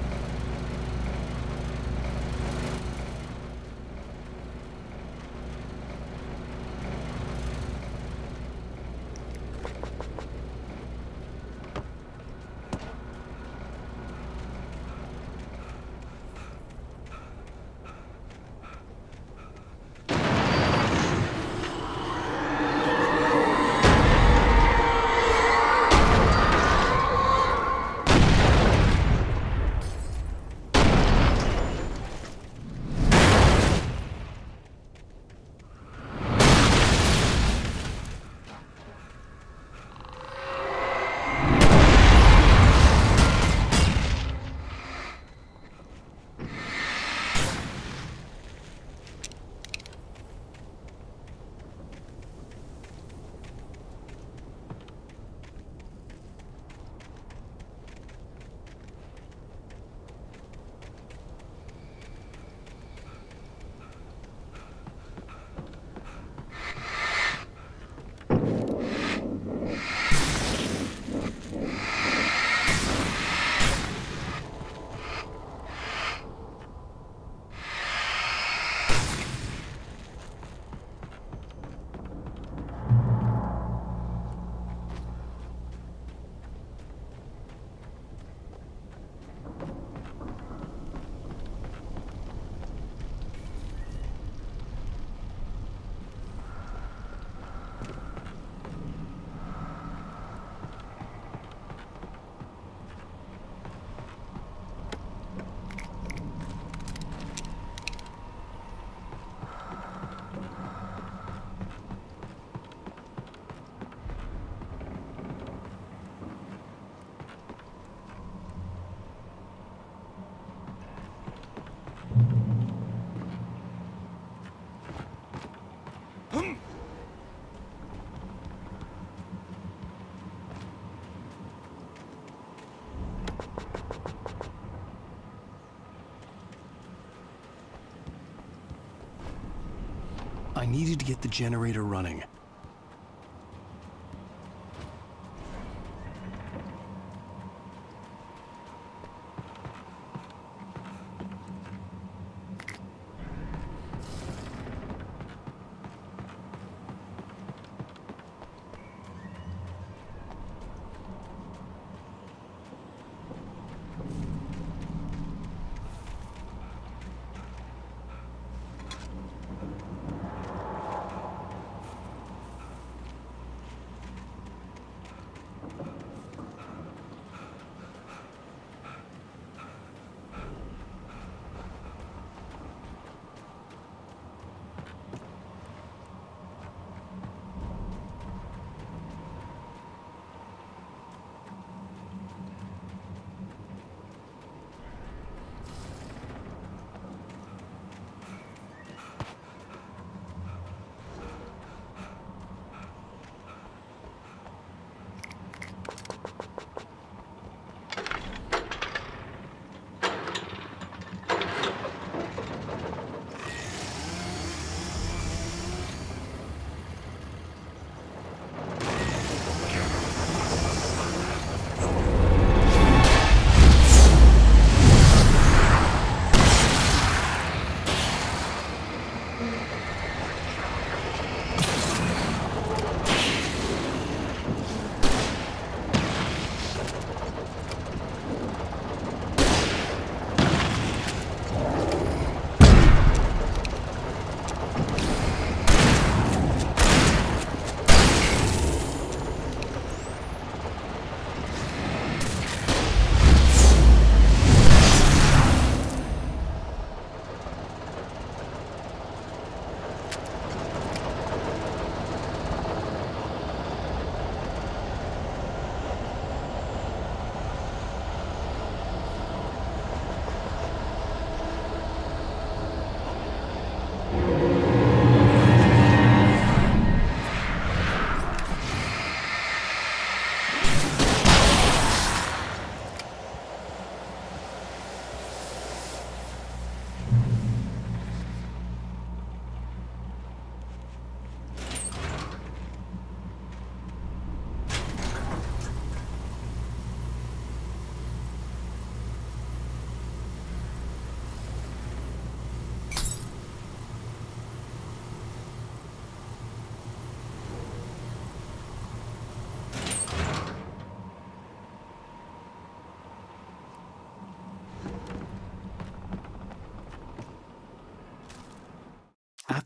I needed to get the generator running.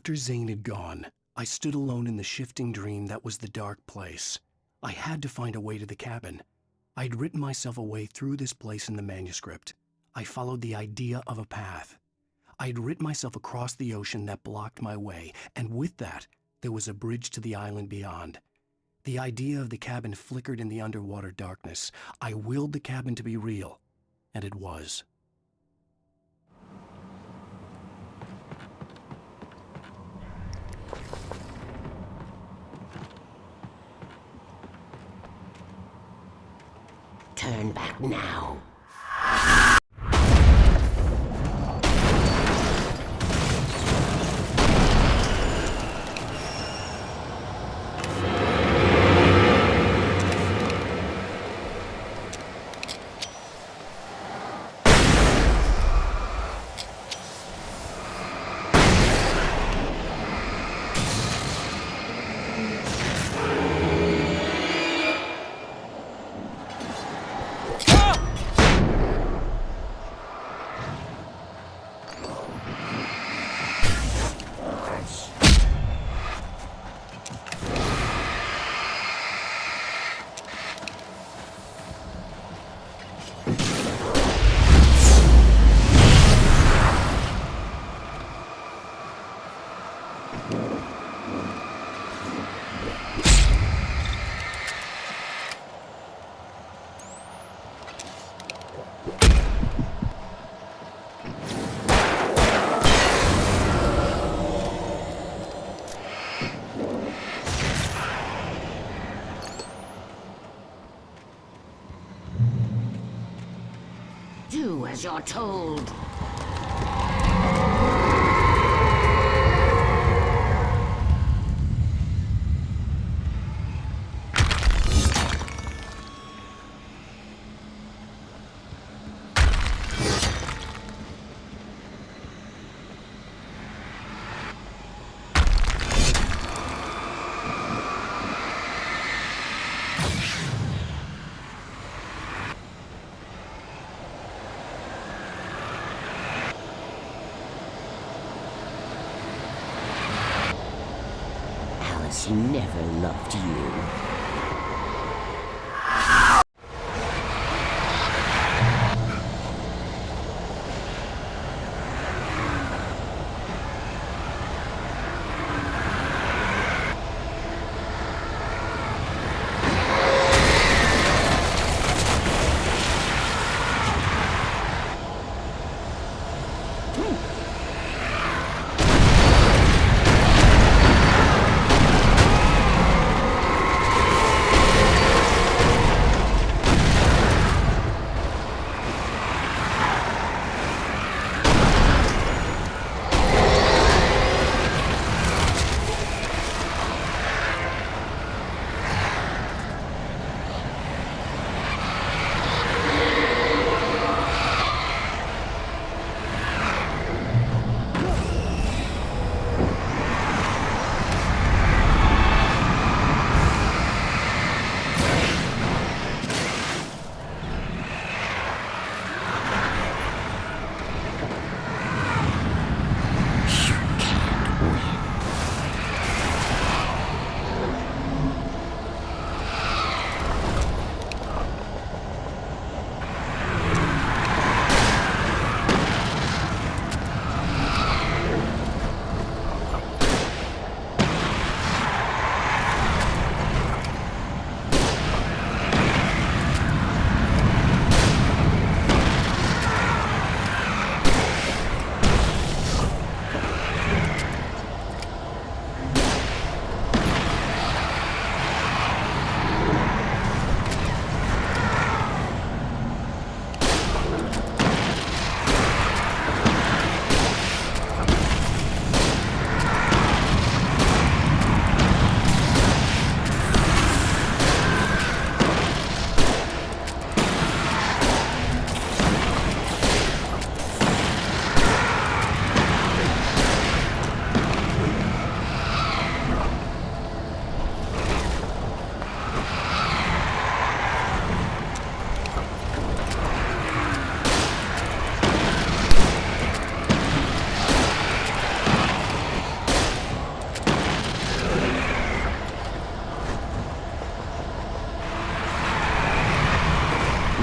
After Zane had gone, I stood alone in the shifting dream that was the dark place. I had to find a way to the cabin. I'd written myself a way through this place in the manuscript. I followed the idea of a path. I'd written myself across the ocean that blocked my way, and with that, there was a bridge to the island beyond. The idea of the cabin flickered in the underwater darkness. I willed the cabin to be real, and it was. Turn back now. Do as you're told. Alice never loved you.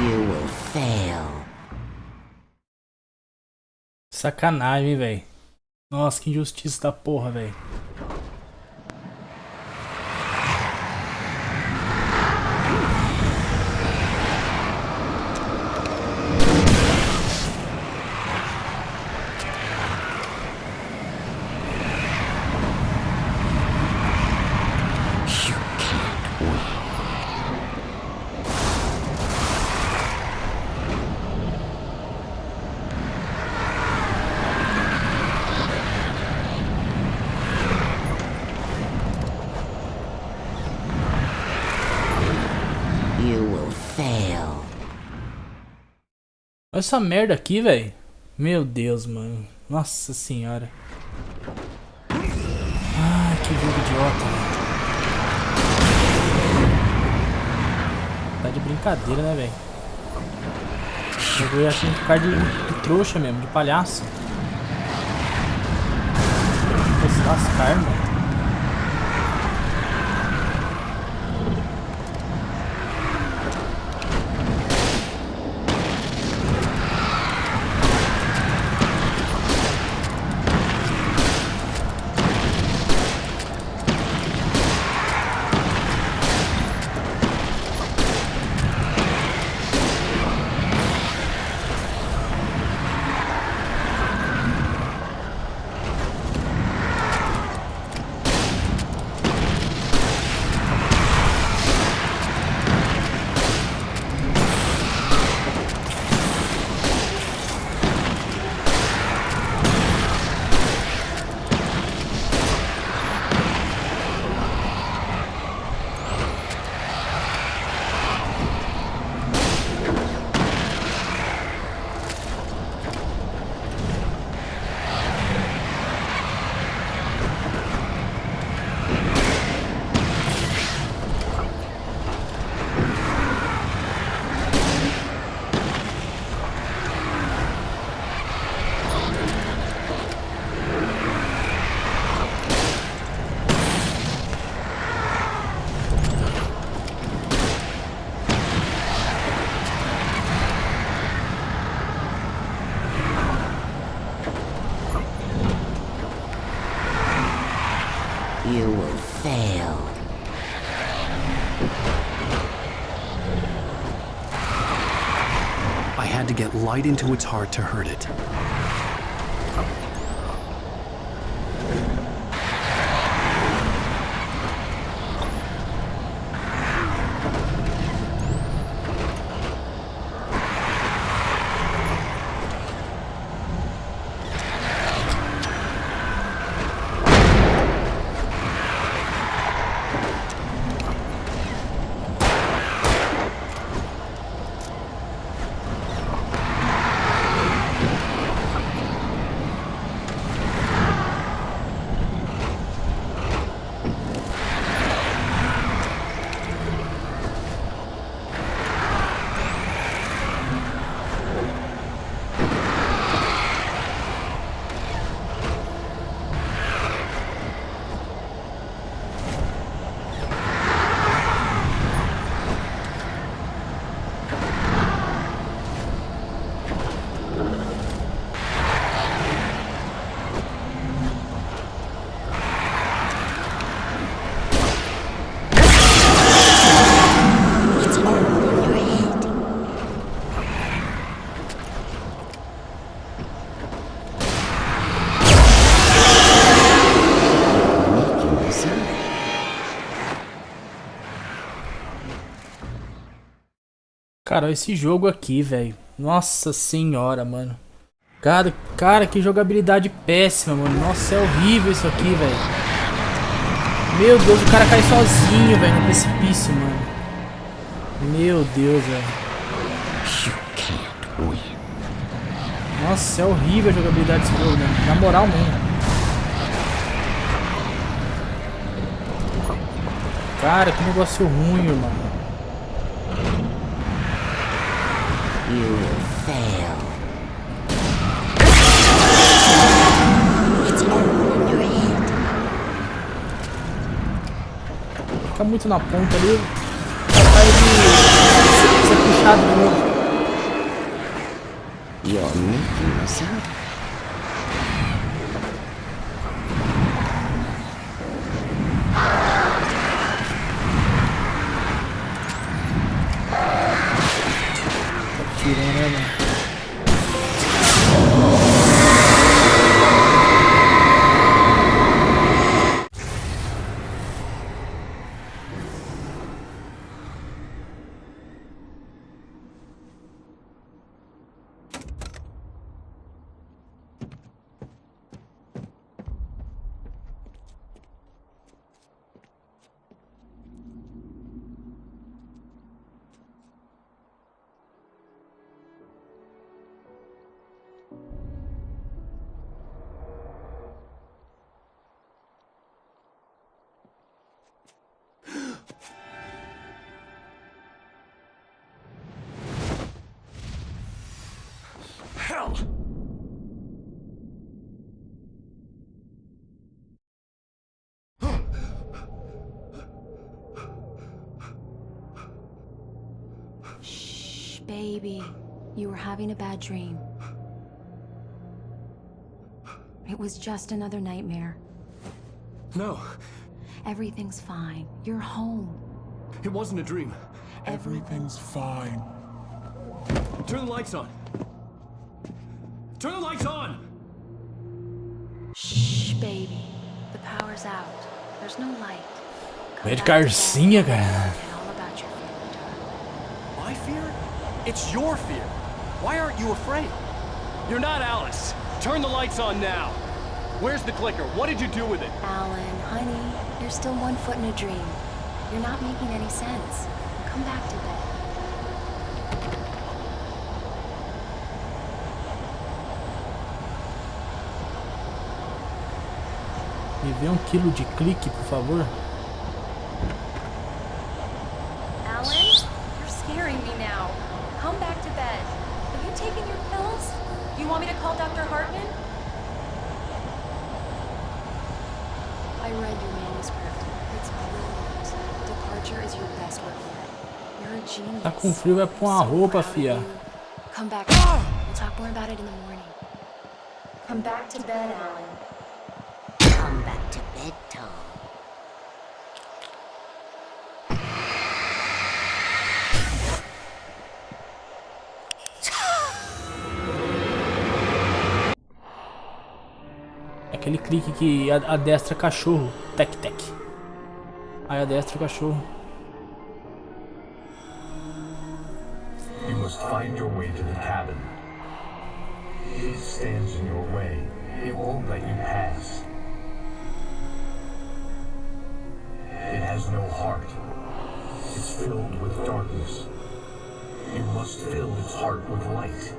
You will fail. Sacanagem, velho. Nossa, que injustiça da porra, velho. Olha essa merda aqui, velho. Meu Deus, mano. Nossa senhora. Ai, que jogo idiota, velho. Tá de brincadeira, né, velho? Eu ia assim ficar de trouxa mesmo, de palhaço. Vou se lascar, mano. You will fail. I had to get light into its heart to hurt it. Cara, esse jogo aqui, velho. Nossa senhora, mano. Cara, que jogabilidade péssima, mano. Nossa, é horrível isso aqui, velho. Meu Deus, o cara cai sozinho, velho, no precipício, mano. Meu Deus, velho. Nossa, é horrível a jogabilidade desse jogo, mano. Na moral mesmo. Cara, que negócio ruim, mano. You will fail. It's all in your head. Fica muito na ponta ali. Capaz de ser puxado de novo. You're making us up. Tirando, né, mano? Hell! Shh, baby. You were having a bad dream. It was just another nightmare. No, Everything's fine. You're home. it wasn't a dream. Everything's fine. Turn the lights on. Turn the lights on! Shh, baby. The power's out. There's no light. Meio de carcinha, cara. All about your fear, darling. My fear? It's your fear. Why aren't you afraid? You're not Alice. Turn the lights on now. Where's the clicker? What did you do with it? Alan, honey, you're still 1 foot in a dream. You're not making any sense. Come back to bed. Me vê 1 quilo de clique, por favor. Alan, you're scaring me now. Come back to bed. Have you taken your pills? Do you want me to call Dr. Hartman? I read your manuscript. It's brilliant. Departure is your best work yet. You're a genius. Tá com frio, vai pôr uma roupa, fia. Come back. We'll talk more about it in the morning. Come back to bed, Alan. Come back to bed, Tom. Aquele clique que adestra cachorro. Tec, tec. Aí adestra o cachorro. You must find your way to the cabin. It stands in your way. It won't let you pass. It has no heart. It's filled with darkness. You must fill its heart with light.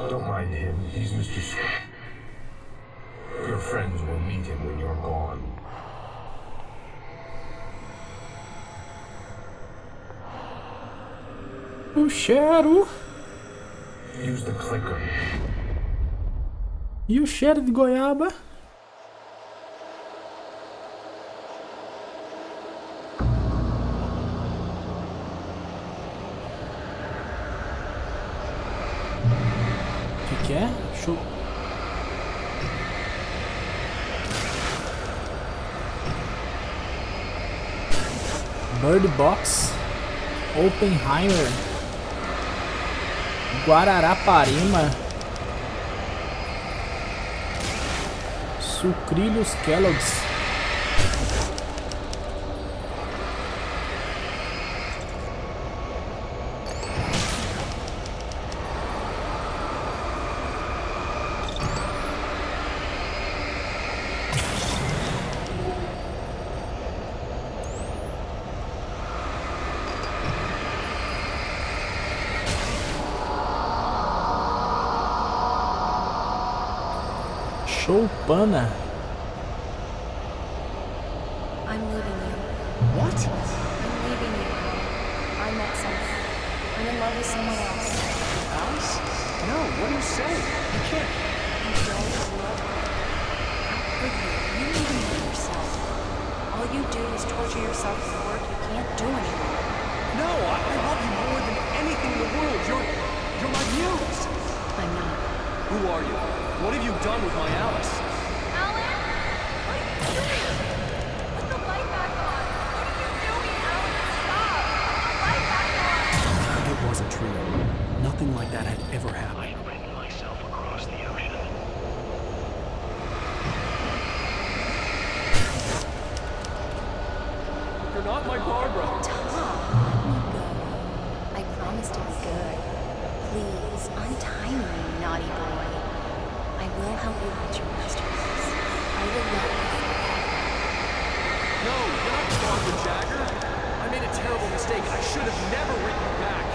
Don't mind him. He's Mr. Your friends will meet him when you're gone. O cheiro. Use the clicker. E o cheiro de goiaba? O que é? Show. Bird Box, Oppenheimer, Guararapariма, Sucrilhos Kellogg's. Choupana. I'm leaving you. What? I'm leaving you. I met someone. I'm in love with someone else. Alice? No, what are you saying? You can't. You don't love her. How could you? All you do is torture yourself with work you can't do anymore. No, I love you more than anything in the world. You're my muse. I'm not. Who are you? What have you done with my Alice? Alan? What are you doing? Put the light back on. What are you doing, Alan? Stop! Put the light back on! It wasn't true. Nothing like that had ever happened. I've written myself across the ocean. You're not my Barbara. Tom, let me go. I promise to be good. Please, untie me, you naughty boy. I will help you write your masterpiece. I will love you forever. No, you're not Barbara Jagger. I made a terrible mistake. I should have never written you back.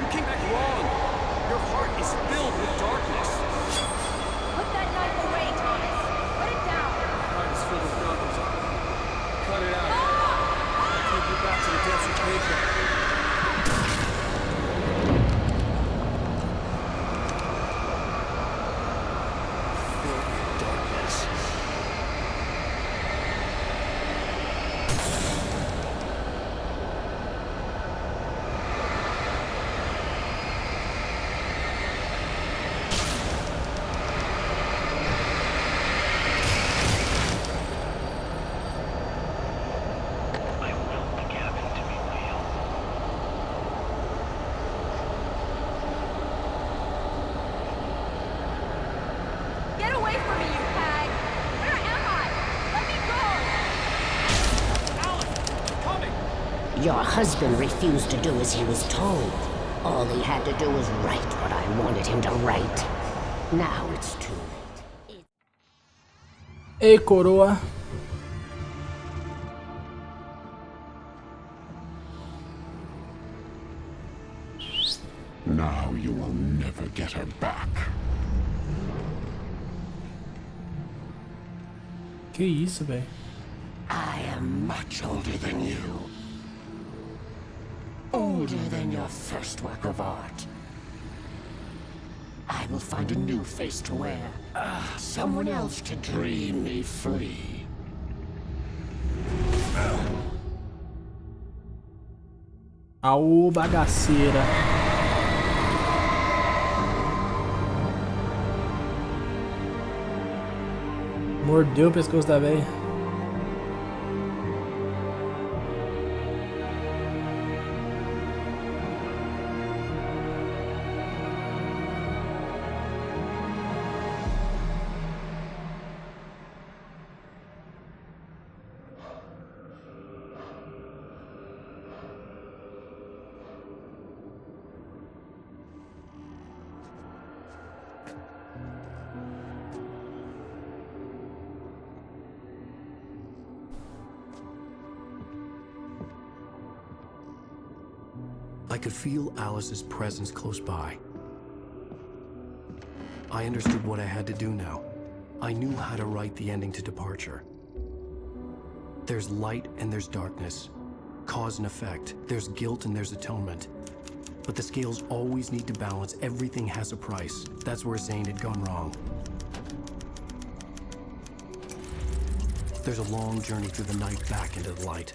You came back wrong. Your heart is filled with darkness. Put that knife away, Thomas. Put it down. Your heart is filled with darkness. Cut it out. I'll take you back to the desert playground. Filled with darkness. I want the cabin to be real. Get away from me, you hag! Where am I? Let me go! Alan! Coming! Your husband refused to do as he was told. All he had to do was write what I wanted him to write. Now it's too late. Ei, coroa. Now you will never get her back. Que isso, velho? I am much older than you. Older than your first work of art. I will find a new face to wear. Someone else to dream me free. Aô, bagaceira. Mordeu o pescoço da velha. I could feel Alice's presence close by. I understood what I had to do now. I knew how to write the ending to Departure. There's light and there's darkness. Cause and effect. There's guilt and there's atonement. But the scales always need to balance. Everything has a price. That's where Zane had gone wrong. There's a long journey through the night back into the light.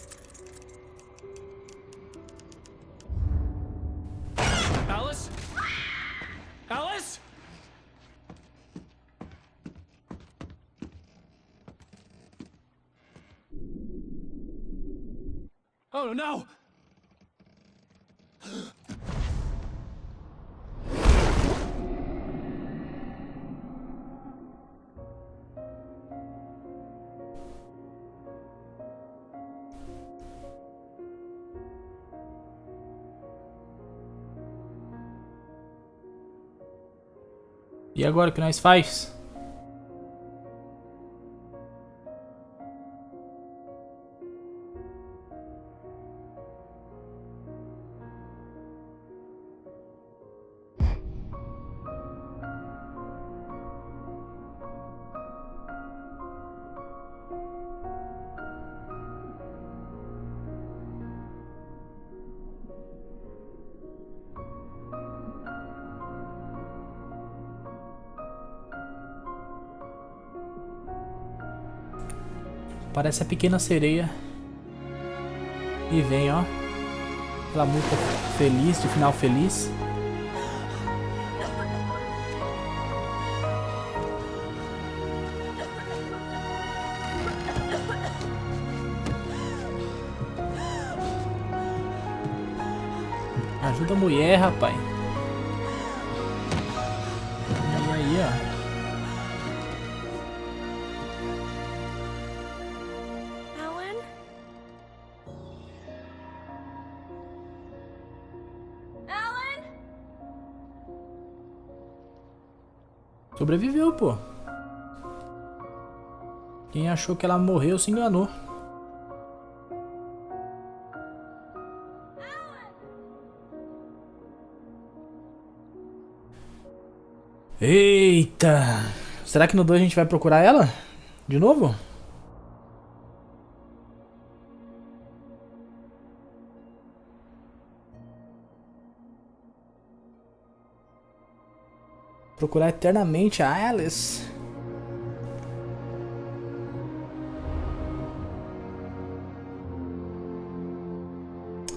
Alice? Alice? Oh no! E agora o que nós faz? Parece a Pequena Sereia. E vem, ó. Aquela música feliz, de final feliz. Ajuda a mulher, rapaz. E aí, ó. Sobreviveu, pô. Quem achou que ela morreu se enganou. Eita! Será que no 2 a gente vai procurar ela? De novo? Procurar eternamente a Alice.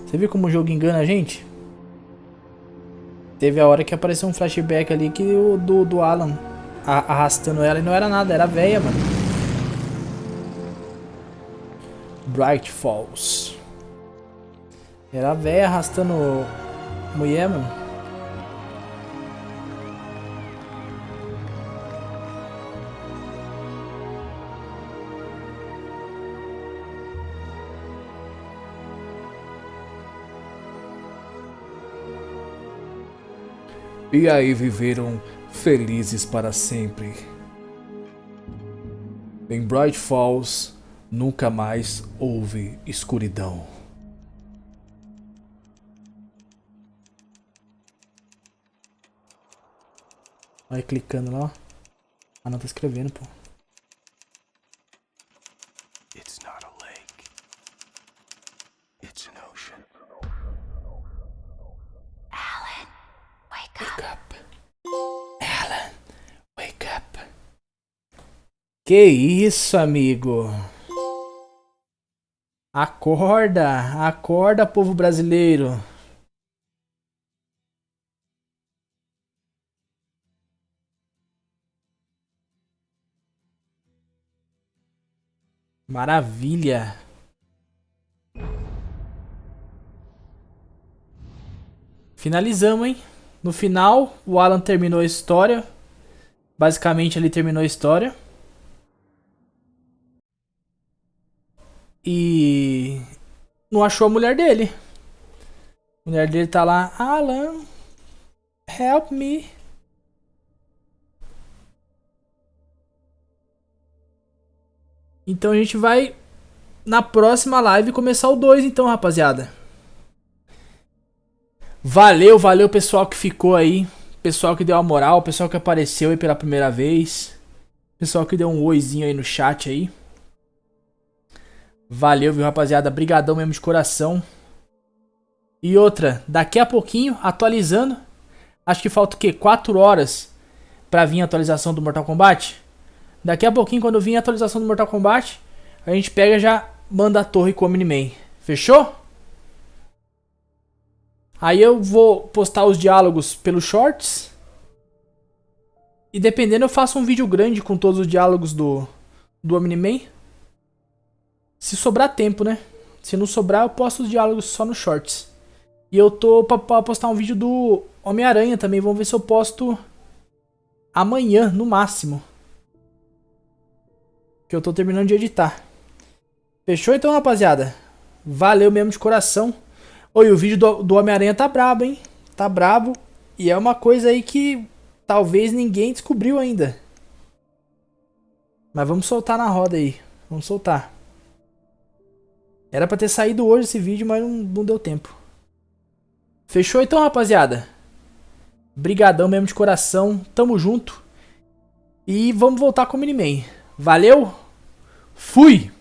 Você viu como o jogo engana a gente? Teve a hora que apareceu um flashback ali que o do Alan arrastando ela e não era nada, era a véia, mano. Bright Falls. Era a véia arrastando a mulher, mano. E aí viveram felizes para sempre. Em Bright Falls, nunca mais houve escuridão. Vai clicando lá, ó. Ah, não, tá escrevendo, pô. It's not a lake. It's an ocean. Alan, wake up. Alan, wake up. Que isso, amigo? Acorda, acorda, povo brasileiro. Maravilha. Finalizamos, hein? No final, o Alan terminou a história. Basicamente, ele terminou a história. E não achou a mulher dele. A mulher dele tá lá. Alan, help me. Então a gente vai na próxima live começar o 2 então, rapaziada. Valeu, valeu pessoal que ficou aí. Pessoal que deu a moral, pessoal que apareceu aí pela primeira vez. Pessoal que deu um oizinho aí no chat aí. Valeu, viu, rapaziada? Brigadão mesmo de coração. E outra, daqui a pouquinho, atualizando. Acho que falta o quê? 4 horas pra vir a atualização do Mortal Kombat. Daqui a pouquinho, quando vir a atualização do Mortal Kombat, a gente pega e já manda a torre com o Omni-Man. Fechou? Aí eu vou postar os diálogos pelos shorts. E dependendo eu faço um vídeo grande com todos os diálogos do Omni-Man. Se sobrar tempo, né? Se não sobrar, eu posto os diálogos só nos shorts. E eu tô pra postar um vídeo do Homem-Aranha também. Vamos ver se eu posto amanhã, no máximo. Que eu tô terminando de editar. Fechou então, rapaziada? Valeu mesmo de coração. Oi, o vídeo do Homem-Aranha tá brabo, hein? Tá brabo. E é uma coisa aí que talvez ninguém descobriu ainda. Mas vamos soltar na roda aí. Vamos soltar. Era pra ter saído hoje esse vídeo, mas não deu tempo. Fechou então, rapaziada? Brigadão mesmo de coração. Tamo junto. E vamos voltar com o Miniman. Valeu? Fui!